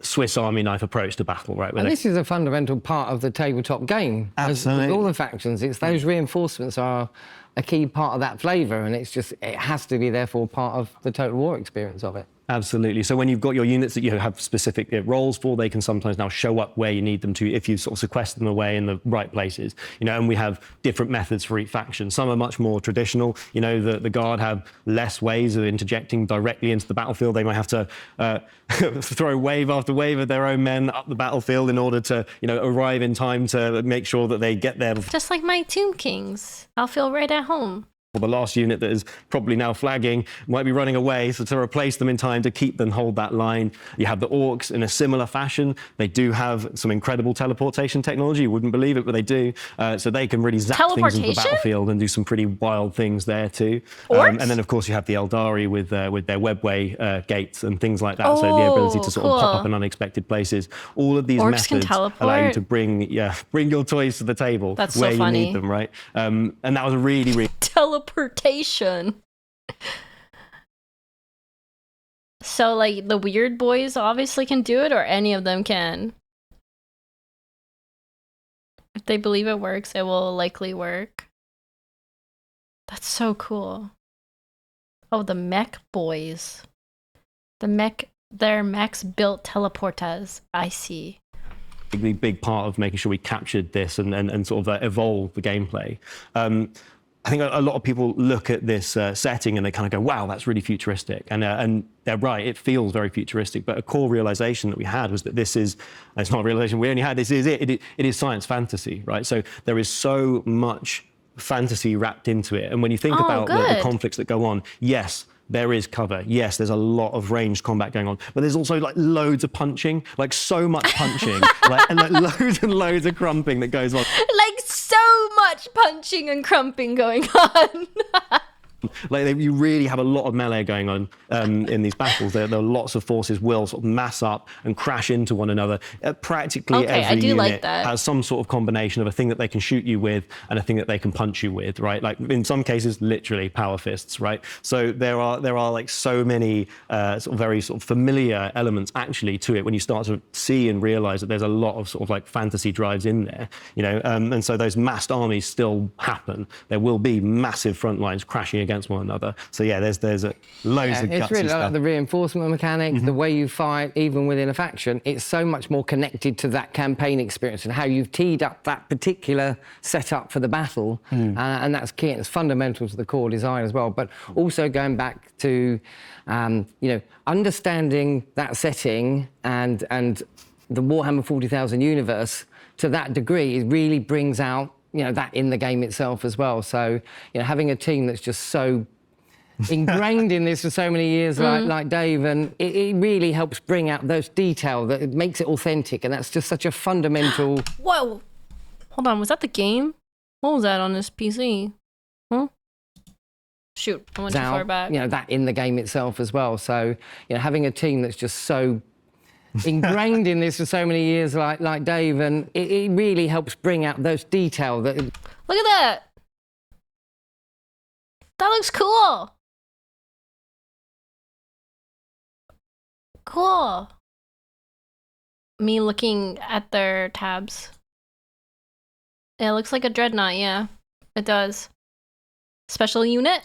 Swiss Army knife approach to battle, right? And this is a fundamental part of the tabletop game. Absolutely. With all the factions, it's those reinforcements are a key part of that flavour, and it has to be therefore part of the Total War experience of it. Absolutely. So when you've got your units that you have specific roles for, they can sometimes now show up where you need them to if you sort of sequester them away in the right places. And we have different methods for each faction. Some are much more traditional. The Guard have less ways of interjecting directly into the battlefield. They might have to throw wave after wave of their own men up the battlefield in order to, arrive in time to make sure that they get there. Just like my Tomb Kings. I'll feel right at home. The last unit that is probably now flagging might be running away, so to replace them in time to keep them hold that line. You have the Orcs in a similar fashion. They do have some incredible teleportation technology. You wouldn't believe it, but they do. So they can really zap things into the battlefield and do some pretty wild things there too. And then, of course, you have the Eldari with their webway gates and things like that. So the ability to sort of pop up in unexpected places. All of these methods allow you to bring your toys to the table where you need them, right? And that was a really, really... Teleportation. So, like, the weird boys obviously can do it, or any of them can? If they believe it works, it will likely work. That's so cool. Oh, the mech boys. They're mechs built teleporters. I see. Big part of making sure we captured this and sort of evolved the gameplay. I think a lot of people look at this setting and they kind of go, wow, that's really futuristic. And they're right, it feels very futuristic. But a core realization that we had was that it's not a realization we only had, this is it. It is science fantasy, right? So there is so much fantasy wrapped into it. And when you think about the conflicts that go on, yes, there is cover. Yes, there's a lot of ranged combat going on, but there's also like loads of punching, like so much punching, and loads and loads of crumping that goes on. Like so much punching and crumping going on. Like you really have a lot of melee going on in these battles. There are lots of forces will sort of mass up and crash into one another. Practically every unit has some sort of combination of a thing that they can shoot you with and a thing that they can punch you with, right? Like in some cases, literally power fists, right? So there are like so many sort of very sort of familiar elements actually to it when you start to see and realize that there's a lot of sort of like fantasy drives in there, and so those massed armies still happen. There will be massive front lines crashing against one another. So yeah, there's loads of gutsy it's really stuff. like the reinforcement mechanics, the way you fight, even within a faction. It's so much more connected to that campaign experience and how you've teed up that particular setup for the battle, and that's key. It's fundamental to the core design as well. But also going back to, understanding that setting and the Warhammer 40,000 universe to that degree, it really brings out that in the game itself as well. So having a team that's just so ingrained in this for so many years, like Dave, and it really helps bring out those details, that it makes it authentic, and that's just such a fundamental. Whoa, hold on, was that the game? What was that on this PC? Huh? Shoot, I went too far back. That in the game itself as well. So having a team that's just so ingrained in this for so many years, like Dave, and it really helps bring out those details. That look at that. That looks cool. Cool. Me looking at their tabs. It looks like a dreadnought, yeah. It does. Special unit.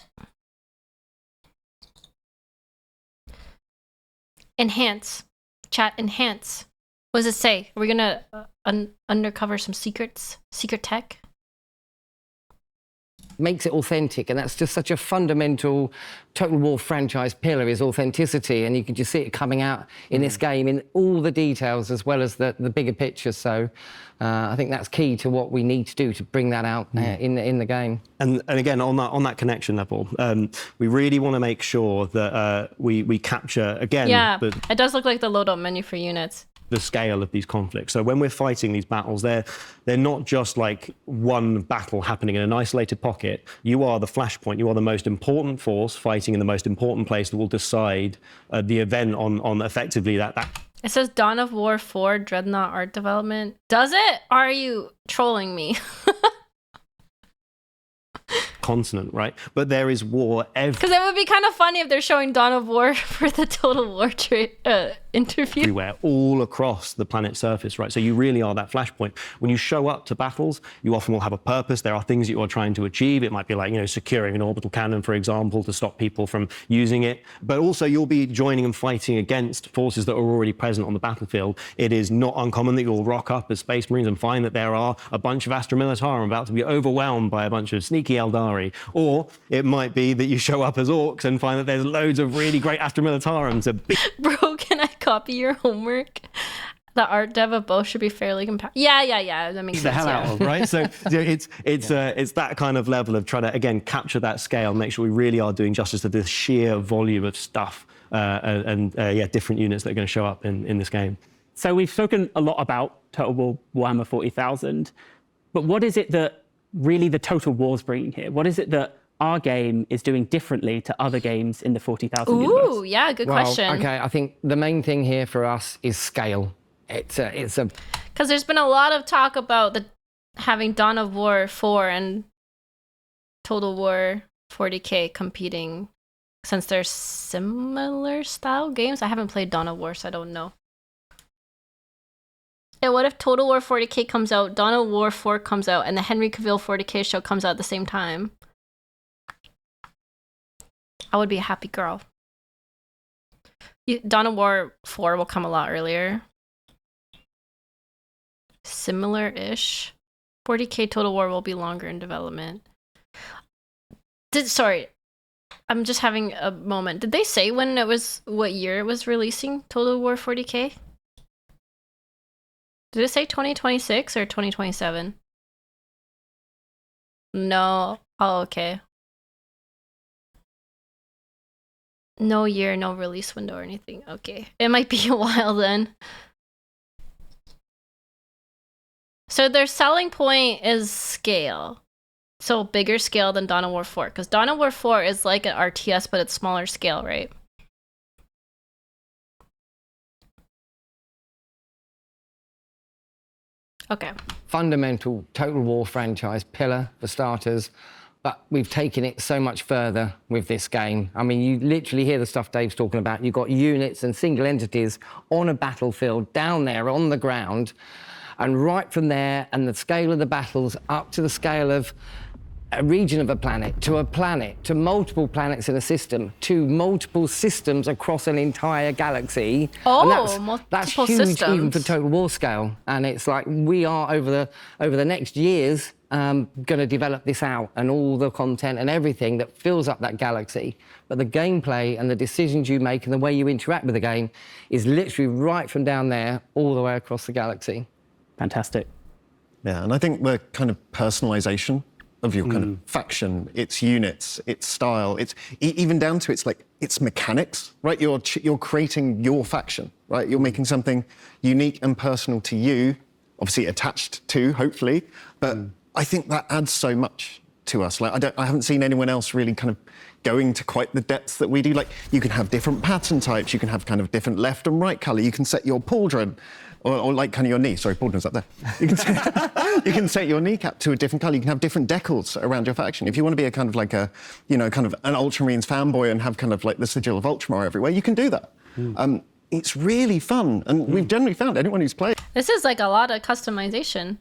Enhance. Chat, enhance. What does it say? Are we gonna undercover some secrets? Secret tech? makes it authentic, and that's just such a fundamental Total War franchise pillar, is authenticity, and you can just see it coming out in this game in all the details as well as the bigger picture. So I think that's key to what we need to do to bring that out in the game. And again, on that connection level, we really want to make sure that we capture, again... Yeah, it does look like the load-up menu for units. The scale of these conflicts. So when we're fighting these battles, they're not just like one battle happening in an isolated pocket. You are the flashpoint. You are the most important force fighting in the most important place that will decide the event on effectively that. It says Dawn of War 4 Dreadnought art development. Does it? Are you trolling me? Continent, right? But there is war because it would be kind of funny if they're showing Dawn of War for the Total War interview. Everywhere, all across the planet's surface, right? So you really are that flashpoint. When you show up to battles, you often will have a purpose. There are things that you are trying to achieve. It might be like, securing an orbital cannon, for example, to stop people from using it. But also you'll be joining and fighting against forces that are already present on the battlefield. It is not uncommon that you'll rock up as Space Marines and find that there are a bunch of Astra Militarum about to be overwhelmed by a bunch of sneaky Eldari. Or it might be that you show up as orcs and find that there's loads of really great Astra Militarum. Bro, can I copy your homework? The art dev of both should be fairly compatible. Yeah. That makes sense. The hell out of, right? So it's that kind of level of trying to, again, capture that scale, make sure we really are doing justice to this sheer volume of stuff and different units that are going to show up in this game. So we've spoken a lot about Total War Warhammer 40,000, but what is it that really the Total War's bringing here? What is it that our game is doing differently to other games in the 40,000 universe? Ooh, yeah, good question. Okay, I think the main thing here for us is scale. It's a because there's been a lot of talk about having Dawn of War 4 and Total War 40K competing, since they're similar style games. I haven't played Dawn of War, so I don't know. Yeah, what if Total War 40K comes out, Dawn of War 4 comes out, and the Henry Cavill 40K show comes out at the same time? I would be a happy girl. Dawn of War 4 will come a lot earlier. Similar-ish. 40K Total War will be longer in development. Sorry, I'm just having a moment. Did they say what year it was releasing, Total War 40K? Did it say 2026 or 2027? No. Oh, okay. No year, no release window or anything. Okay. It might be a while then. So their selling point is scale. So bigger scale than Dawn of War 4. Because Dawn of War 4 is like an RTS, but it's smaller scale, right? Okay. Fundamental Total War franchise pillar, for starters, but we've taken it so much further with this game. I mean, you literally hear the stuff Dave's talking about. You've got units and single entities on a battlefield, down there on the ground, and right from there, and the scale of the battles up to the scale of a region of a planet, to multiple planets in a system, to multiple systems across an entire galaxy. Oh, that's multiple huge systems. even for Total War scale. And it's like we are over the next years going to develop this out, and all the content and everything that fills up that galaxy. But the gameplay and the decisions you make and the way you interact with the game is literally right from down there all the way across the galaxy. Fantastic. Yeah, and I think the kind of personalization of your kind of faction, its units, its style, it's even down to its mechanics, right? You're creating your faction, right? You're making something unique and personal to you, obviously attached to, hopefully, but I think that adds so much to us. Like I haven't seen anyone else really kind of going to quite the depths that we do. Like you can have different pattern types, you can have kind of different left and right color, you can set your pauldron, or like kind of your knee. Sorry, pauldron's up there. You can set your kneecap to a different color. You can have different decals around your faction. If you want to be a kind of like a, kind of an Ultramarines fanboy and have kind of like the sigil of Ultramar everywhere, you can do that. It's really fun, and we've generally found anyone who's played. This is like a lot of customization.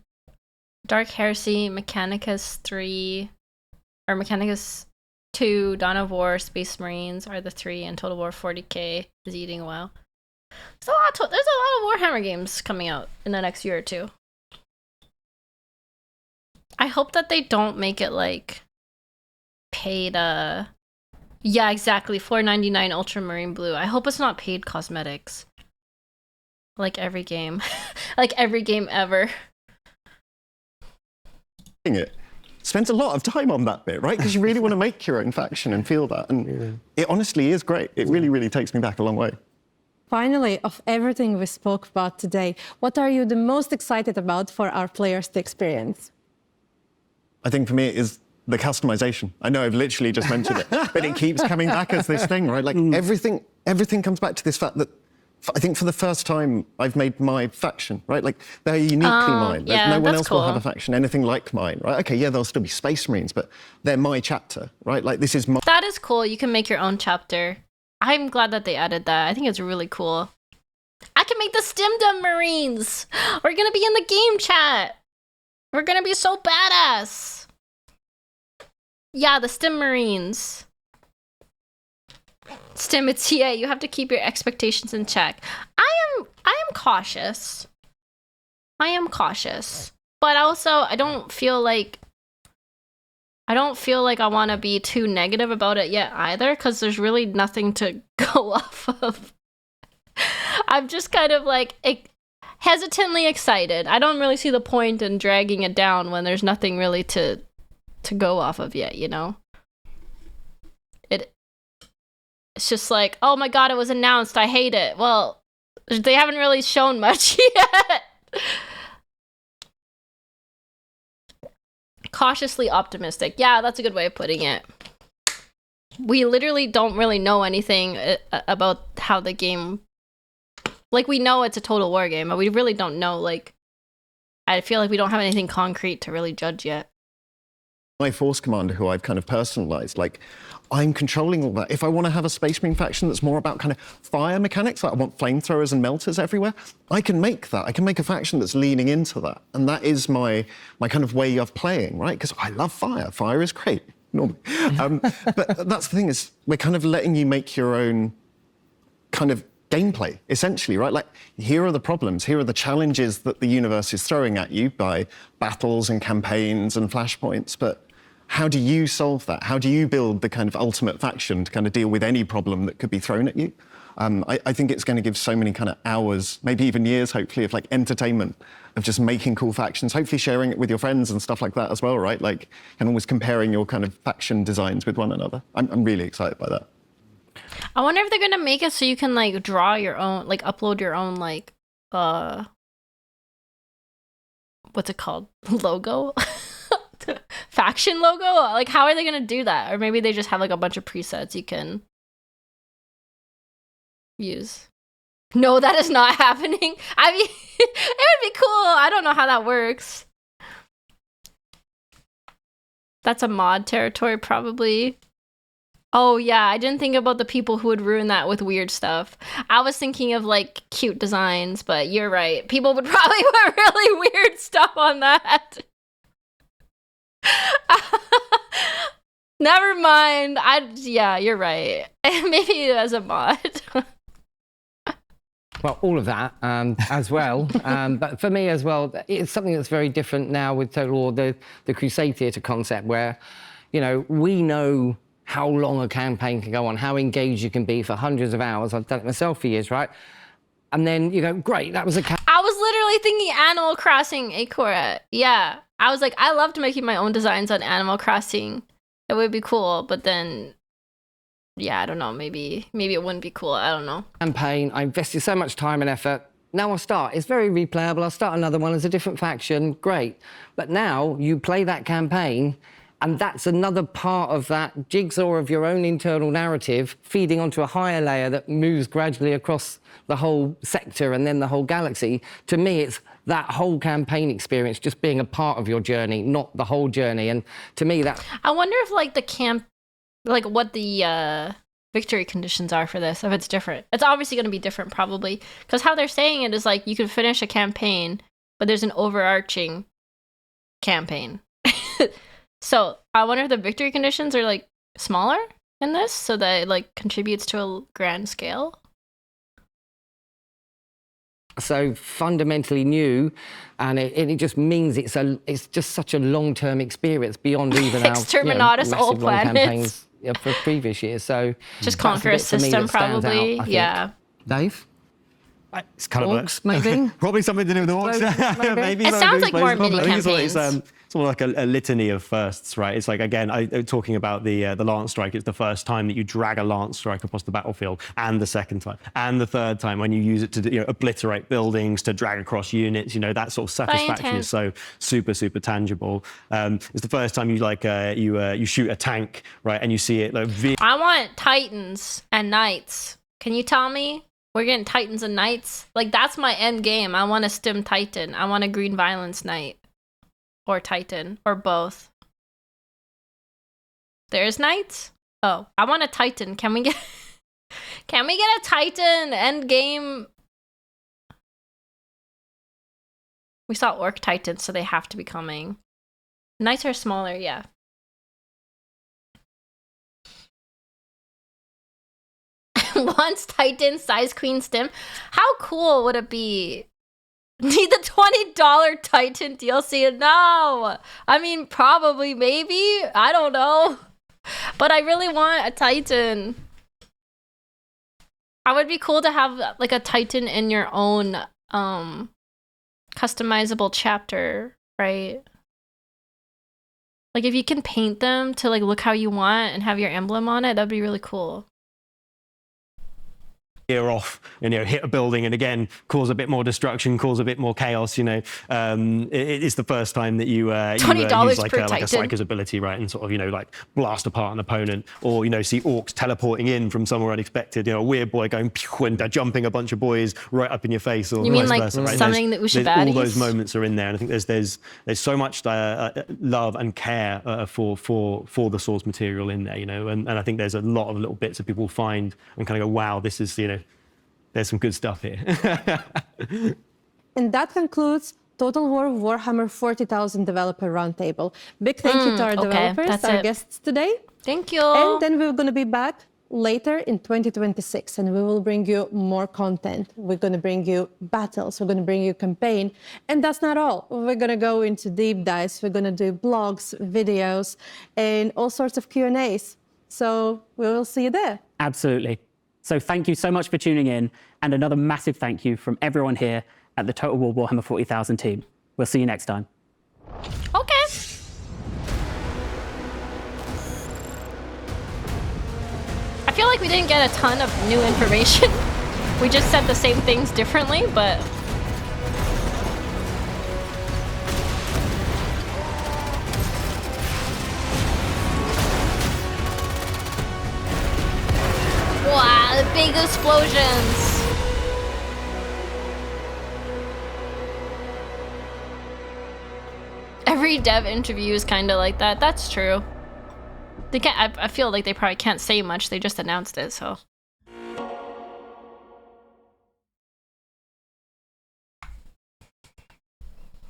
Dark Heresy, Mechanicus 3, or Mechanicus 2, Dawn of War, Space Marines are the 3, and Total War 40k is eating a while. There's a lot of Warhammer games coming out in the next year or two. I hope that they don't make it like paid. Yeah, exactly. $4.99 Ultramarine Blue. I hope it's not paid cosmetics. Like every game, like every game ever. It spends a lot of time on that bit, right? Because you really want to make your own faction and feel that, and it honestly is great. It really, really takes me back a long way. Finally, of everything we spoke about today, what are you the most excited about for our players to experience? I think for me it is the customization. I know I've literally just mentioned it, but it keeps coming back as this thing, right? Like everything comes back to this fact that I think for the first time I've made my faction, right? Like they're uniquely mine. Yeah, no one that's else cool. will have a faction anything like mine, right? Okay, yeah, there'll still be Space Marines, but they're my chapter, right? Like this is my... That is cool. You can make your own chapter. I'm glad that they added that. I think it's really cool. I can make the Stimdom Marines. We're gonna be in the game chat. We're gonna be so badass. Yeah, the Stim Marines. Stim, it's you have to keep your expectations in check. I am cautious. But also I don't feel like I want to be too negative about it yet either, because there's really nothing to go off of. I'm just kind of like hesitantly excited. I don't really see the point in dragging it down when there's nothing really to go off of yet, you know? It's just like, oh my god, it was announced, I hate it. Well, they haven't really shown much yet. Cautiously optimistic. Yeah, that's a good way of putting it. We literally don't really know anything about how the game... Like, we know it's a Total War game, but we really don't know, like... I feel like we don't have anything concrete to really judge yet. My Force Commander, who I've kind of personalized, like, I'm controlling all that. If I want to have a Space Marine faction that's more about kind of fire mechanics, like I want flamethrowers and melters everywhere, I can make that. I can make a faction that's leaning into that. And that is my kind of way of playing, right? Because I love fire. Fire is great, normally. But that's the thing, is we're kind of letting you make your own kind of gameplay, essentially, right? Like, here are the problems, here are the challenges that the universe is throwing at you by battles and campaigns and flashpoints, but how do you solve that? How do you build the kind of ultimate faction to kind of deal with any problem that could be thrown at you? I think it's going to give so many kind of hours, maybe even years, hopefully, of like entertainment, of just making cool factions, hopefully sharing it with your friends and stuff like that as well, right? Like, and always comparing your kind of faction designs with one another. I'm really excited by that. I wonder if they're gonna make it so you can like draw your own, like upload your own, like what's it called, logo. Faction logo? Like, how are they gonna do that? Or maybe they just have like a bunch of presets you can use. No, that is not happening. I mean, it would be cool. I don't know how that works. That's a mod territory, probably. Oh yeah, I didn't think about the people who would ruin that with weird stuff. I was thinking of like cute designs, but you're right. People would probably put really weird stuff on that. Never mind. Yeah, you're right. Maybe as a mod. Well, all of that as well. But for me as well, it's something that's very different now with Total War, the Crusade Theatre concept, where, you know, we know how long a campaign can go on, how engaged you can be for hundreds of hours. I've done it myself for years, right? And then you go, great, that was a I was literally thinking Animal Crossing Acora. Yeah. I was like, I loved making my own designs on Animal Crossing. It would be cool, but then, yeah, I don't know. Maybe it wouldn't be cool. I don't know. campaign. I invested so much time and effort. Now I'll start. It's very replayable. I'll start another one as a different faction. Great. But now you play that campaign, and that's another part of that jigsaw of your own internal narrative feeding onto a higher layer that moves gradually across the whole sector and then the whole galaxy. To me, it's that whole campaign experience just being a part of your journey, not the whole journey. And to me, that... I wonder if like what the victory conditions are for this, if it's different. It's obviously going to be different probably, because how they're saying it is like you can finish a campaign, but there's an overarching campaign. So I wonder if the victory conditions are like smaller in this, so that it like contributes to a grand scale. So fundamentally new, and it just means it's just such a long-term experience beyond even our Exterminatus all massive long planets. campaigns for previous years. So Just that's conquer a the bit for me system that stands probably. out, I think. Yeah. Dave? It's kind Orcs, maybe? Probably something to do with the orcs. Maybe. Maybe It sounds like more mini I think campaigns. it's more like a litany of firsts, right? It's like, again, talking about the Lance Strike. It's the first time that you drag a Lance Strike across the battlefield, and the second time, and the third time when you use it to obliterate buildings, to drag across units. That sort of satisfaction is so super tangible. It's the first time you shoot a tank, right, and you see it like. I want Titans and Knights. Can you tell me? We're getting Titans and Knights. Like, that's my end game. I want a Stim Titan. I want a Green Violence Knight. Or Titan. Or both. There's Knights? Oh, I want a Titan. Can we get... Can we get a Titan end game? We saw Orc Titans, so they have to be coming. Knights are smaller, yeah. Once Titan size Queen Stim. How cool would it be? Need the $20 Titan DLC? No! I mean, probably, maybe. I don't know. But I really want a Titan. I would be cool to have like a Titan in your own customizable chapter, right? Like if you can paint them to like look how you want and have your emblem on it, that'd be really cool. Off and hit a building and again cause a bit more destruction, cause a bit more chaos. It's the first time that you use like a Psyker's ability, right, and sort of like blast apart an opponent, or see orcs teleporting in from somewhere unexpected. A weird boy going pew and jumping a bunch of boys right up in your face, or you mean like versa, right? something that Usha baddies? All those moments are in there, and I think there's so much love and care for the source material in there, and I think there's a lot of little bits that people find and kind of go, wow, this is there's some good stuff here. And that concludes Total War Warhammer 40,000 Developer Roundtable. Big thank you to our developers, our guests today. Thank you. And then we're going to be back later in 2026, and we will bring you more content. We're going to bring you battles. We're going to bring you campaign. And that's not all. We're going to go into deep dives. We're going to do blogs, videos, and all sorts of Q&As. So we will see you there. Absolutely. So thank you so much for tuning in, and another massive thank you from everyone here at the Total War Warhammer 40,000 team. We'll see you next time. Okay. I feel like we didn't get a ton of new information. We just said the same things differently, but... Wow, the big explosions! Every dev interview is kind of like that. That's true. They can't. I feel like they probably can't say much. They just announced it, so.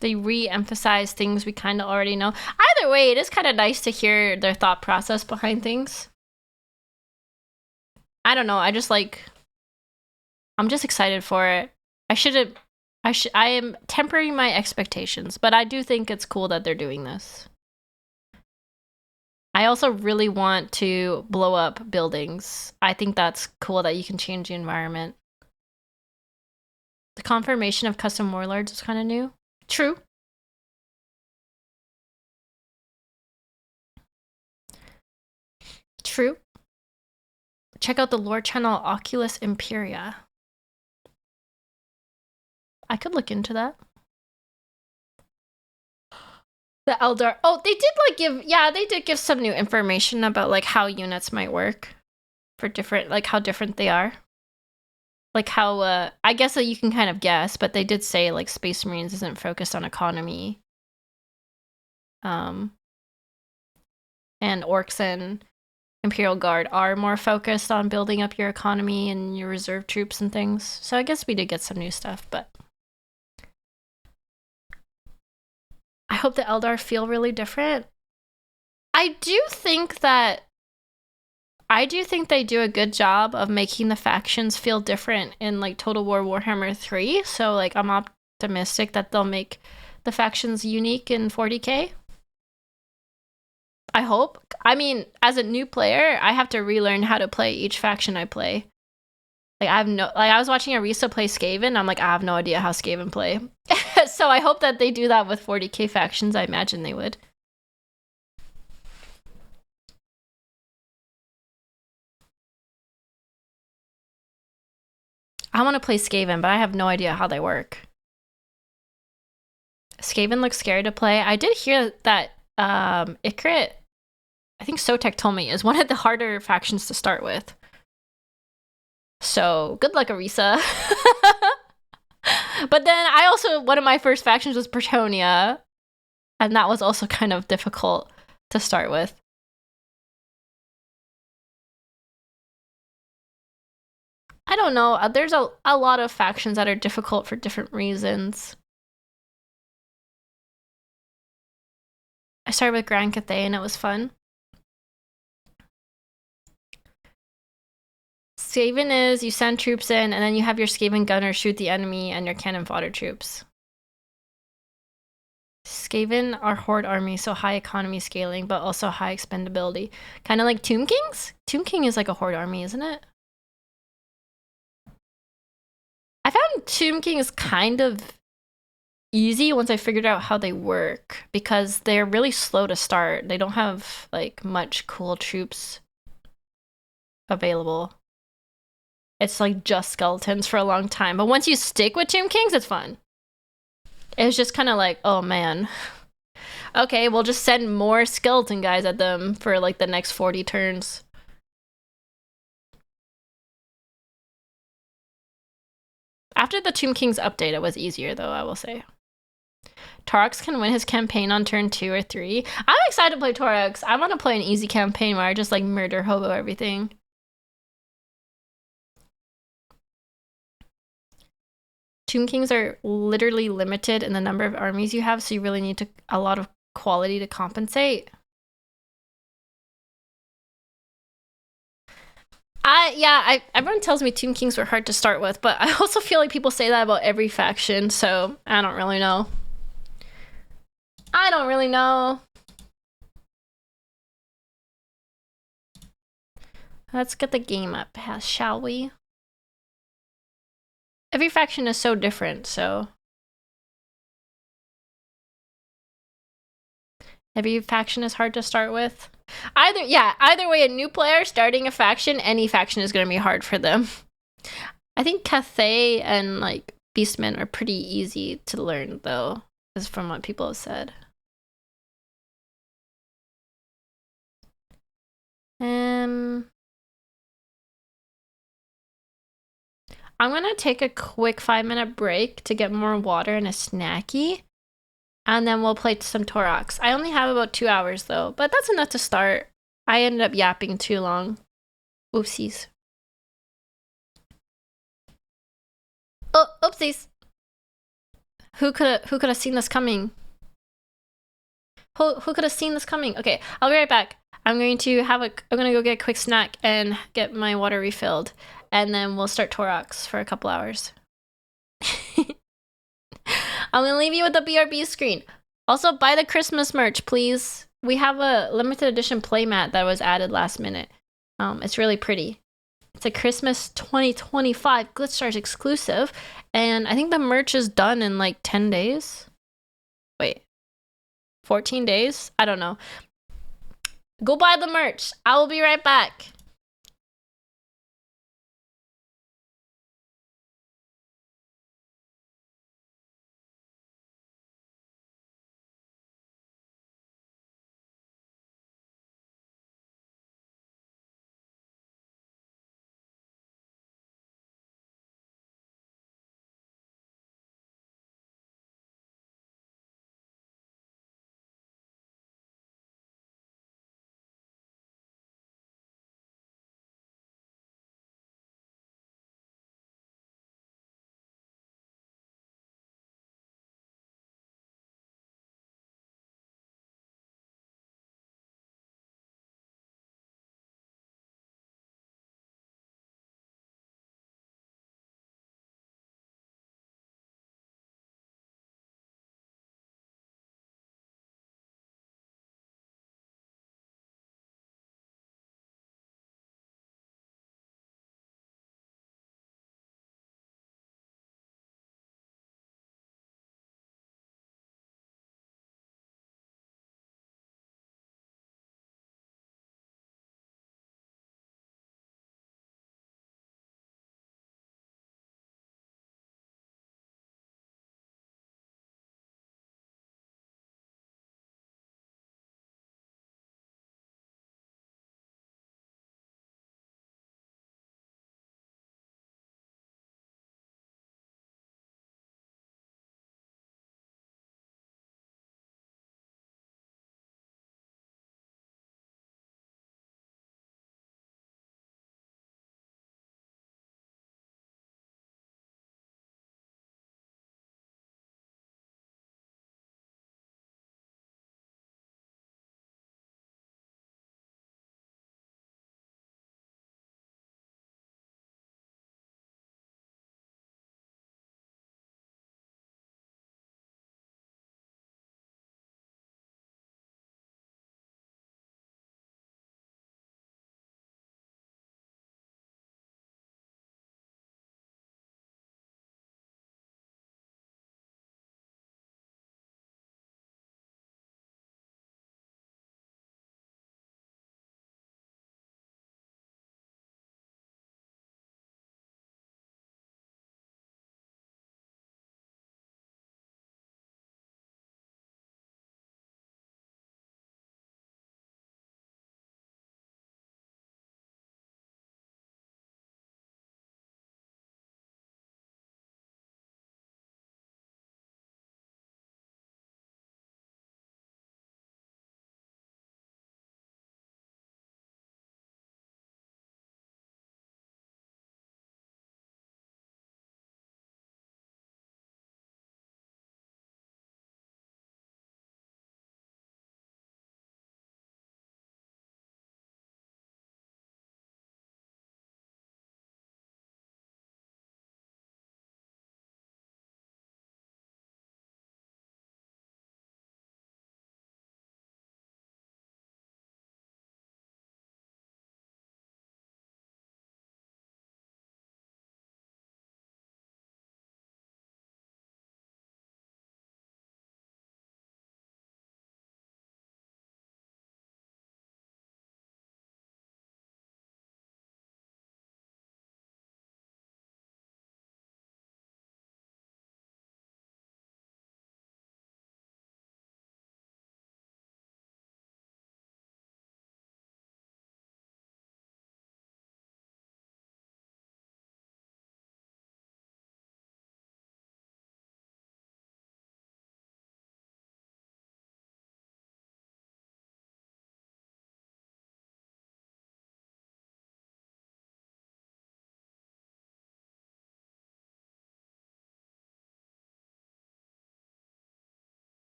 They re-emphasize things we kind of already know. Either way, it is kind of nice to hear their thought process behind things. I don't know. I'm just excited for it. I am tempering my expectations, but I do think it's cool that they're doing this. I also really want to blow up buildings. I think that's cool that you can change the environment. The confirmation of custom warlords is kind of new. True. True. Check out the lore channel Oculus Imperia. I could look into that. The Eldar. Oh, they did give some new information about like how units might work for different, like how different they are. Like how, I guess that you can kind of guess, but they did say like Space Marines isn't focused on economy. And Orcs and Imperial Guard are more focused on building up your economy and your reserve troops and things. So I guess we did get some new stuff, but I hope the Eldar feel really different. I do think they do a good job of making the factions feel different in like Total War Warhammer 3. So like I'm optimistic that they'll make the factions unique in 40K. I hope. I mean, as a new player, I have to relearn how to play each faction I play. Like I was watching Arisa play Skaven. I'm like, I have no idea how Skaven play. So I hope that they do that with 40K factions. I imagine they would. I want to play Skaven, but I have no idea how they work. Skaven looks scary to play. I did hear that Ikrit, I think Sotek told me, is one of the harder factions to start with. So good luck, Arisa. But then one of my first factions was Bretonnia, and that was also kind of difficult to start with. I don't know. There's a lot of factions that are difficult for different reasons. I started with Grand Cathay and it was fun. Skaven is you send troops in and then you have your Skaven gunner shoot the enemy and your cannon fodder troops. Skaven are horde army, so high economy scaling, but also high expendability. Kind of like Tomb Kings? Tomb King is like a horde army, isn't it? I found Tomb Kings kind of easy once I figured out how they work, because they're really slow to start. They don't have like much cool troops available. It's like just skeletons for a long time. But once you stick with Tomb Kings, it's fun. It was just kind of like, oh man. Okay, we'll just send more skeleton guys at them for like the next 40 turns. After the Tomb Kings update, it was easier though, I will say. Taurox can win his campaign on turn 2 or 3. I'm excited to play Taurox. I want to play an easy campaign where I just like murder hobo everything. Tomb Kings are literally limited in the number of armies you have, so you really need a lot of quality to compensate. Everyone tells me Tomb Kings were hard to start with, but I also feel like people say that about every faction, so I don't really know. I don't really know. Let's get the game up, shall we? Every faction is so different, so... Every faction is hard to start with. Either way, a new player starting a faction, any faction is going to be hard for them. I think Cathay and, like, Beastmen are pretty easy to learn, though, is from what people have said. I'm gonna take a quick 5-minute break to get more water and a snacky, and then we'll play some Taurox. I only have about 2 hours though, but that's enough to start. I ended up yapping too long. Oopsies. Oh, oopsies. Who could have seen this coming? Who could have seen this coming? Okay, I'll be right back. I'm gonna go get a quick snack and get my water refilled, and then we'll start Torox for a couple hours. I'm gonna leave you with the BRB screen. Also, buy the Christmas merch, please. We have a limited edition playmat that was added last minute. It's really pretty. It's a Christmas 2025 Glitch Stars exclusive, and I think the merch is done in like 10 days. Wait, 14 days? I don't know. Go buy the merch. I will be right back.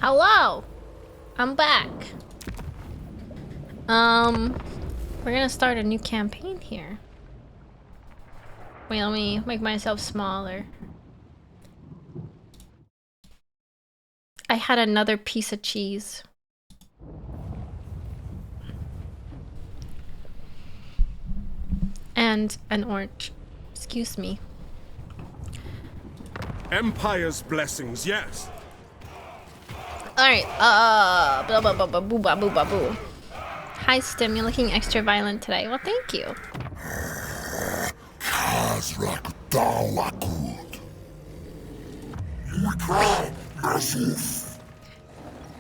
Hello! I'm back. We're gonna start a new campaign here. Wait, let me make myself smaller. I had another piece of cheese. And an orange. Excuse me. Empire's blessings, yes. Alright, blah blah blah blah boo ba boo ba boo. Hi Stim, you're looking extra violent today. Well, thank you.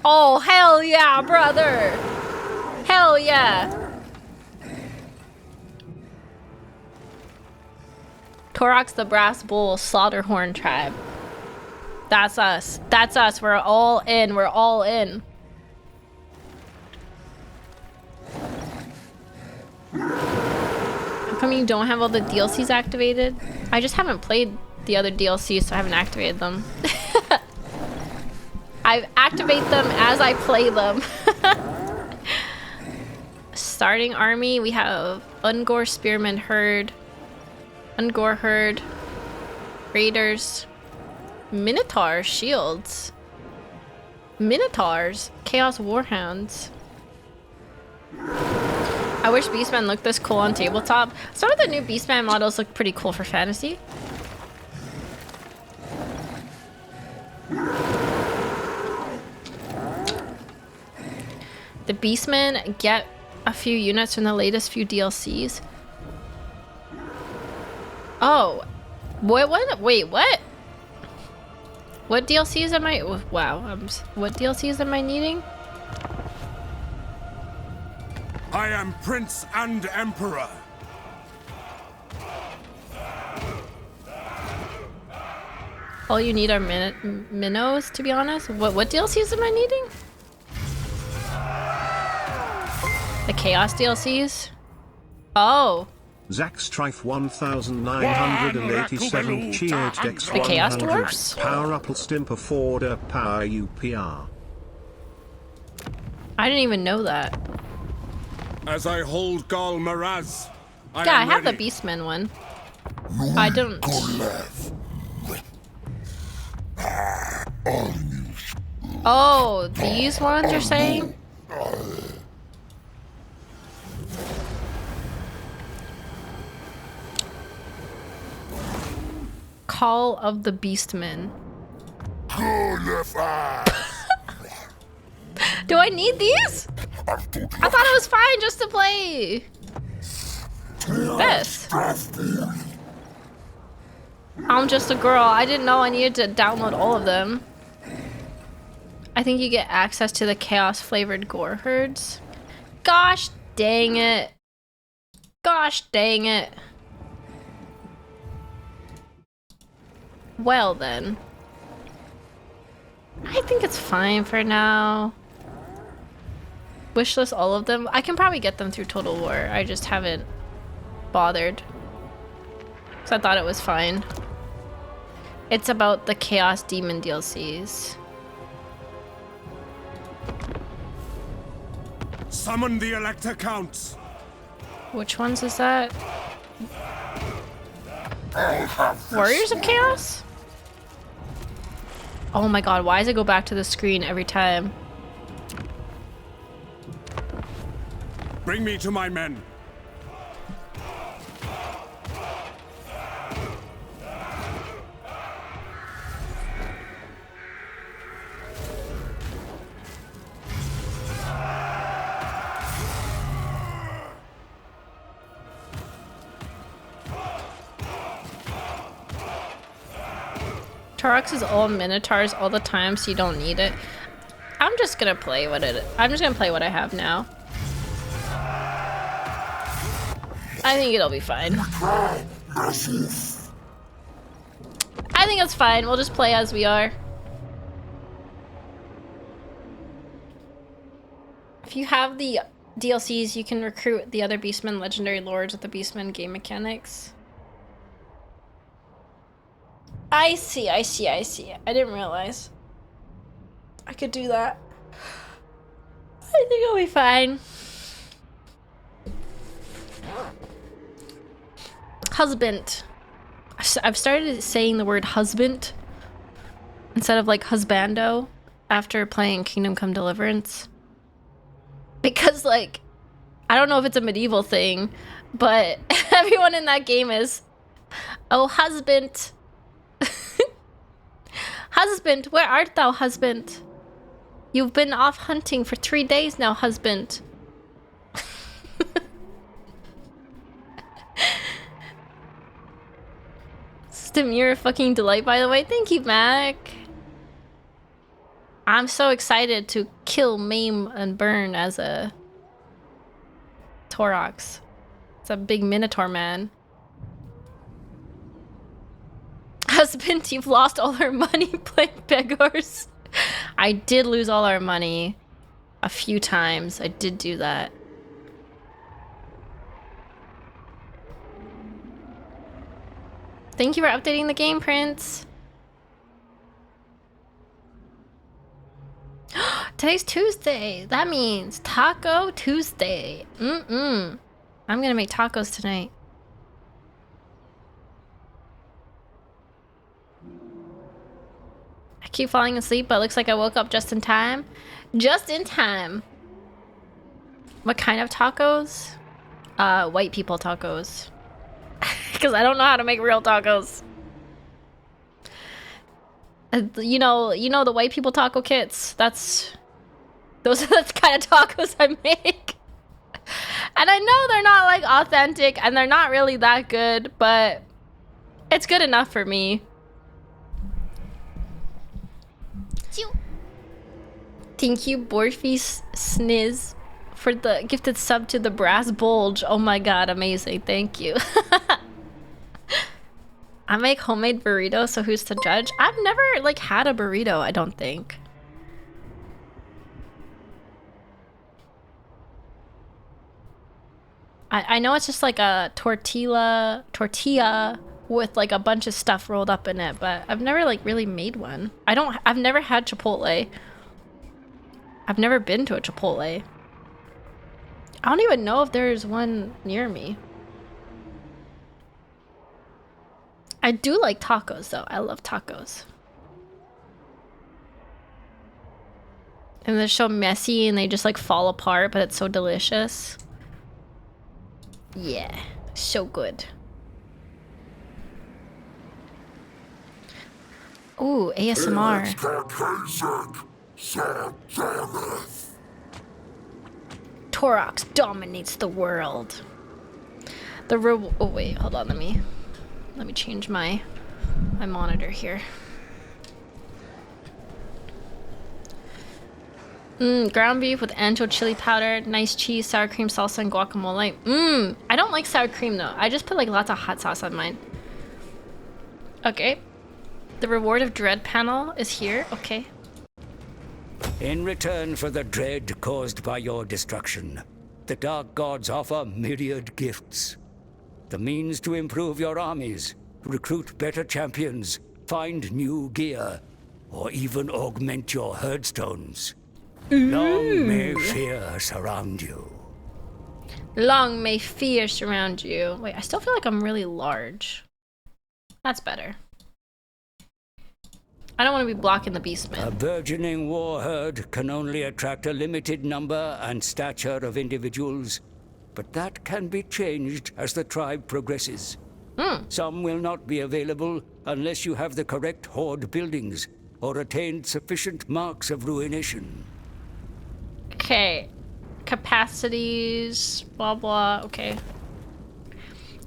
Oh, hell yeah, brother! Hell yeah! Torok's the Brass Bull Slaughterhorn Tribe. That's us. That's us. We're all in. We're all in. How come you don't have all the DLCs activated? I just haven't played the other DLCs, so I haven't activated them. I activate them as I play them. Starting army, we have Ungor Spearman Herd, Ungor Herd, Raiders, Minotaur Shields, Minotaurs, Chaos Warhounds. I wish Beastman looked this cool on tabletop. Some of the new Beastman models look pretty cool for fantasy. The Beastmen get a few units from the latest few DLCs. Oh, what? Wait, what? What DLCs am I? Wow, what DLCs am I needing? I am Prince and Emperor. All you need are minnows, to be honest. What DLCs am I needing? The Chaos DLCs? Oh. Zack Strife 1987 cheered Dex The Chaos 100 Dwarfs? Power Apple Stimper Forder Power UPR. I didn't even know that. As I hold Gal Maraz, Yeah, I have the Beastman one. I don't. Oh, these ones you're saying? Call of the Beastmen. Do I need these? I thought it was fine just to play this. I'm just a girl. I didn't know I needed to download all of them. I think you get access to the chaos flavored gore herds. Gosh dang it. Gosh dang it. Well then. I think it's fine for now. Wishlist all of them. I can probably get them through Total War. I just haven't bothered. So I thought it was fine. It's about the Chaos Demon DLCs. Summon the Elector Counts. Which ones is that? Warriors of Chaos? Oh my god, why does it go back to the screen every time? Bring me to my men. Torox is all Minotaurs all the time, so you don't need it. I'm just gonna play what I have now. I think it'll be fine. I think it's fine. We'll just play as we are. If you have the DLCs, you can recruit the other Beastmen Legendary Lords with the Beastmen game mechanics. I see. I didn't realize. I could do that. I think I'll be fine. Husband. I've started saying the word husband instead of like husbando after playing Kingdom Come Deliverance. Because like, I don't know if it's a medieval thing, but everyone in that game is, oh husband. Husband, where art thou, husband? You've been off hunting for 3 days now, husband. Stim, you're a fucking delight, by the way. Thank you, Mac. I'm so excited to kill, maim, and burn as a Torox. It's a big Minotaur man. Husband, you've lost all our money playing beggars. I did lose all our money a few times. I did do that. Thank you for updating the game, Prince. Today's Tuesday. That means Taco Tuesday. I'm gonna make tacos tonight. I keep falling asleep, but it looks like I woke up just in time. Just in time. What kind of tacos? White people tacos. Because I don't know how to make real tacos. You know the white people taco kits? Those are the kind of tacos I make. And I know they're not like authentic and they're not really that good, but it's good enough for me. Thank you, Borfy Sniz, for the gifted sub to the Brass Bulge. Oh my god, amazing. Thank you. I make homemade burritos, so who's to judge? I've never like had a burrito, I don't think. I know it's just like a tortilla with like a bunch of stuff rolled up in it, but I've never like really made one. I've never had Chipotle. I've never been to a Chipotle. I don't even know if there's one near me. I do like tacos though. I love tacos. And they're so messy and they just like fall apart, but it's so delicious. Yeah, so good. Ooh, ASMR. Torox dominates the world. Oh wait, hold on, let me change my monitor here. Ground beef with ancho chili powder, nice cheese, sour cream, salsa, and guacamole. I don't like sour cream though. I just put like lots of hot sauce on mine. Okay. The reward of dread panel is here. Okay. In return for the dread caused by your destruction, the Dark Gods offer myriad gifts. The means to improve your armies, recruit better champions, find new gear, or even augment your herdstones. Long may fear surround you. Long may fear surround you. Wait, I still feel like I'm really large. That's better. I don't want to be blocking the beastmen. A burgeoning war herd can only attract a limited number and stature of individuals, but that can be changed as the tribe progresses. Some will not be available unless you have the correct horde buildings or attained sufficient marks of ruination. Okay. Capacities, blah blah, okay.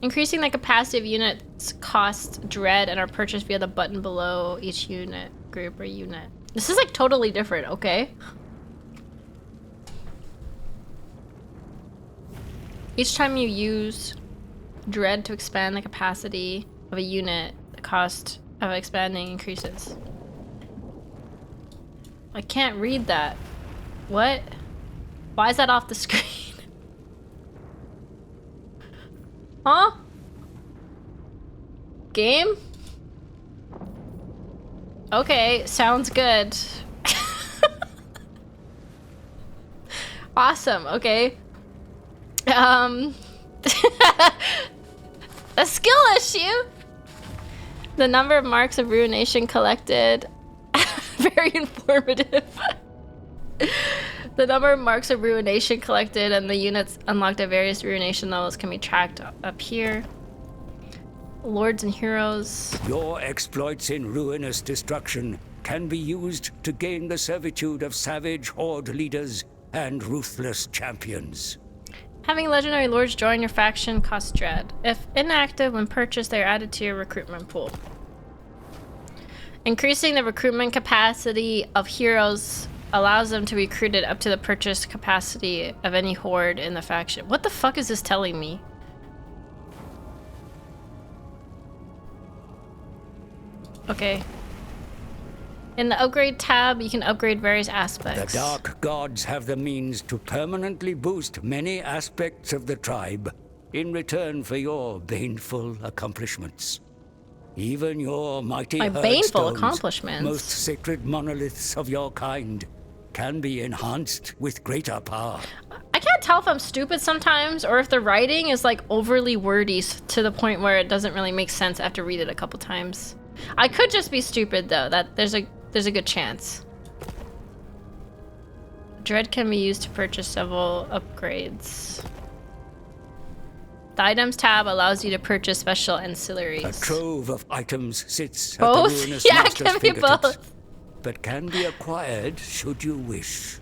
Increasing the capacity of units costs dread and are purchased via the button below each unit, group, or unit. This is like totally different, okay? Each time you use dread to expand the capacity of a unit, the cost of expanding increases. I can't read that. What? Why is that off the screen? Huh? Game? Okay, sounds good. Awesome, okay. A skill issue. The number of marks of ruination collected. Very informative. The number of marks of ruination collected and the units unlocked at various ruination levels can be tracked up here. Lords and heroes. Your exploits in ruinous destruction can be used to gain the servitude of savage horde leaders and ruthless champions. Having legendary lords join your faction costs dread. If inactive when purchased, they are added to your recruitment pool. Increasing the recruitment capacity of heroes allows them to be recruited up to the purchase capacity of any horde in the faction. What the fuck is this telling me? Okay. In the upgrade tab, you can upgrade various aspects. The Dark Gods have the means to permanently boost many aspects of the tribe in return for your baneful accomplishments. Even your mighty My baneful Hearthstones, accomplishments. most sacred monoliths of your kind, can be enhanced with greater power. I can't tell if I'm stupid sometimes or if the writing is like overly wordy to the point where it doesn't really make sense. I have to read it a couple times. I could just be stupid though. That there's a good chance. Dread can be used to purchase several upgrades. The items tab allows you to purchase special ancillaries. A trove of items sits Both? at the ruinous Yeah, master's give me fingertips, both. but can be acquired should you wish.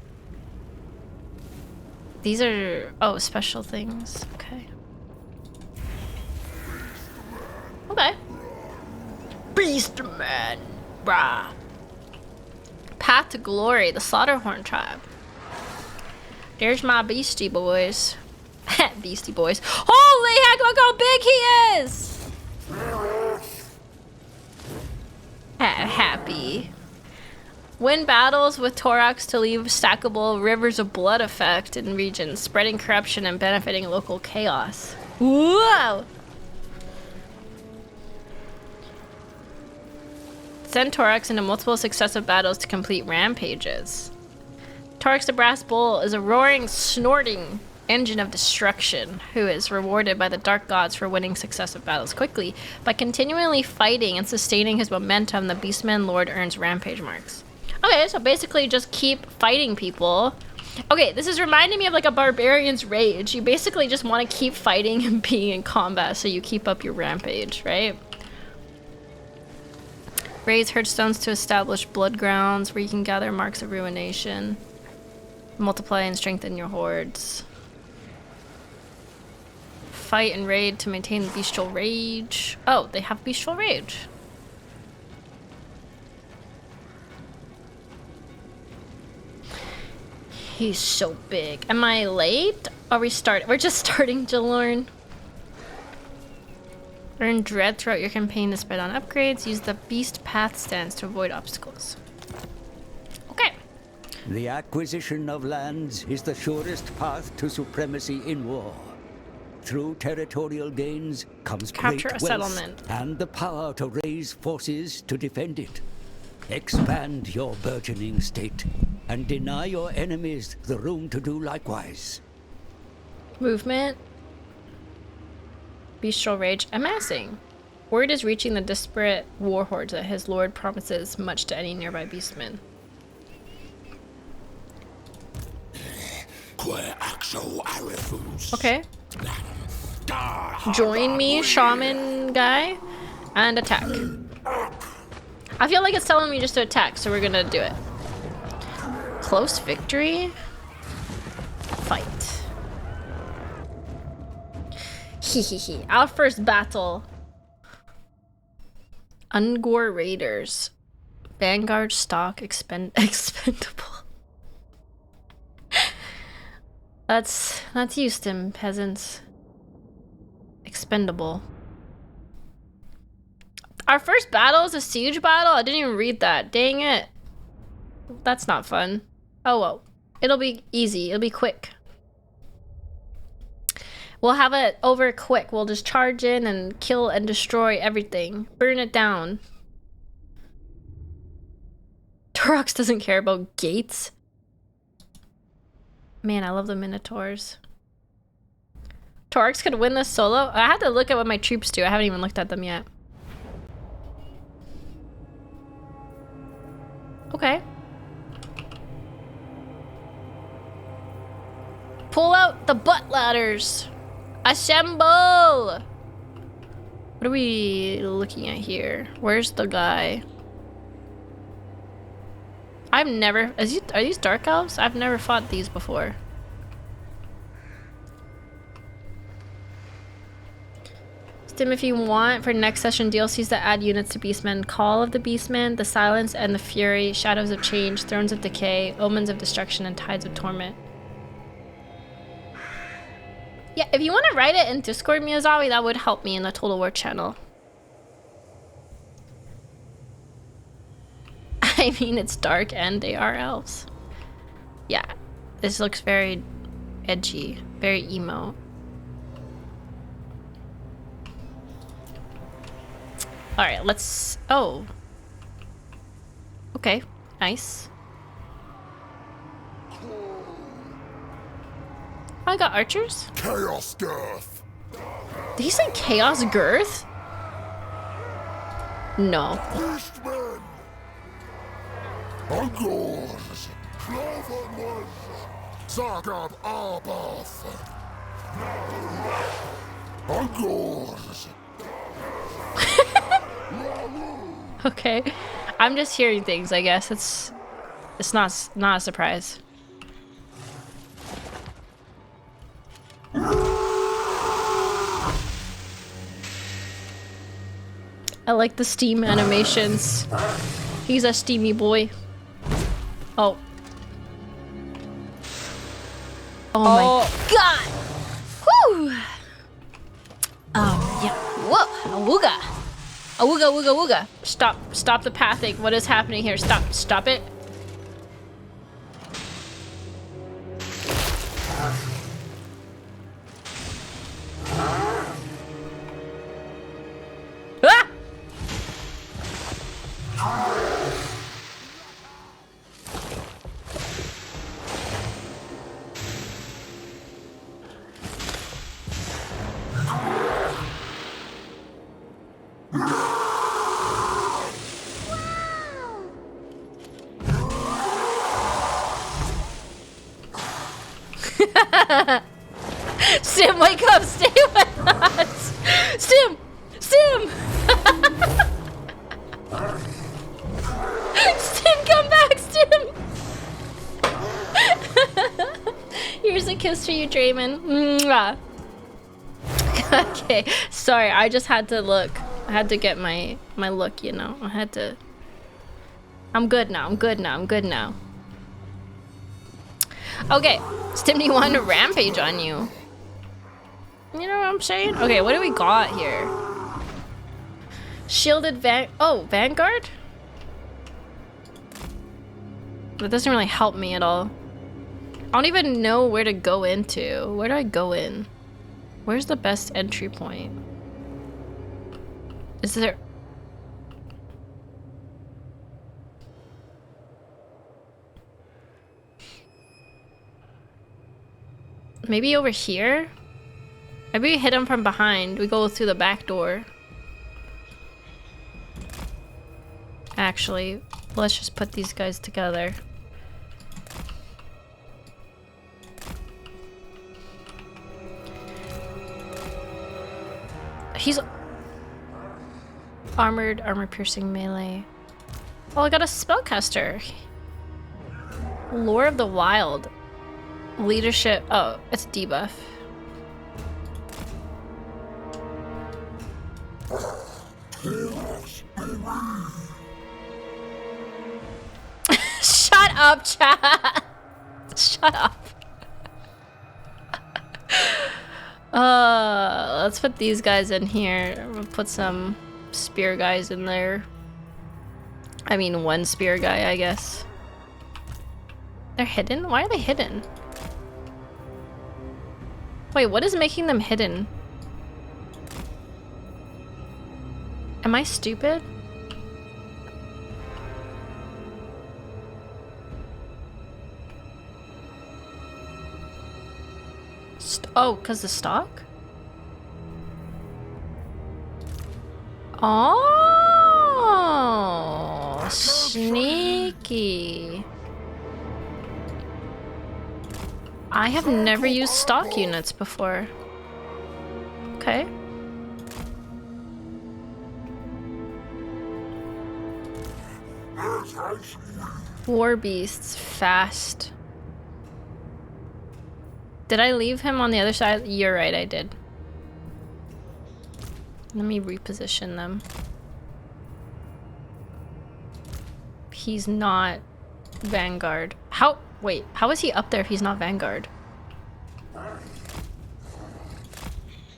These are special things. Okay. Okay. Beastman, brah. Path to Glory, the Slaughterhorn tribe. There's my Beastie Boys. Beastie Boys. Holy heck, look how big he is! Happy. Win battles with Torax to leave stackable rivers of blood effect in regions, spreading corruption and benefiting local chaos. Whoa! Send Torax into multiple successive battles to complete rampages. Torax the Brass Bull is a roaring, snorting engine of destruction who is rewarded by the Dark Gods for winning successive battles quickly. By continually fighting and sustaining his momentum, the Beastman Lord earns rampage marks. Okay, so basically just keep fighting people. Okay, this is reminding me of like a barbarian's rage. You basically just want to keep fighting and being in combat so you keep up your rampage, right? Raise hearthstones to establish blood grounds where you can gather marks of ruination. Multiply and strengthen your hordes. Fight and raid to maintain bestial rage. Oh, they have bestial rage. He's so big. Am I late? Are we start? We're just starting to learn. Earn dread throughout your campaign to spread on upgrades. Use the beast path stance to avoid obstacles. Okay. The acquisition of lands is the surest path to supremacy in war. Through territorial gains comes Capture great a wealth settlement. and the power to raise forces to defend it. Expand your burgeoning state and deny your enemies the room to do likewise. Movement. Bestial rage. Amassing. Word is reaching the disparate war hordes that his lord promises much to any nearby beastmen. Okay. Join me, shaman guy, and attack. I feel like it's telling me just to attack, so we're gonna do it. Close victory. Fight. Hehehe. Our first battle. Ungor Raiders. Vanguard stock expendable. That's used in peasants. Expendable. Our first battle is a siege battle? I didn't even read that. Dang it. That's not fun. Oh well. It'll be easy. It'll be quick. We'll have it over quick. We'll just charge in and kill and destroy everything. Burn it down. Torox doesn't care about gates. Man, I love the Minotaurs. Torx could win this solo? I had to look at what my troops do. I haven't even looked at them yet. Okay. Pull out the butt ladders. Assemble! What are we looking at here? Where's the guy? I've never... Are these Dark Elves? I've never fought these before. Stim, if you want, for next session DLCs that add units to Beastmen: Call of the Beastmen, The Silence and the Fury, Shadows of Change, Thrones of Decay, Omens of Destruction, and Tides of Torment. Yeah, if you want to write it in Discord, Miyazawa, that would help me in the Total War channel. I mean, it's dark and they are elves. Yeah, this looks very edgy, very emo. All right, let's... Oh. Okay, nice. I got archers? Chaos Girth. Did he say Chaos Girth? No. Beastmen. Angors. Cloverman. Zagab Arbath. Angors. Okay. I'm just hearing things, I guess. It's not a surprise. I like the steam animations. He's a steamy boy. Oh. Oh my god! Whew! Yeah. Whoa! Awooga! Awooga, wooga, wooga. Stop the pathing. What is happening here? Stop it. Ah! Stim, wake up! Stay with us! Stim! Stim! Stim, come back! Stim! Here's a kiss for you, Draymond. Mwah. Okay, sorry, I just had to look. I had to get my look, you know. I had to... I'm good now, I'm good now, I'm good now. Okay, Stimmy wanted to rampage on you. You know what I'm saying? Okay, what do we got here? Shielded Vanguard? That doesn't really help me at all. I don't even know where to go into. Where do I go in? Where's the best entry point? Is there... Maybe over here? Maybe we hit him from behind. We go through the back door. Actually, let's just put these guys together. He's armor piercing melee. Oh, I got a spellcaster. Lore of the Wild. Leadership. Oh, it's a debuff. Shut up, chat. Shut up. Let's put these guys in here. We'll put some spear guys in there. I mean, one spear guy, I guess. They're hidden? Why are they hidden? Wait, what is making them hidden? Am I stupid? Oh, because the stock? Oh, sneaky. I have never used stock units before. Okay. War beasts, fast. Did I leave him on the other side? You're right, I did. Let me reposition them. He's not Vanguard. How? Wait, how is he up there if he's not Vanguard?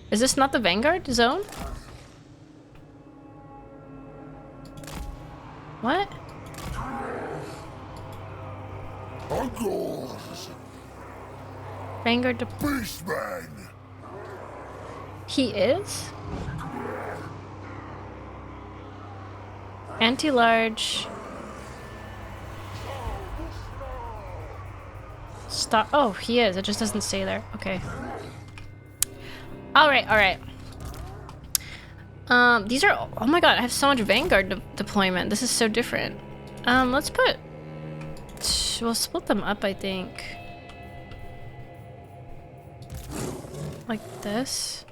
Is this not the Vanguard zone? What? Vanguard to Beastman. He is? Anti-large. Stop. Oh, he is. It just doesn't say there. Okay. Alright, alright. These are... Oh my god, I have so much Vanguard deployment. This is so different. Let's put... We'll split them up, I think. Like this.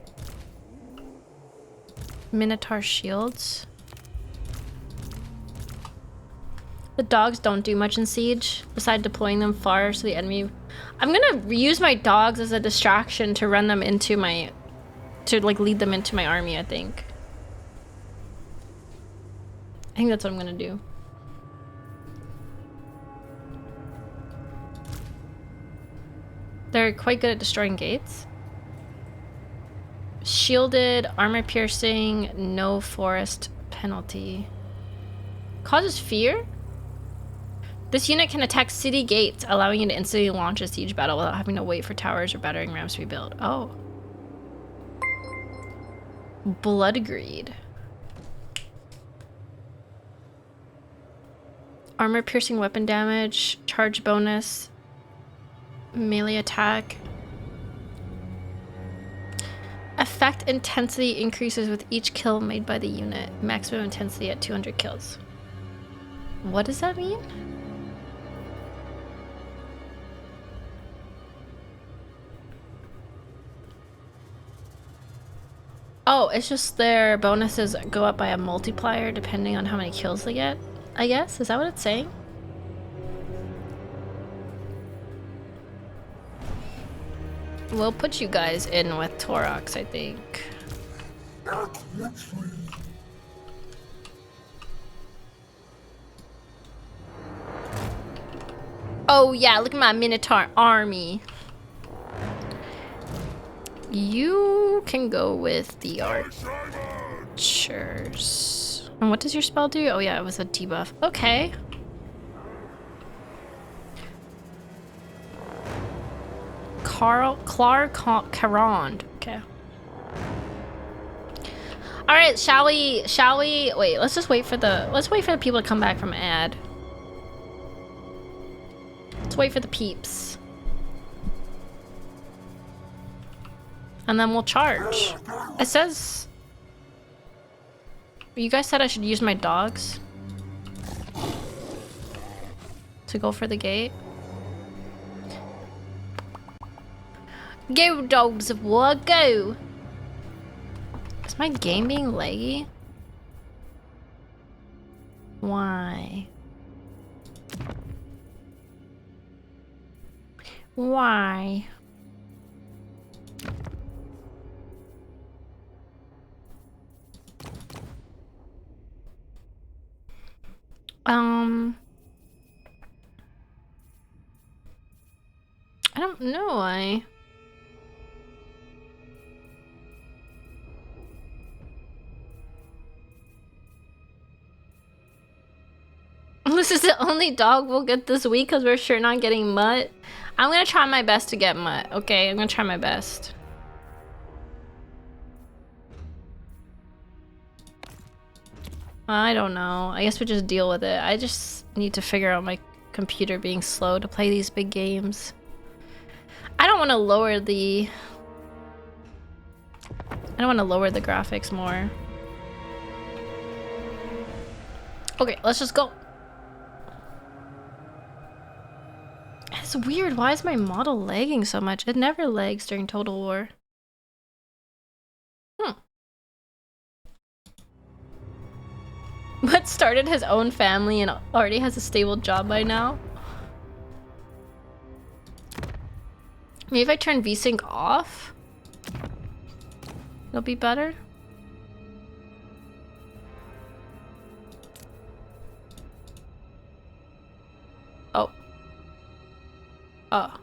Minotaur shields. The dogs don't do much in Siege, besides deploying them far so the enemy... I'm gonna use my dogs as a distraction to run them into my... To, like, lead them into my army, I think. I think that's what I'm gonna do. They're quite good at destroying gates. Shielded, armor piercing, no forest penalty. Causes fear? This unit can attack city gates, allowing you to instantly launch a siege battle without having to wait for towers or battering rams to be built. Oh. Blood Greed. Armor piercing weapon damage, charge bonus, melee attack. Effect intensity increases with each kill made by the unit. Maximum intensity at 200 kills. What does that mean? Oh, it's just their bonuses go up by a multiplier depending on how many kills they get, I guess? Is that what it's saying? We'll put you guys in with Torox, I think. Oh yeah, look at my Minotaur army. You can go with the archers. And what does your spell do? Oh yeah, it was a debuff. Okay. Carond. Okay. All right, shall we wait, let's wait for the people to come back from ad. Let's wait for the peeps. And then we'll charge. It says... You guys said I should use my dogs to go for the gate. Go, dogs of war, go! Is my game being laggy? Why? Why? I don't know, This is the only dog we'll get this week because we're sure not getting Mutt. I'm gonna try my best to get Mutt, okay? I'm gonna try my best. I don't know. I guess we just deal with it. I just need to figure out my computer being slow to play these big games. I don't want to lower the I don't want to lower the graphics more. Okay, let's just go. It's weird. Why is my model lagging so much? It never lags during Total War. But started his own family and already has a stable job by now. Maybe if I turn VSync off, it'll be better. Oh. Oh.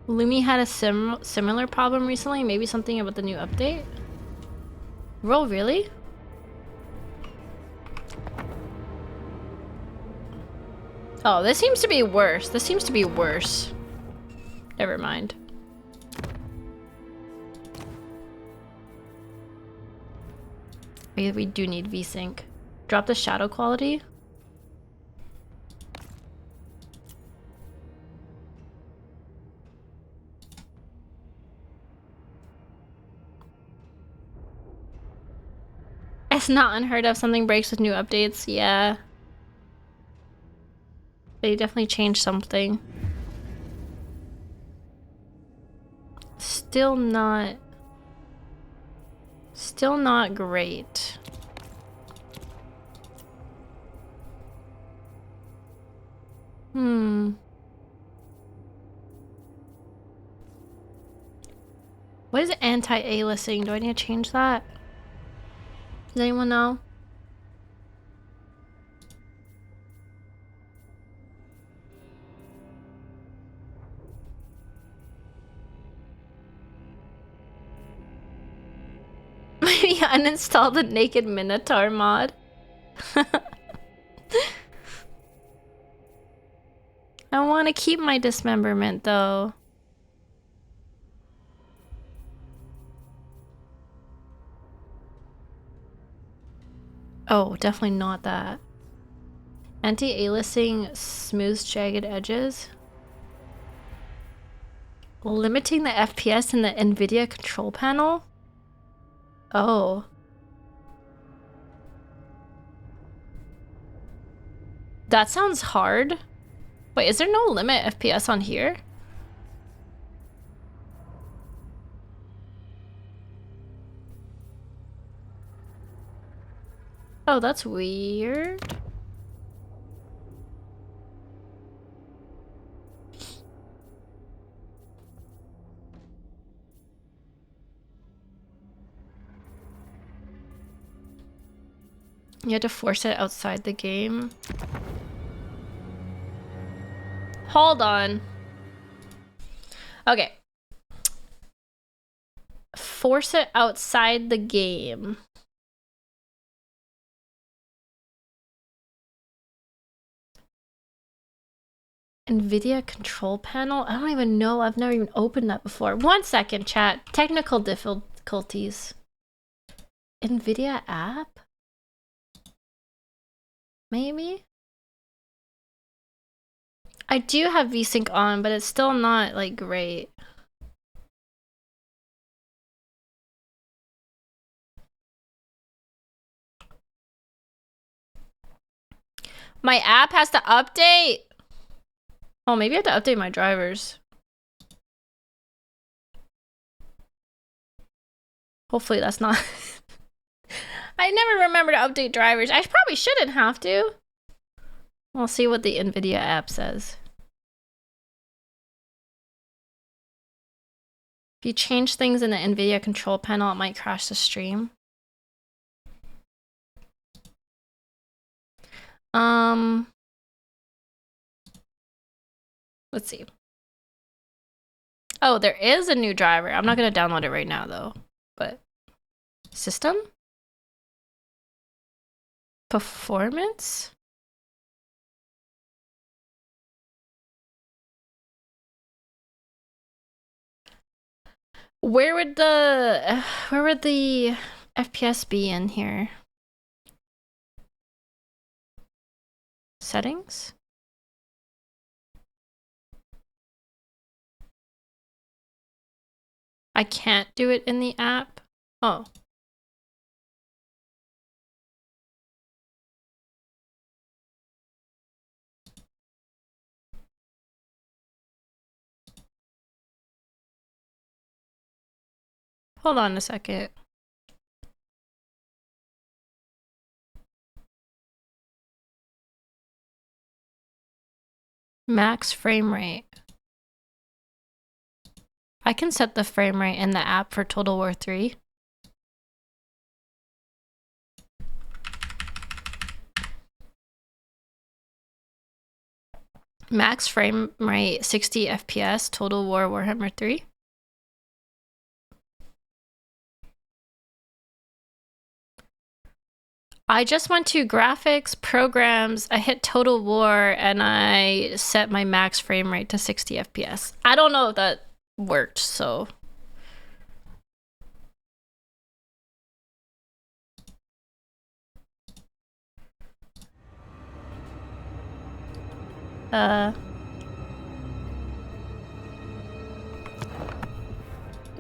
Lumi had a similar problem recently. Maybe something about the new update. Roll, really? Oh, this seems to be worse. This seems to be worse. Never mind. We do need VSync. Drop the shadow quality. It's not unheard of. Something breaks with new updates. Yeah. They definitely changed something. Still not great. What is anti-aliasing? Do I need to change that? Does anyone know? Maybe uninstall the Naked Minotaur mod. I want to keep my dismemberment though. Oh, definitely not that. Anti-aliasing smooths jagged edges. Limiting the FPS in the NVIDIA control panel? Oh. That sounds hard. Wait, is there no limit FPS on here? Oh, that's weird. You had to force it outside the game. Hold on. Okay. Force it outside the game. NVIDIA control panel? I don't even know. I've never even opened that before. 1 second, chat. Technical difficulties. NVIDIA app? Maybe? I do have VSync on, but it's still not, like, great. My app has to update? Oh, maybe I have to update my drivers. Hopefully that's not... I never remember to update drivers. I probably shouldn't have to. We'll see what the NVIDIA app says. If you change things in the NVIDIA control panel, it might crash the stream. Let's see. Oh, there is a new driver. I'm not going to download it right now, though. But system? Performance? Where would the FPS be in here? Settings? I can't do it in the app? Oh. Hold on a second. Max frame rate. I can set the frame rate in the app for Total War 3. Max frame rate 60 FPS, Total War Warhammer 3. I just went to graphics, programs, I hit Total War, and I set my max frame rate to 60 FPS. I don't know if that worked, so.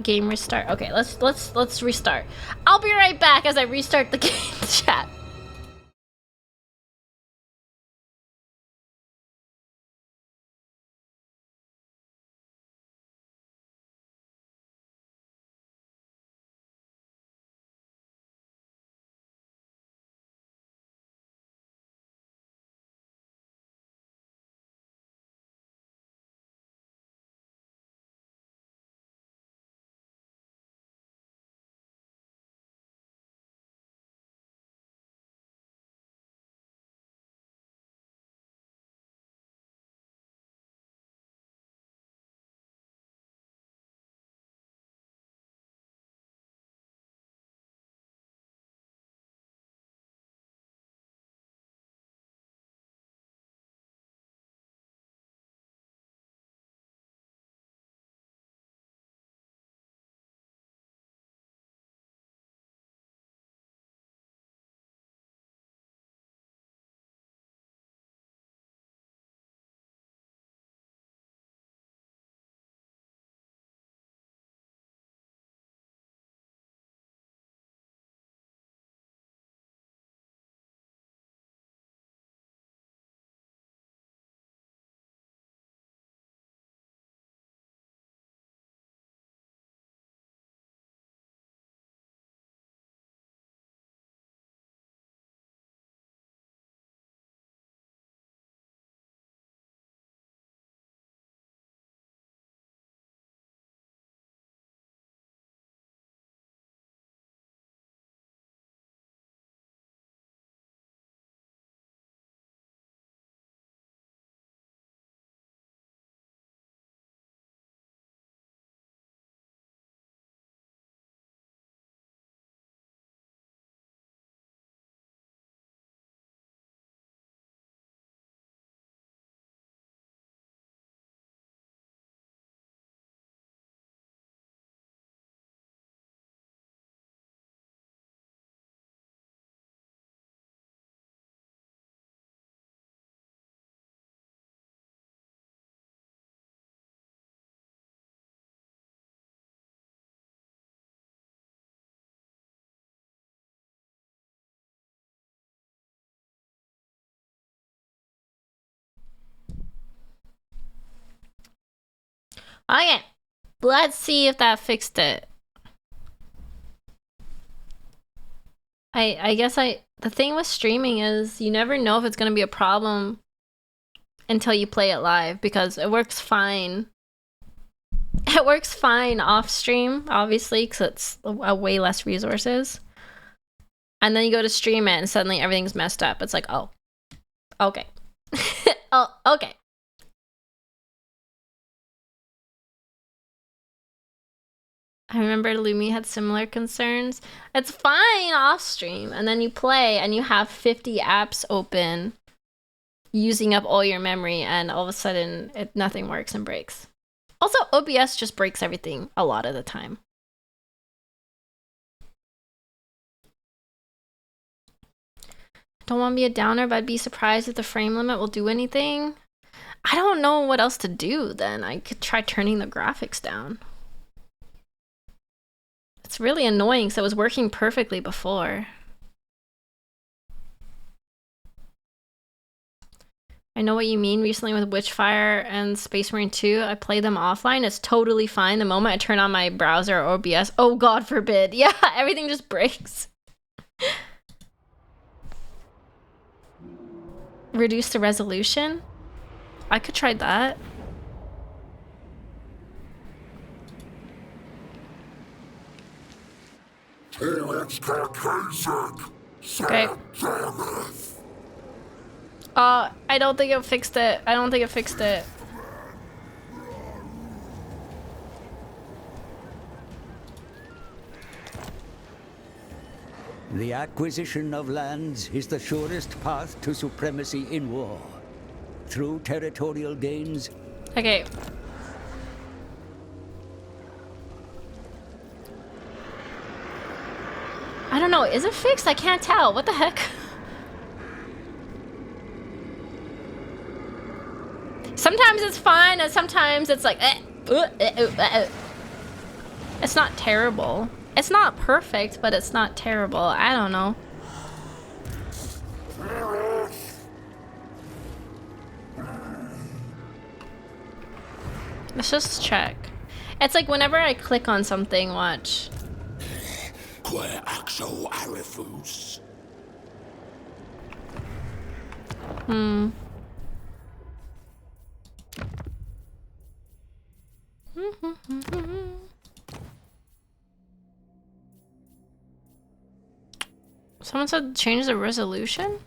Game restart. Okay, let's restart. I'll be right back as I restart the game chat. Okay, let's see if that fixed it. I guess the thing with streaming is you never know if it's gonna be a problem until you play it live, because it works fine. It works fine off stream, obviously, because it's a way less resources. And then you go to stream it and suddenly everything's messed up. It's like, oh, okay. Oh, okay. I remember Lumi had similar concerns. It's fine off stream, and then you play and you have 50 apps open, using up all your memory, and all of a sudden nothing works and breaks. Also, OBS just breaks everything a lot of the time. Don't want to be a downer, but I'd be surprised if the frame limit will do anything. I don't know what else to do then. I could try turning the graphics down. It's really annoying, so it was working perfectly before. I know what you mean. Recently with Witchfire and Space Marine 2, I play them offline. It's totally fine. The moment I turn on my browser or OBS, oh God forbid. Yeah, everything just breaks. Reduce the resolution? I could try that. Okay. I don't think it fixed it. I don't think it fixed it. The acquisition of lands is the surest path to supremacy in war. Through territorial gains. Okay. I don't know. Is it fixed? I can't tell. What the heck? Sometimes it's fine, and sometimes it's like, It's not terrible. It's not perfect, but it's not terrible. I don't know. Let's just check. It's like whenever I click on something, watch. Someone said change the resolution?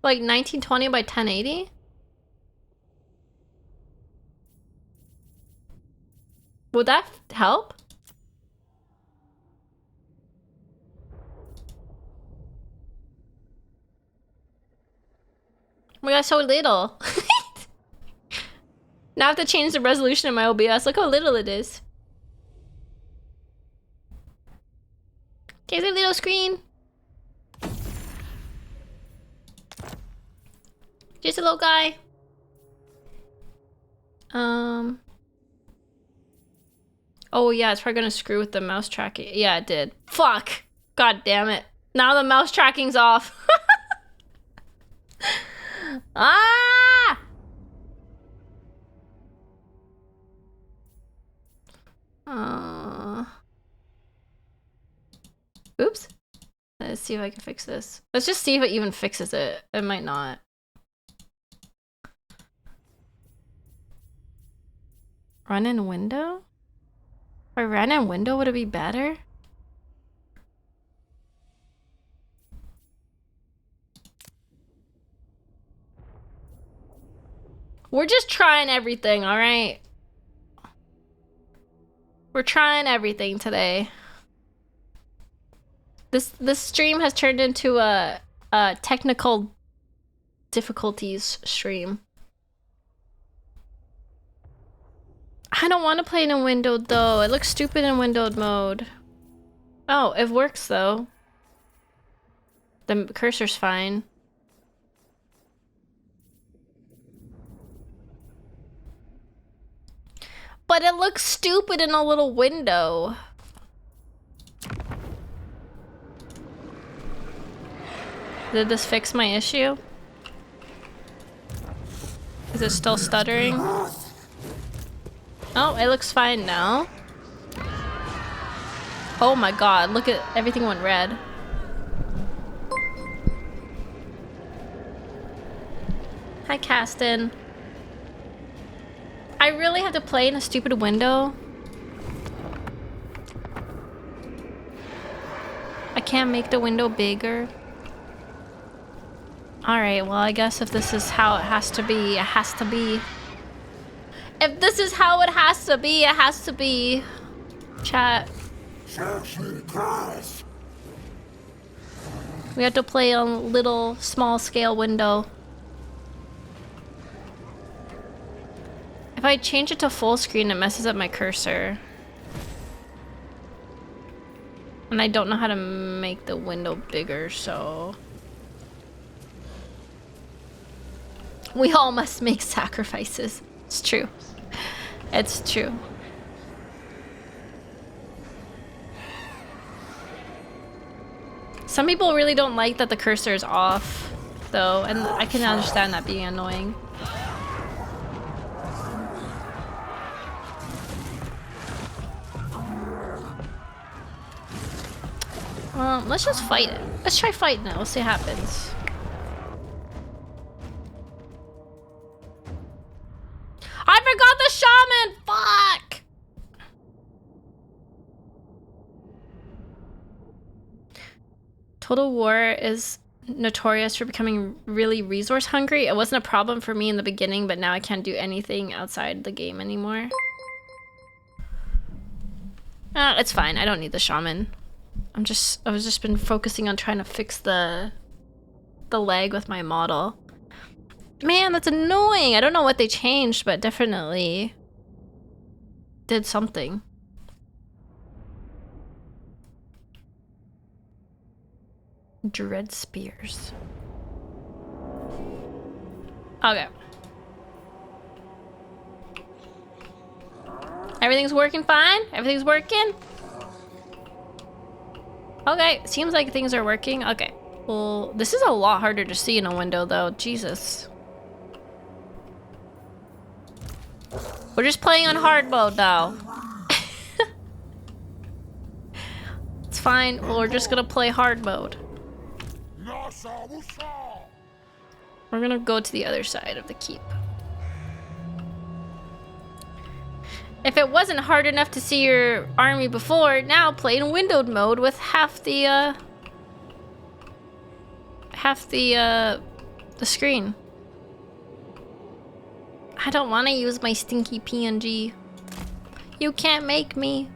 Like 1920 by 1080? Would that help? Oh my god, so little. Now I have to change the resolution of my OBS. Look how little it is. Okay, it's a little screen. Just a little guy. Oh yeah, it's probably gonna screw with the mouse tracking. Yeah, it did. Fuck. God damn it. Now the mouse tracking's off. Ah! Oops. Let's see if I can fix this. Let's just see if it even fixes it. It might not. Run in window? If I ran in window, would it be better? We're just trying everything, alright? We're trying everything today. This stream has turned into a technical difficulties stream. I don't want to play in a windowed though. It looks stupid in windowed mode. Oh, it works though. The cursor's fine. But it looks stupid in a little window. Did this fix my issue? Is it still stuttering? Oh, it looks fine now. Oh my god, look at everything went red. Hi, Caston. I really have to play in a stupid window. I can't make the window bigger. Alright, well, I guess if this is how it has to be, it has to be. If this is how it has to be, it has to be. Chat. We have to play on a little small scale window. If I change it to full screen, it messes up my cursor. And I don't know how to make the window bigger, so... We all must make sacrifices. It's true. It's true. Some people really don't like that the cursor is off, though, and I can understand that being annoying. Let's just fight it. Let's try fighting it. We'll see what happens. I forgot the shaman! Fuck! Total War is notorious for becoming really resource hungry. It wasn't a problem for me in the beginning, but now I can't do anything outside the game anymore. It's fine. I don't need the shaman. I was just been focusing on trying to fix the lag with my model. Man, that's annoying. I don't know what they changed, but definitely did something. Dread spears. Okay. Everything's working fine? Everything's working? Okay, seems like things are working. Okay. Well, this is a lot harder to see in a window, though. Jesus. We're just playing on hard mode now. It's fine. We're just gonna play hard mode. We're gonna go to the other side of the keep. If it wasn't hard enough to see your army before, now play in windowed mode with half the screen. I don't want to use my stinky PNG. You can't make me.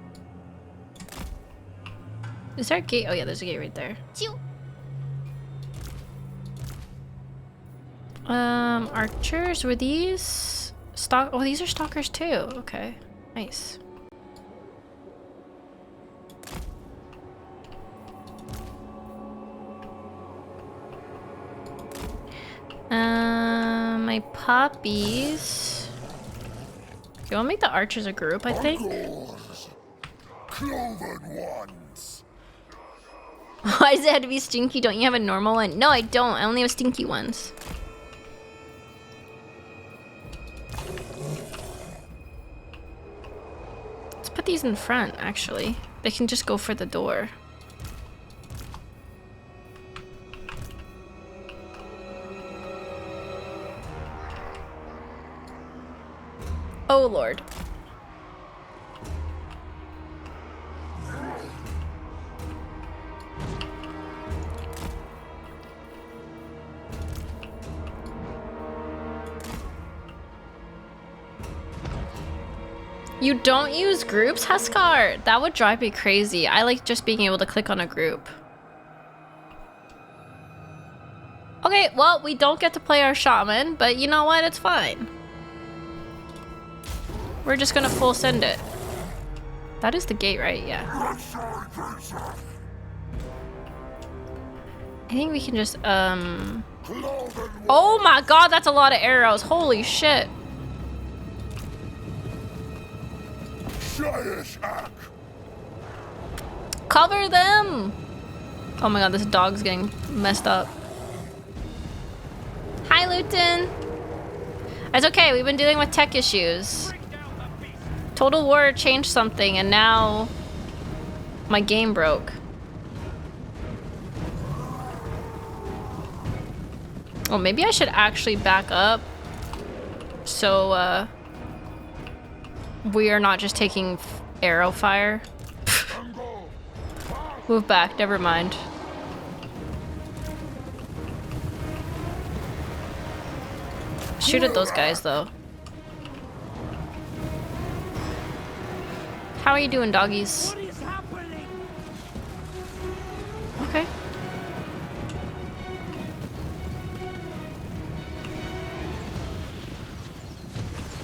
Is there a gate? Oh yeah, there's a gate right there. Archers, were these stock? Oh, these are stalkers too. Okay, nice. My puppies. You want to make the archers a group, I think? Why does it have to be stinky? Don't you have a normal one? No, I don't. I only have stinky ones. Let's put these in front, actually. They can just go for the door. Oh, Lord. You don't use groups, Huskar? That would drive me crazy. I like just being able to click on a group. Okay, well, we don't get to play our shaman, but you know what? It's fine. We're just gonna full send it. That is the gate, right? Yeah. I think we can just, Oh my god, that's a lot of arrows. Holy shit. Cover them! Oh my god, this dog's getting messed up. Hi, Luton. It's okay, we've been dealing with tech issues. Total War changed something and now my game broke. Oh, maybe I should actually back up so we are not just taking arrow fire. Move back, never mind. Shoot at those guys though. How are you doing, doggies? Okay.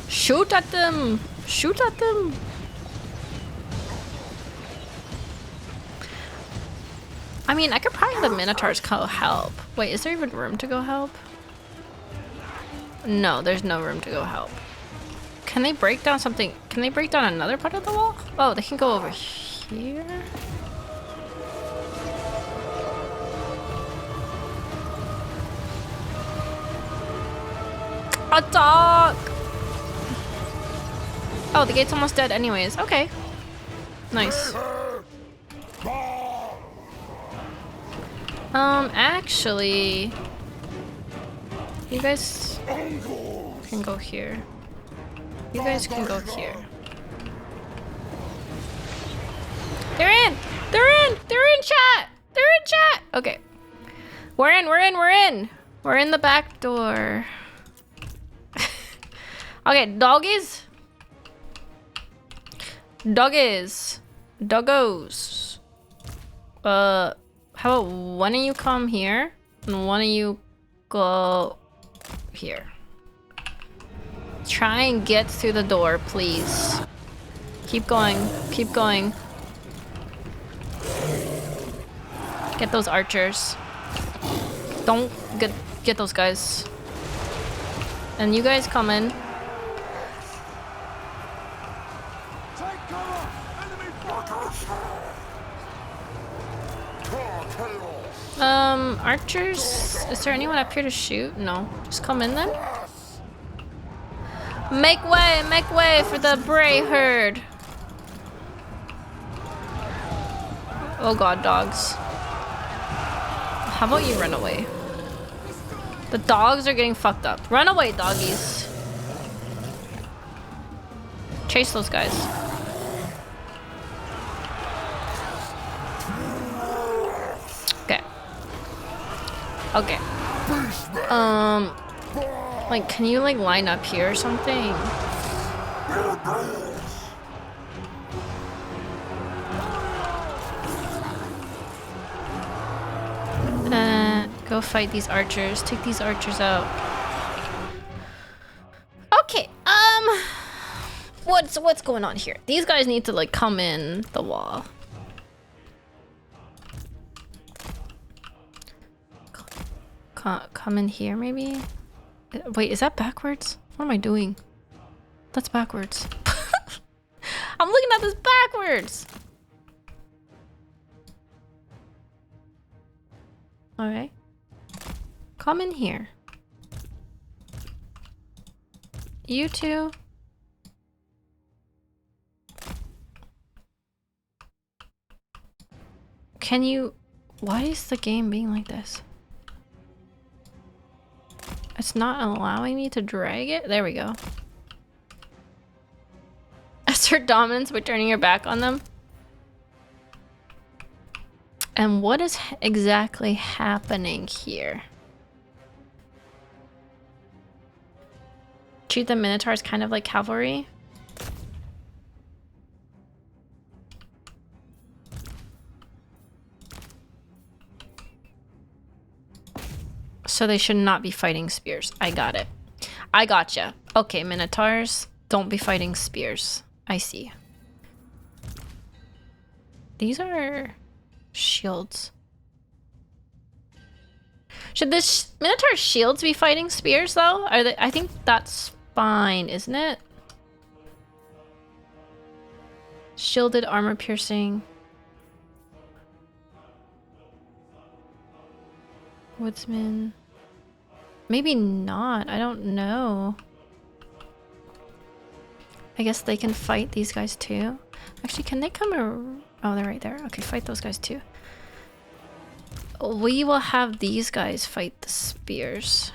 Shoot at them! Shoot at them! I mean, I could probably have the Minotaurs go help. Wait, is there even room to go help? No, there's no room to go help. Can they break down something? Can they break down another part of the wall? Oh, they can go over here. A dog! Oh, the gate's almost dead anyways. Okay. Nice. Actually... You guys can go here. You guys can go here. They're in! They're in! They're in chat! They're in chat! Okay. We're in, we're in, we're in! We're in the back door. Okay, doggies. Doggies. Doggos. How about one of you come here and one of you go here. Try and get through the door, please. Keep going. Keep going. Get those archers. Don't get those guys. And you guys come in. Archers? Is there anyone up here to shoot? No. Just come in then. Make way for the Bray herd. Oh god, dogs. How about you run away? The dogs are getting fucked up. Run away, doggies. Chase those guys. Okay. Okay. Like, can you like line up here or something? Go fight these archers. Take these archers out. Okay, what's going on here? These guys need to like come in the wall. Come in here, maybe? Wait, is that backwards? What am I doing? That's backwards. I'm looking at this backwards! Alright. Come in here. You two. Can you... Why is the game being like this? It's not allowing me to drag it? There we go. Assert dominance by turning your back on them. And what is exactly happening here? Treat the Minotaurs kind of like cavalry. So they should not be fighting spears. I got it. I gotcha. Okay, Minotaurs, don't be fighting spears. I see. These are shields. Should this Minotaur shields be fighting spears though? Are they? I think that's fine, isn't it? Shielded armor piercing. Woodsman. Maybe not. I don't know. I guess they can fight these guys too. Actually, can they come Oh, they're right there. Okay, fight those guys too. We will have these guys fight the spears.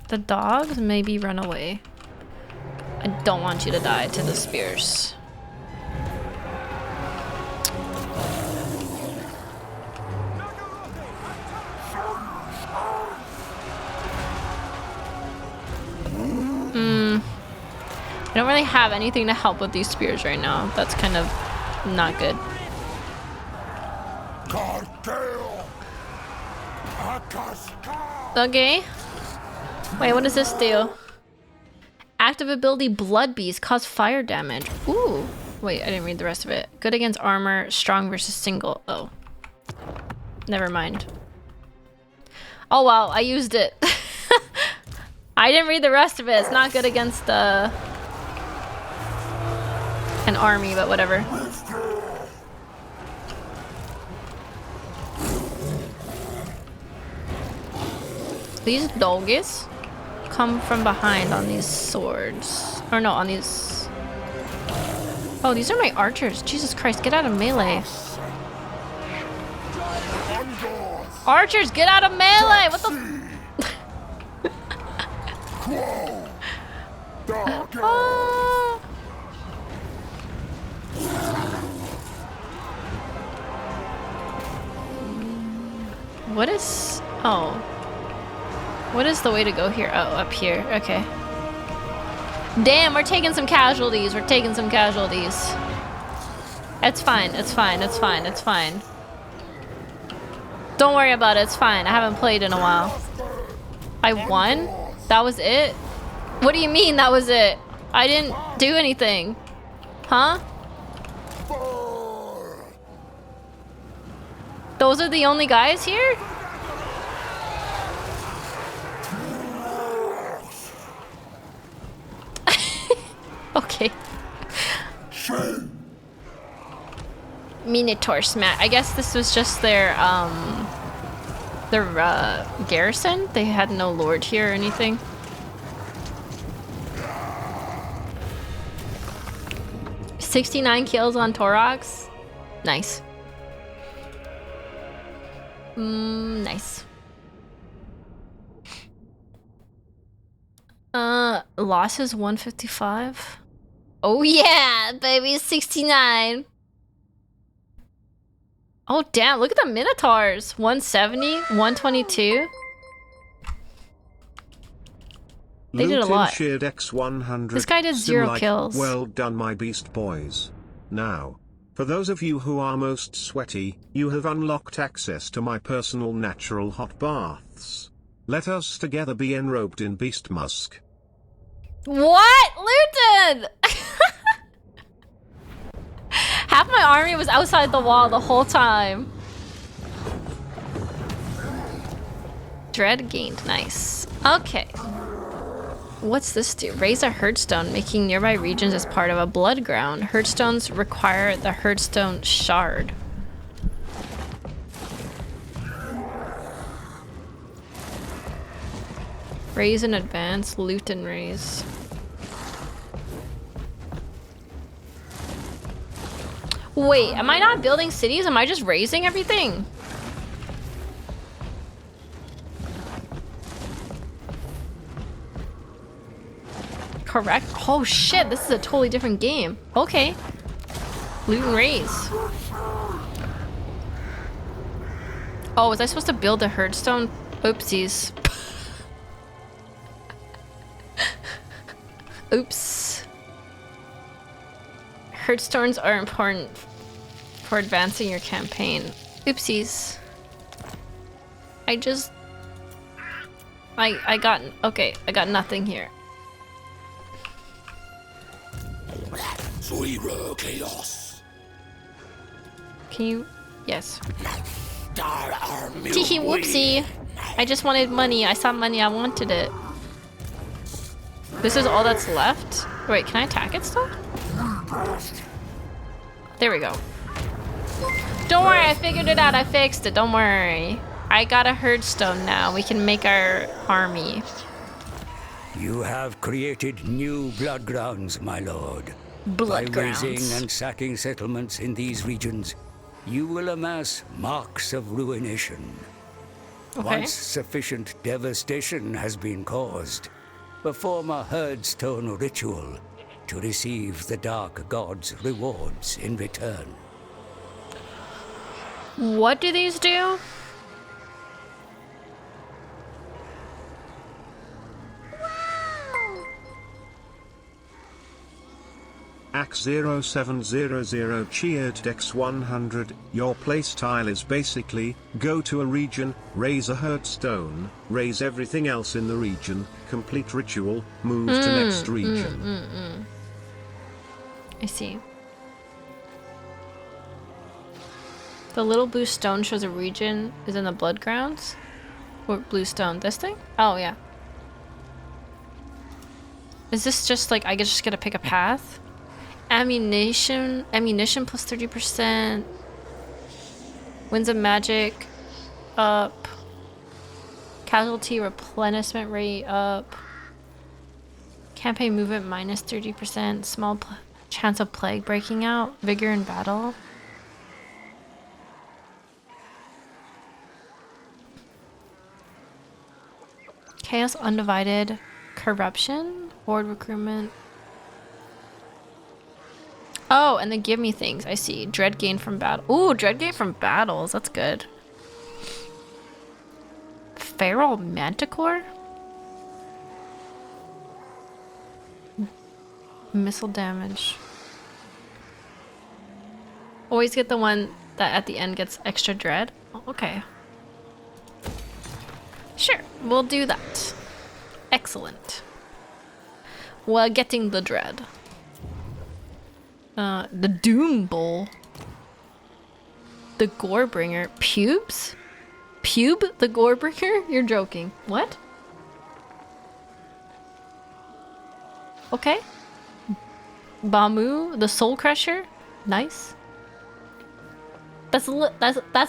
The dogs maybe run away. I don't want you to die to the spears. I don't really have anything to help with these spears right now. That's kind of not good. Okay. Wait, what does this do? Active ability Blood Beast cause fire damage. Ooh. Wait, I didn't read the rest of it. Good against armor, strong versus single. Oh. Never mind. Oh wow, I used it. I didn't read the rest of it. It's not good against an army, but whatever. These doggies come from behind on these swords. Or no, on these... Oh, these are my archers. Jesus Christ, get out of melee. Archers, get out of melee! What the... Ah. What is... Oh. What is the way to go here? Oh, up here. Okay. Damn, we're taking some casualties. We're taking some casualties. It's fine. It's fine. It's fine. It's fine. Don't worry about it. It's fine. I haven't played in a while. I won? That was it? What do you mean that was it? I didn't do anything. Huh? Those are the only guys here? Okay. Minotaur smack. I guess this was just their garrison. They had no lord here or anything. "69 kills on Torox. Nice. Nice. Losses 155. Oh yeah, baby, 69. Oh damn, look at the Minotaurs. 170, 122. They did a lot. Shared X100. This guy did 0 kills. Well done, my beast boys. Now, for those of you who are most sweaty, you have unlocked access to my personal natural hot baths. Let us together be enrobed in beast musk. What? Luton! Half my army was outside the wall the whole time. Dread gained. Nice. Okay. What's this do? Raise a herdstone, making nearby regions as part of a blood ground. Herdstones require the herdstone shard. Raise and advance, loot and raise. Wait, am I not building cities? Am I just raising everything? Correct. Oh shit, this is a totally different game. Okay. Loot and raise. Oh, was I supposed to build a herdstone? Oopsies. Oops. Herdstones are important for advancing your campaign. Oopsies. I got nothing here. Chaos. Can you? Yes. Teehee whoopsie. I just wanted money. I saw money. I wanted it. This is all that's left? Wait, can I attack it still? There we go. Don't worry, I figured it out. I fixed it. Don't worry. I got a herdstone now. We can make our army. You have created new blood grounds, my lord. Blood By grounds. razing and sacking settlements in these regions, you will amass marks of ruination. Okay. Once sufficient devastation has been caused, perform a herdstone ritual to receive the Dark God's rewards in return. What do these do? Ax0700 cheered X100. Your playstyle is basically, go to a region, raise a herdstone, raise everything else in the region, complete ritual, move to next region. I see. The little blue stone shows a region is in the blood grounds. What blue stone? This thing? Oh, yeah. Is this just like I just get to pick a path? Ammunition plus 30%. Winds of magic up. Casualty replenishment rate up. Campaign movement minus 30%. Small chance of plague breaking out. Vigor in battle. Chaos undivided. Corruption. Horde recruitment. Oh, and they give me things. I see. Dread gain from battle. Ooh, dread gain from battles. That's good. Feral manticore? Missile damage. Always get the one that at the end gets extra dread. Oh, okay. Sure, we'll do that. Excellent. While getting the dread. The Doom Bowl. The Gorebringer. Pubes? Pube the Gorebringer? You're joking. What? Okay. Bamu the Soul Crusher. Nice. That's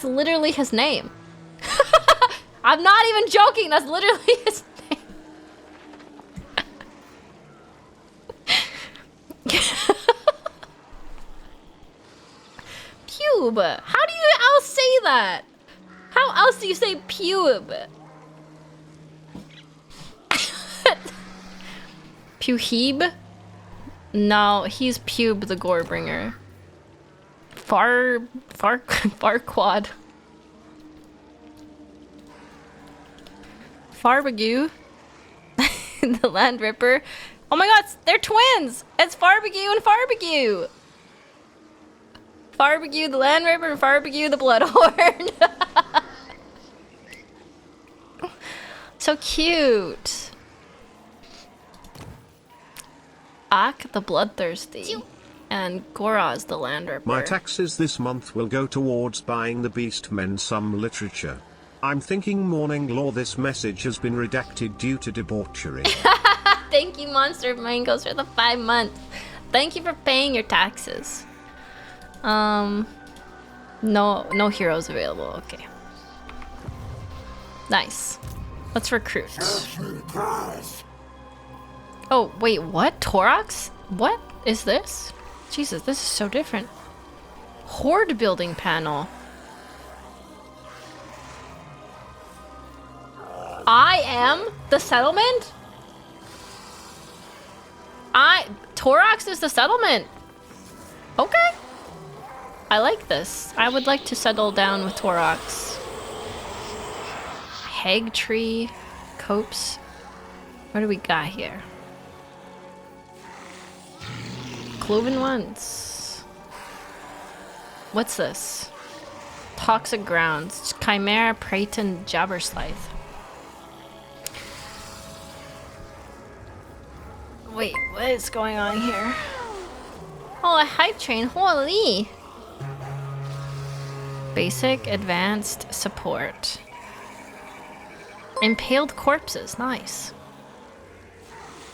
literally his name. I'm not even joking. That's literally his name. Pube. How do you else say that? How else do you say pube? Puhebe? No, he's Pube the Gorebringer. Farquad. Farbagu. The Land Ripper. Oh my god, they're twins! It's Farbagu and Farbagu! Farbagu the Land Ripper and Farbagu the Bloodhorn. So cute. Ak the Bloodthirsty. And Goraz the Land Ripper. My taxes this month will go towards buying the Beastmen some literature. I'm thinking Morning Law, this message has been redacted due to debauchery. Thank you, Monster of Mangoes, for the 5 months. Thank you for paying your taxes. No heroes available. Okay. Nice. Let's recruit. Oh, wait, what? Torox? What is this? Jesus, this is so different. Horde building panel. I am the settlement? Torox is the settlement. Okay. I like this. I would like to settle down with Torox. Hag tree. Copes. What do we got here? Cloven ones. What's this? Toxic grounds. Chimera, Praeton, Jabberslythe. Wait, what is going on here? Oh, a hype train. Holy! Basic, advanced, support. Impaled corpses. Nice.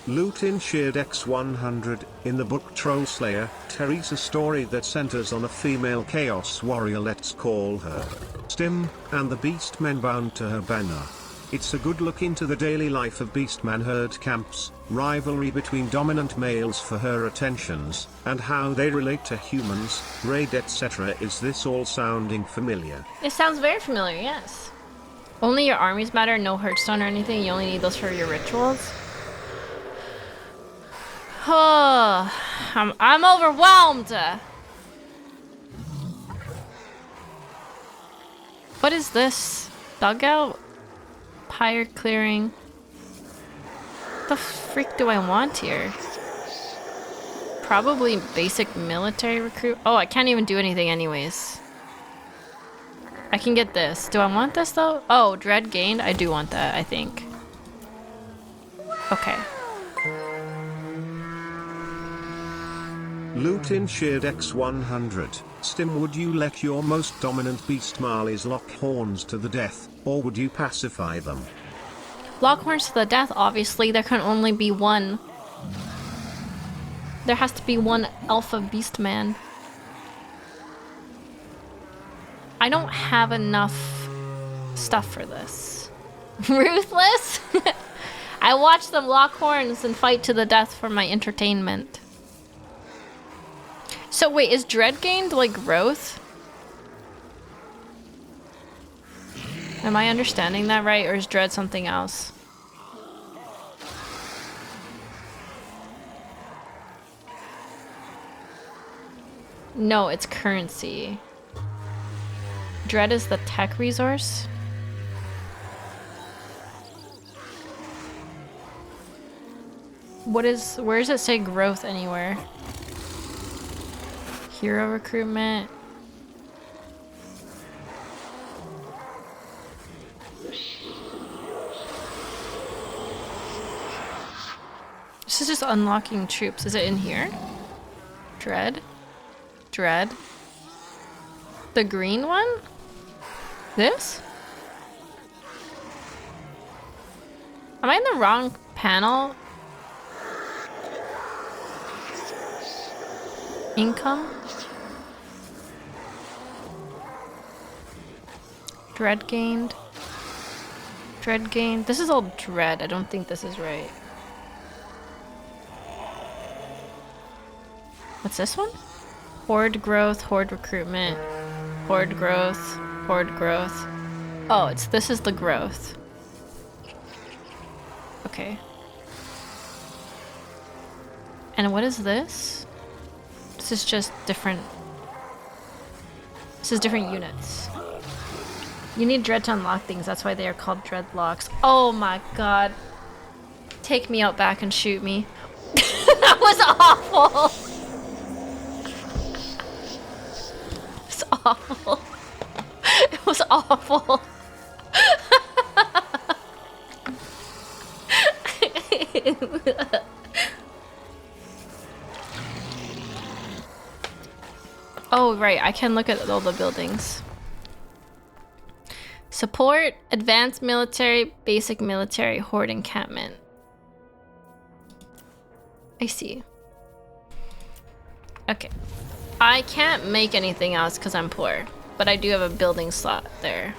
Loot in Shared X100, in the book Troll Slayer, Terry's a story that centers on a female chaos warrior, let's call her Stim, and the beastmen bound to her banner. It's a good look into the daily life of beastman herd camps, rivalry between dominant males for her attentions, and how they relate to humans, raid etc. Is this all sounding familiar? It sounds very familiar, yes. Only your armies matter, no hearthstone or anything, you only need those for your rituals. Oh, I'm overwhelmed. What is this? Dugout? Pyre clearing. What the freak do I want here? Probably basic military recruit. Oh, I can't even do anything anyways. I can get this. Do I want this though? Oh, dread gained. I do want that, I think. Okay. Loot in Shared X100. Stim, would you let your most dominant beast Marlies lock horns to the death, or would you pacify them? Lock horns to the death, obviously. There can only be one There has to be one alpha beast man. I don't have enough stuff for this. Ruthless? I watch them lock horns and fight to the death for my entertainment. So wait, is dread gained like growth? Am I understanding that right, or is dread something else? No, it's currency. Dread is the tech resource. Where does it say growth anywhere? Hero recruitment. This is just unlocking troops. Is it in here? Dread? Dread? The green one? This? Am I in the wrong panel? Income? Dread gained? Dread gained? This is all dread. I don't think this is right. What's this one? Horde growth, horde recruitment, horde growth, horde growth. Oh, this is the growth. Okay. And what is this? This is just different. This is different units. You need dread to unlock things. That's why they are called dreadlocks. Oh my god. Take me out back and shoot me. That was awful. It was awful. It was awful. Oh, right. I can look at all the buildings. Support, advanced military, basic military, horde encampment. I see. Okay. I can't make anything else because I'm poor, but I do have a building slot there.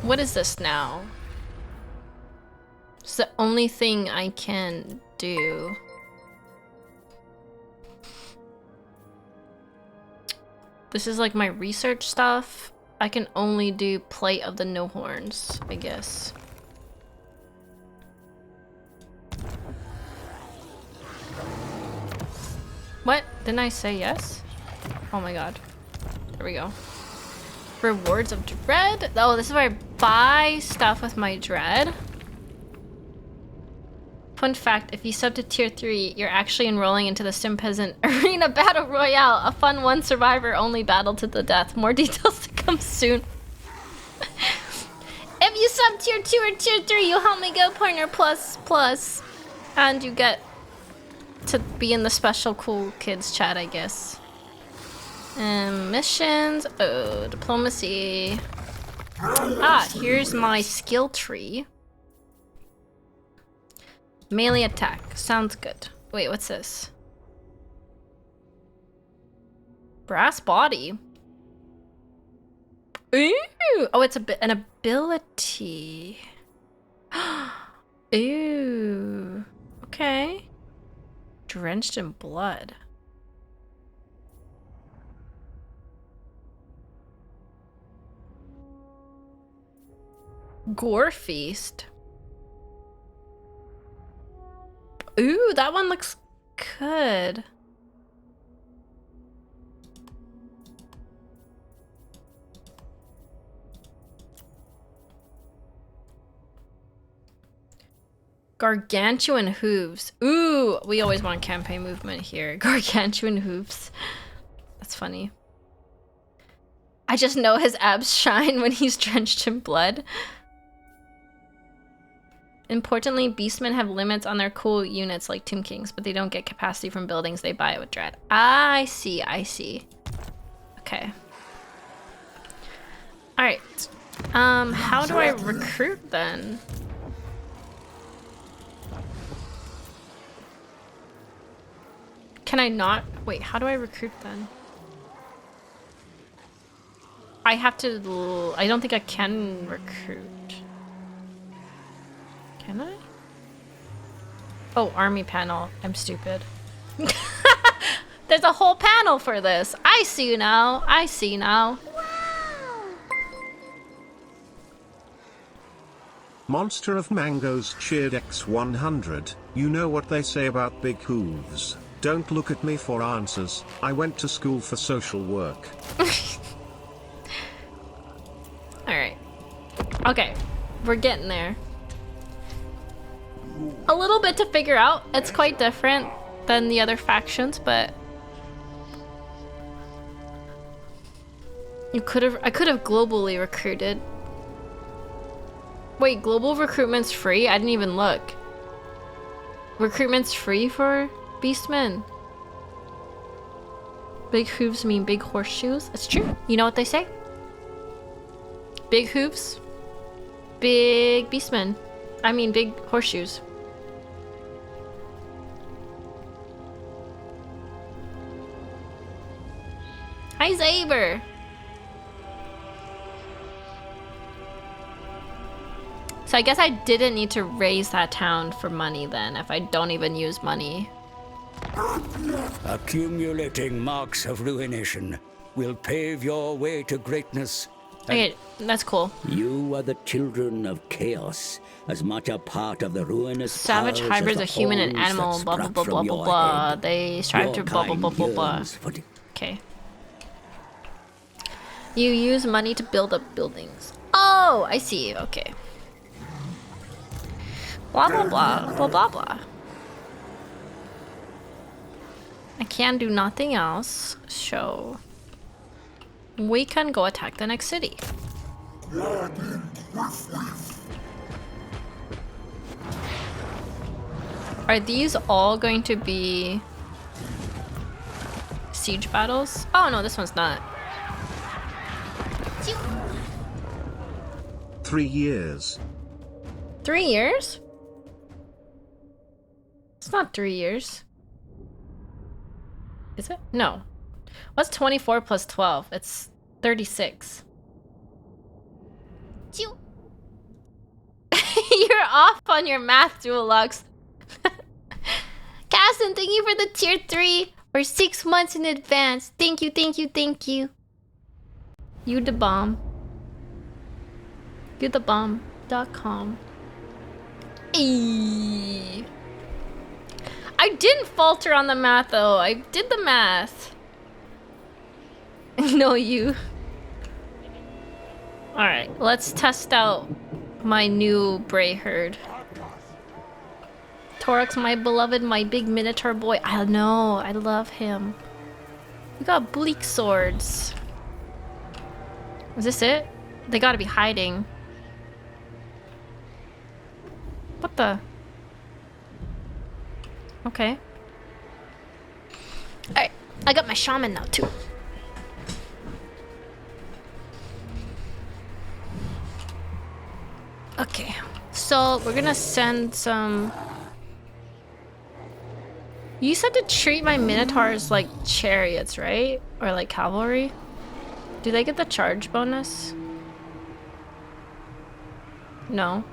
What is this now? It's the only thing I can do. This is like my research stuff. I can only do plate of the no horns, I guess. What? Didn't I say yes? Oh my god. There we go. Rewards of dread? Oh, this is where I buy stuff with my dread. Fun fact, if you sub to tier 3, you're actually enrolling into the Sim Peasant Arena Battle Royale, a fun one survivor only battle to the death. More details to come soon. If you sub tier 2 or tier 3, you help me go partner plus. And you get to be in the special cool kids chat, I guess. Missions. Oh, diplomacy. Ah, here's my skill tree. Melee attack. Sounds good. Wait, what's this? Brass body. Ooh! Oh, it's an ability. Ooh. Okay. Drenched in blood. Gore feast. Ooh, that one looks good. Gargantuan hooves. Ooh, we always want campaign movement here. Gargantuan hooves. That's funny. I just know his abs shine when he's drenched in blood. Importantly, beastmen have limits on their cool units like Tomb Kings, but they don't get capacity from buildings they buy with dread. I see, I see. Okay. Alright. How do I recruit then? Can I not? Wait, how do I recruit then? I have to... I don't think I can recruit. Can I? Oh, army panel. I'm stupid. There's a whole panel for this. I see now. I see now. Monster of Mangoes cheered X100. You know what they say about big hooves. Don't look at me for answers. I went to school for social work. Alright. Okay. We're getting there. A little bit to figure out. It's quite different than the other factions, but... I could have globally recruited. Wait, global recruitment's free? I didn't even look. Recruitment's free for Beastmen? Big hooves mean big horseshoes? It's true. You know what they say? Big hooves, big Beastmen. I mean big horseshoes. Hi, Zaber! So I guess I didn't need to raise that town for money then, if I don't even use money. Accumulating marks of ruination will pave your way to greatness. Okay, that's cool. You are the children of chaos, as much a part of the ruinous Savage powers hybrids as of the human and holes animal, that blah blah sprung blah from blah your blah blah. head. They strive Your to blah blah blah kind blah blah. yearns for the- Okay. You use money to build up buildings. Oh, I see. Okay. Blah blah blah blah blah blah. I can do nothing else, so we can go attack the next city. Are these all going to be siege battles? Oh no, this one's not. 3 years. 3 years? It's not 3 years. Is it? No. What's 24 plus 12? It's 36. You're off on your math, Duolux. Casson, thank you for the tier 3 or 6 months in advance. Thank you, thank you, thank you. You the bomb. You the bomb.com. Eee. I didn't falter on the math though. I did the math. No, you. Alright, let's test out my new Bray herd. Torx, my beloved, my big minotaur boy. I know, I love him. We got bleak swords. Is this it? They gotta be hiding. What the? Okay. Alright, I got my shaman now too. Okay, so we're gonna send some... You said to treat my minotaurs like chariots, right? Or like cavalry? Do they get the charge bonus? No.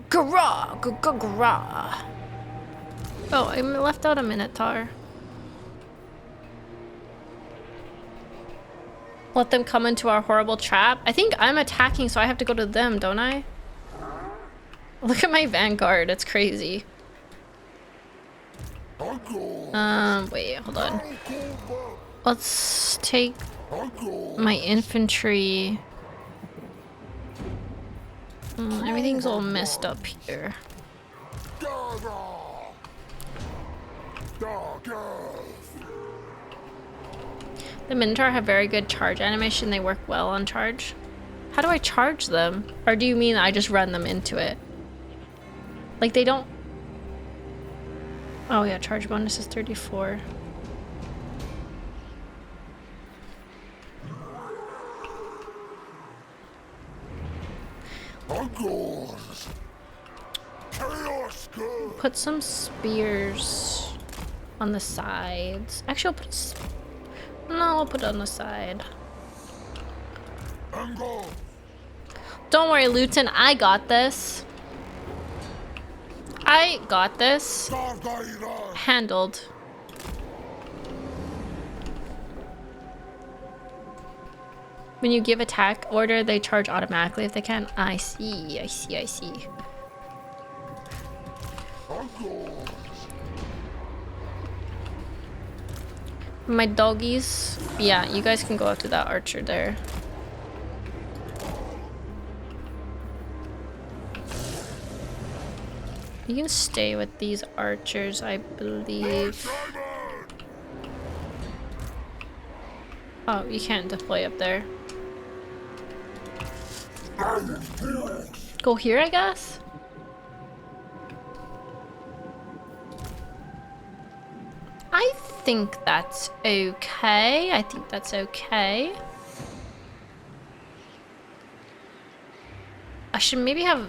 Garah! Garah! Oh, I left out a minotaur. Let them come into our horrible trap. I think I'm attacking, so I have to go to them, don't I? Look at my vanguard. It's crazy. Wait, hold on. Let's take my infantry. Everything's all messed up here. The Minotaur have very good charge animation. They work well on charge. How do I charge them? Or do you mean I just run them into it? Like they don't... Oh yeah, charge bonus is 34. Put some spears on the sides. Actually, I'll put no, I'll put it on the side. Don't worry, Luton. I got this. I got this. Handled. When you give attack order, they charge automatically if they can. I see, I see, I see. My doggies. Yeah, you guys can go up to that archer there. You can stay with these archers, I believe. Oh, you can't deploy up there. Go here, I guess? I think that's okay. I think that's okay. I should maybe have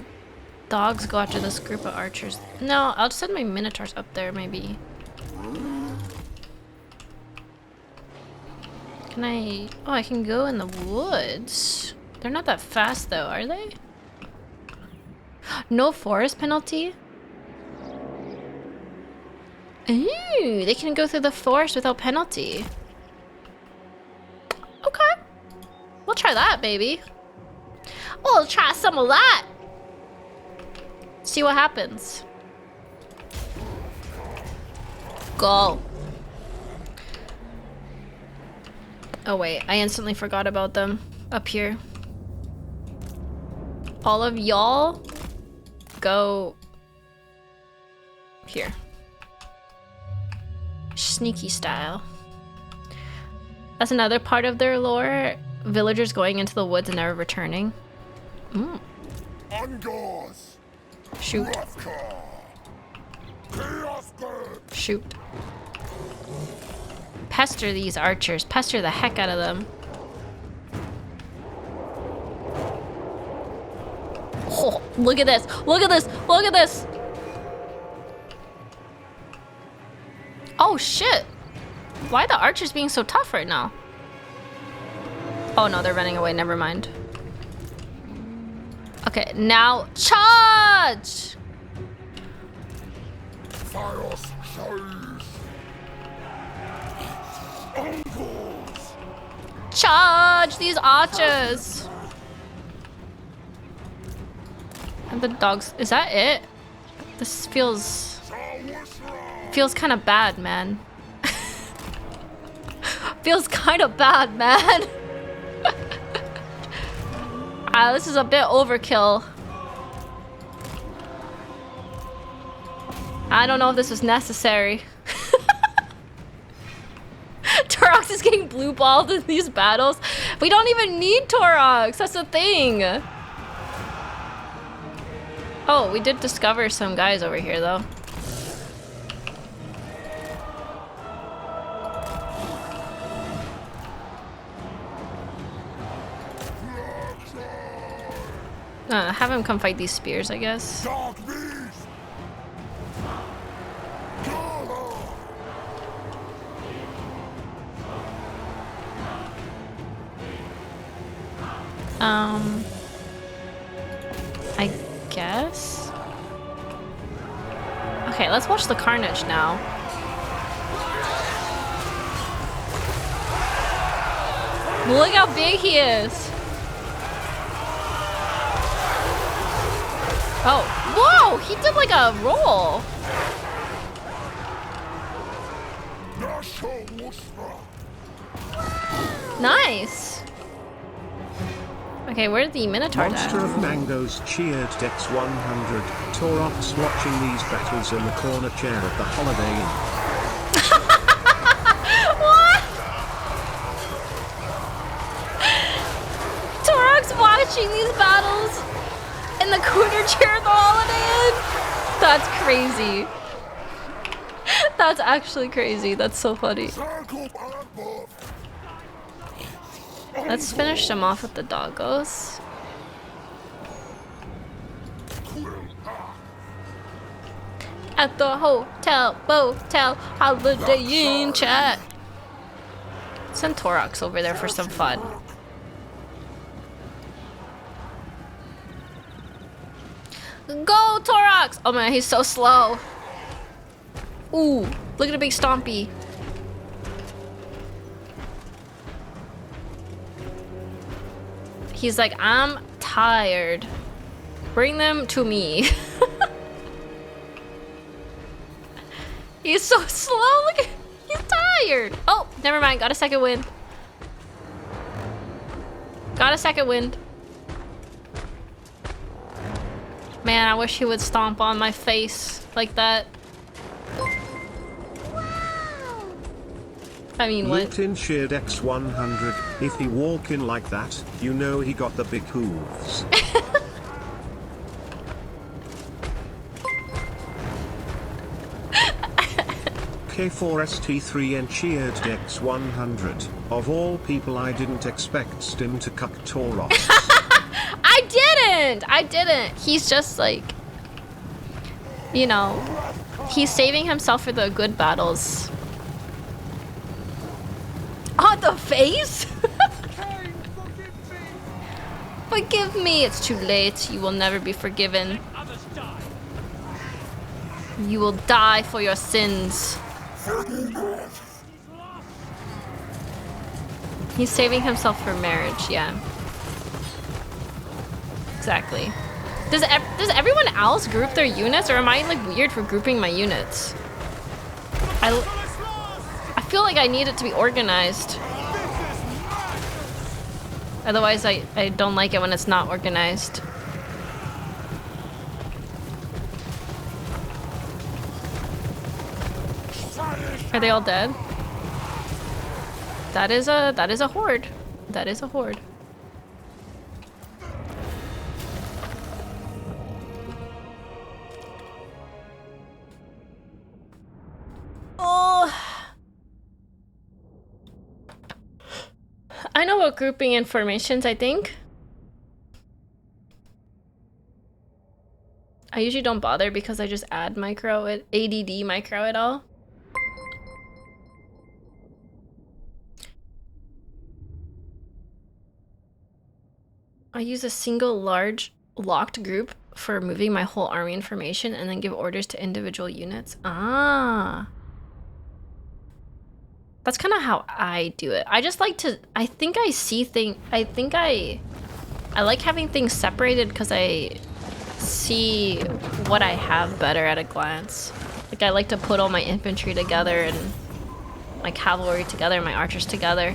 dogs go after this group of archers. No, I'll just send my minotaurs up there, maybe. Can I... Oh, I can go in the woods. They're not that fast, though, are they? No forest penalty? Ooh, they can go through the forest without penalty. Okay. We'll try that, baby. We'll try some of that. See what happens. Go. Oh wait, I instantly forgot about them up here. All of y'all go here. Sneaky style. That's another part of their lore. Villagers going into the woods and never returning. Mm. Shoot. Shoot. Pester these archers. Pester the heck out of them. Oh, look at this. Look at this. Look at this. Oh, shit. Why are the archers being so tough right now? Oh, no, they're running away. Never mind. Okay, now charge! Charge these archers! And the dogs, is that it? This feels kind of bad, man. Feels kind of bad, man. This is a bit overkill. I don't know if this was necessary. Torox is getting blue balled in these battles. We don't even need Torox. That's the thing. Oh, we did discover some guys over here, though. Have him come fight these spears, I guess. I guess. Okay, let's watch the carnage now. Look how big he is. Oh, whoa! He did like a roll. Nice. Okay, where's the Minotaur at? Monster of Mangoes cheered Dex 100. Torox watching these battles in the corner chair at the Holiday Inn. What? Torox watching these battles in the corner chair at the Holiday Inn? That's crazy. That's actually crazy. That's so funny. Let's finish them off with the doggos. at the hotel, motel, Holiday Inn chat. Send Torox over there for some fun. Go, Torox! Oh man, he's so slow. Ooh, look at the big stompy. He's like, I'm tired. Bring them to me. He's so slow. Look at, he's tired. Oh, never mind. Got a second wind. Got a second wind. Man, I wish he would stomp on my face like that. I mean, what? Lutin shared X100. If he walk in like that, you know he got the big hooves. K4ST3 and cheered X100. Of all people, I didn't expect Stim to cuck Tauros. I didn't. He's just like, you know, he's saving himself for the good battles. On the face? Forgive me. It's too late. You will never be forgiven. You will die for your sins. He's saving himself for marriage, yeah. Exactly. Does everyone else group their units, or am I like weird for grouping my units? I feel like I need it to be organized. Otherwise, I don't like it when it's not organized. Are they all dead? That is a horde. That is a horde. Oh. I know about grouping informations, I think. I usually don't bother because I just add micro it, ADD micro it all. I use a single large locked group for moving my whole army information and then give orders to individual units. Ah. That's kind of how I do it. I just like to, I think I see things, I like having things separated because I see what I have better at a glance. Like I like to put all my infantry together and my cavalry together, my archers together.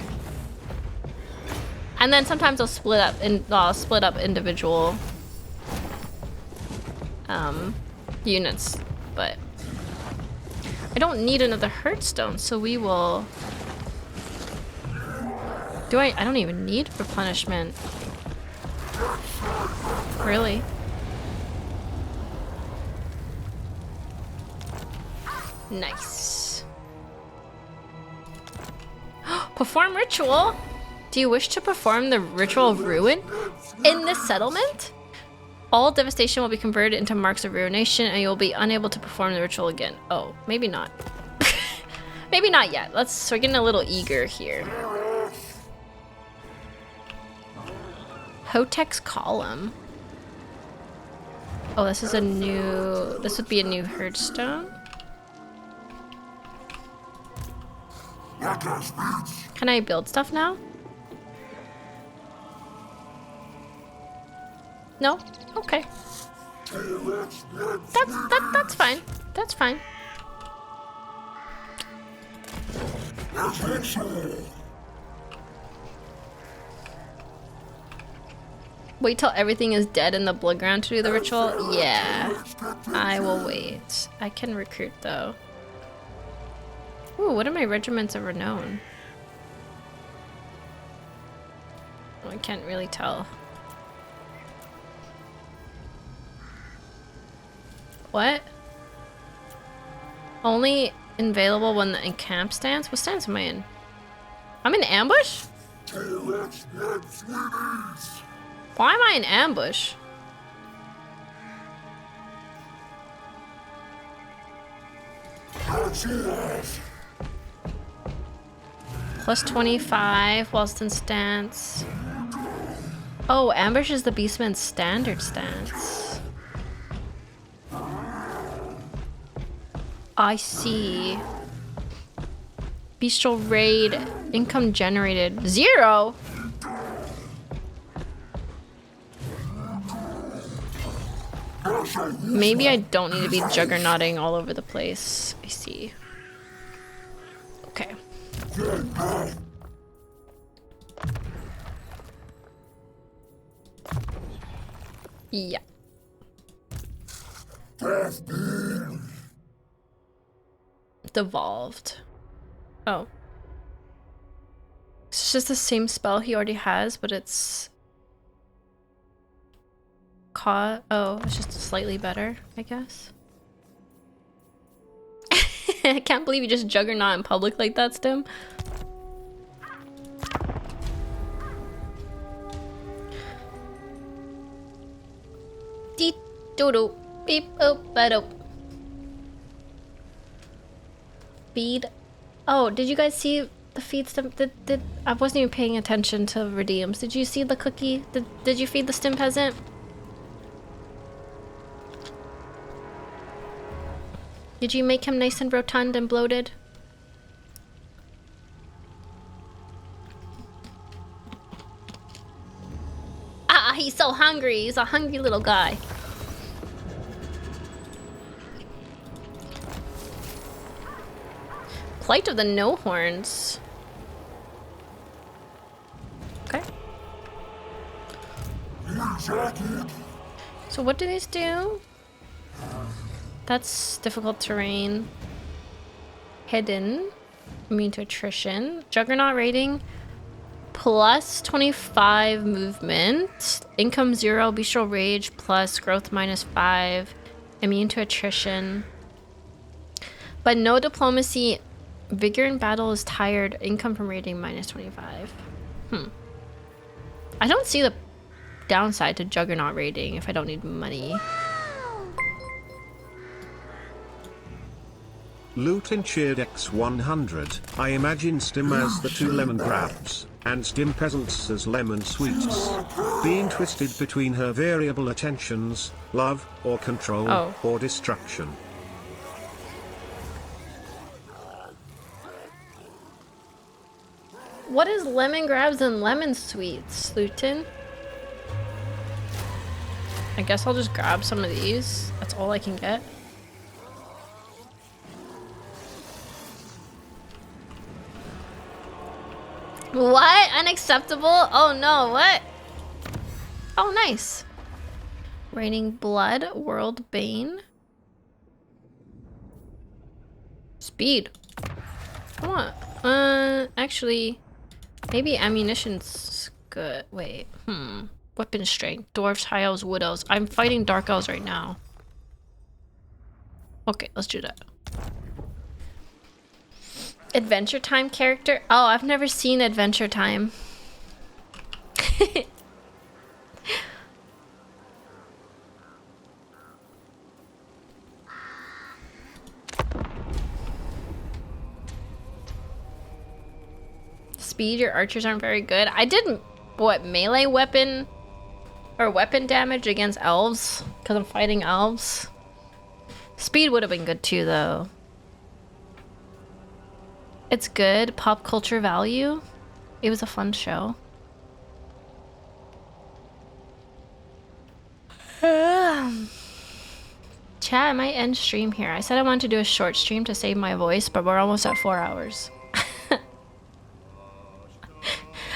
And then sometimes I'll split up individual units, but I don't need another Hearthstone, so we will. I don't even need replenishment. Really? Nice. Perform ritual? Do you wish to perform the ritual of ruin in this settlement? All devastation will be converted into marks of ruination and you will be unable to perform the ritual again. Oh, maybe not. Maybe not yet. We're getting a little eager here. Hotek's column. Oh, this would be a new Hearthstone. Can I build stuff now? No? Okay. That's fine. That's fine. Wait till everything is dead in the blood ground to do the ritual? Yeah. I will wait. I can recruit though. Ooh, what are my regiments of renown? Oh, I can't really tell. What? Only available when the encamp stance? What stance am I in? I'm in ambush? Why am I in ambush? Plus 25 whilst in stance. Oh, ambush is the beastman's standard stance. I see. Bestial raid. Income generated. 0? Maybe I don't need to be juggernauting all over the place. I see. Okay. Yeah. Devolved. Oh. It's just the same spell he already has, but it's... Oh, it's just slightly better, I guess. I can't believe you just juggernaut in public like that, Stim. Dee doo doo beep oop ba doop. Feed. Oh, did you guys see the feed Stim? Did I wasn't even paying attention to redeems. Did you see the cookie? Did you feed the Stim peasant? Did you make him nice and rotund and bloated? Ah, he's so hungry. He's a hungry little guy. Plight of the No-Horns. Okay. So what do these do? That's difficult terrain. Hidden. Immune to attrition. Juggernaut rating. Plus 25 movement. Income 0. Bestial rage. Plus growth -5. Immune to attrition. But no diplomacy. Vigor in battle is tired. Income from rating -25. I don't see the downside to Juggernaut rating if I don't need money. Lutin cheered X100. I imagine Stim as the 2 lemon grabs, and Stim peasants as lemon sweets. Being twisted between her variable attentions, love, or control, or destruction. What is lemon grabs and lemon sweets, Lutin? I guess I'll just grab some of these. That's all I can get. What? Unacceptable? Oh no, what? Oh, nice. Raining blood, world bane. Speed. Come on. Actually, maybe ammunition's good. Wait, Weapon strength, dwarves, high elves, wood elves. I'm fighting dark elves right now. Okay, let's do that. Adventure Time character? Oh, I've never seen Adventure Time. Speed, your archers aren't very good. I did, what, melee weapon or weapon damage against elves because I'm fighting elves. Speed would have been good too, though. It's good. Pop culture value. It was a fun show. Chat, I might end stream here. I said I wanted to do a short stream to save my voice, but we're almost at 4 hours.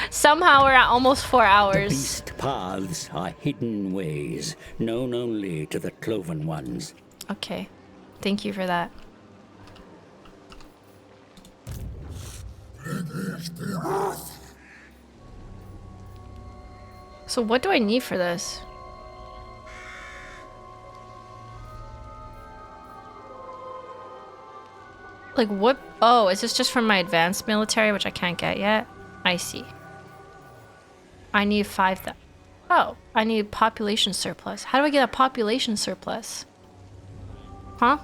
Somehow we're at almost 4 hours. The beast paths are hidden ways, known only to the cloven ones. Okay. Thank you for that. So what do I need for this? Like what? Oh, is this just from my advanced military, which I can't get yet? I see. I need 5,000. Oh, I need population surplus. How do I get a population surplus? Huh?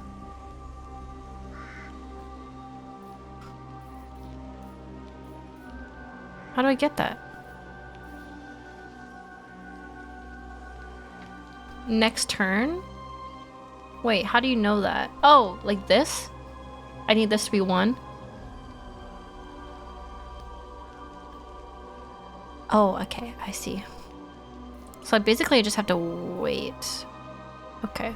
How do I get that? Next turn? Wait, how do you know that? Oh, like this? I need this to be 1. Oh, okay, I see. So basically I just have to wait. Okay.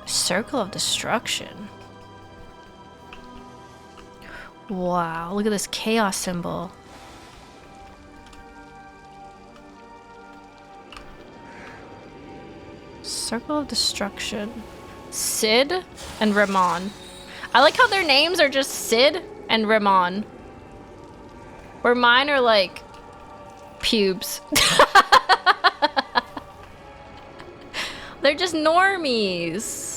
Circle of Destruction. Wow, look at this chaos symbol. Circle of Destruction. Sid and Ramon. I like how their names are just Sid and Ramon. Where mine are like pubes. They're just normies.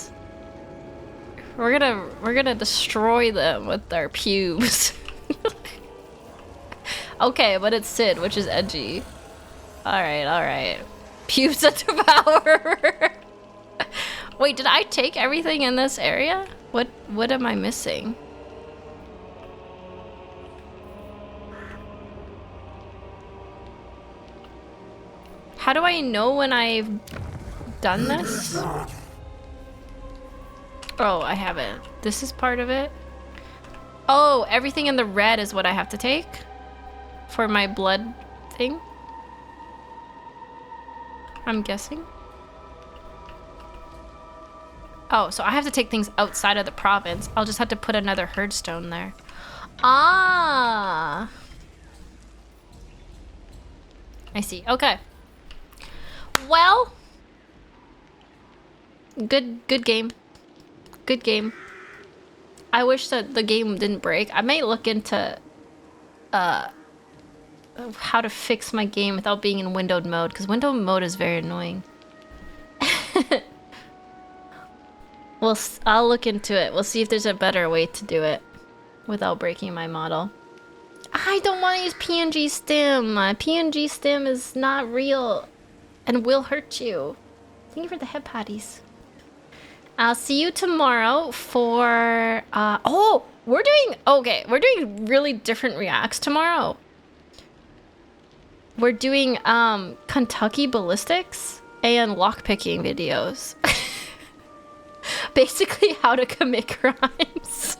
We're gonna destroy them with their pubes. Okay, but it's Sid, which is edgy. Alright. Pubes at the power. Wait, did I take everything in this area? What am I missing? How do I know when I've done this? Oh, I haven't. This is part of it. Oh, everything in the red is what I have to take for my blood thing. I'm guessing. Oh, so I have to take things outside of the province. I'll just have to put another herdstone there. Ah. I see. Okay. Well. Good game. Good game. I wish that the game didn't break. I may look into how to fix my game without being in windowed mode, because windowed mode is very annoying. Well, I'll look into it. We'll see if there's a better way to do it without breaking my model. I don't want to use PNG stim. PNG stim is not real and will hurt you. Thank you for the head patties. I'll see you tomorrow for we're doing really different reacts tomorrow. We're doing Kentucky ballistics and lockpicking videos. Basically how to commit crimes.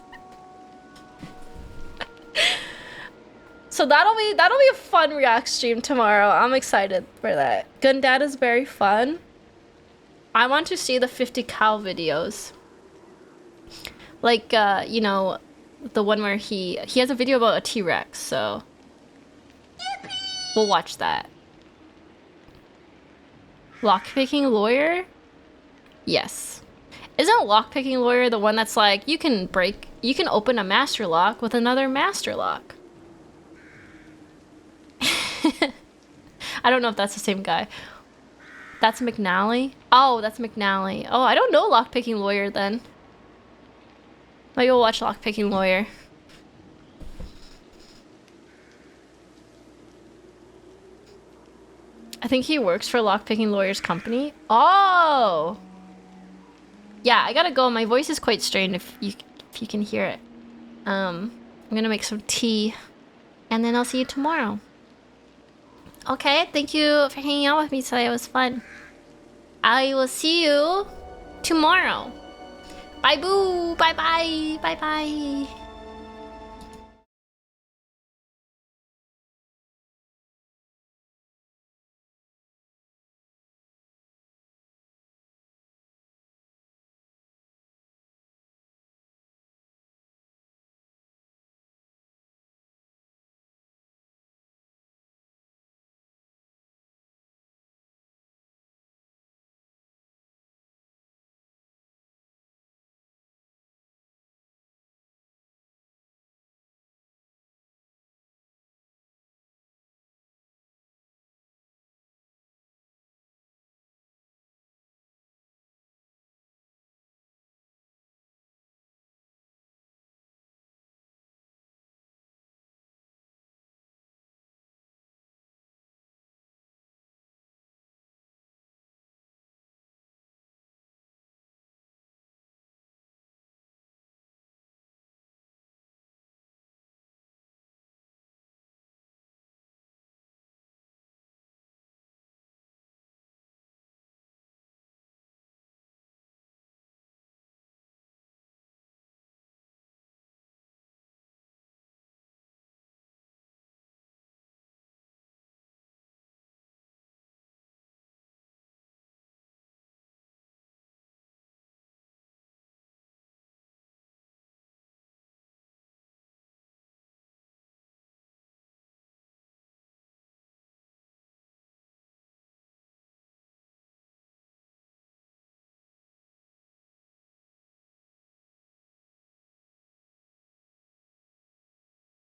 So that'll be a fun react stream tomorrow. I'm excited for that. Gundad is very fun. I want to see the 50 cal videos. Like you know, the one where he has a video about a T-Rex, so we'll watch that. Lockpicking lawyer? Yes. Isn't lockpicking lawyer the one that's like you can open a master lock with another master lock? I don't know if that's the same guy. That's McNally? Oh, that's McNally. Oh, I don't know lockpicking lawyer then. Maybe we'll watch lockpicking lawyer. I think he works for lockpicking lawyer's company. Oh! Yeah, I gotta go. My voice is quite strained if you can hear it. I'm gonna make some tea. And then I'll see you tomorrow. Okay, thank you for hanging out with me today. It was fun. I will see you tomorrow. Bye boo. Bye bye. Bye bye.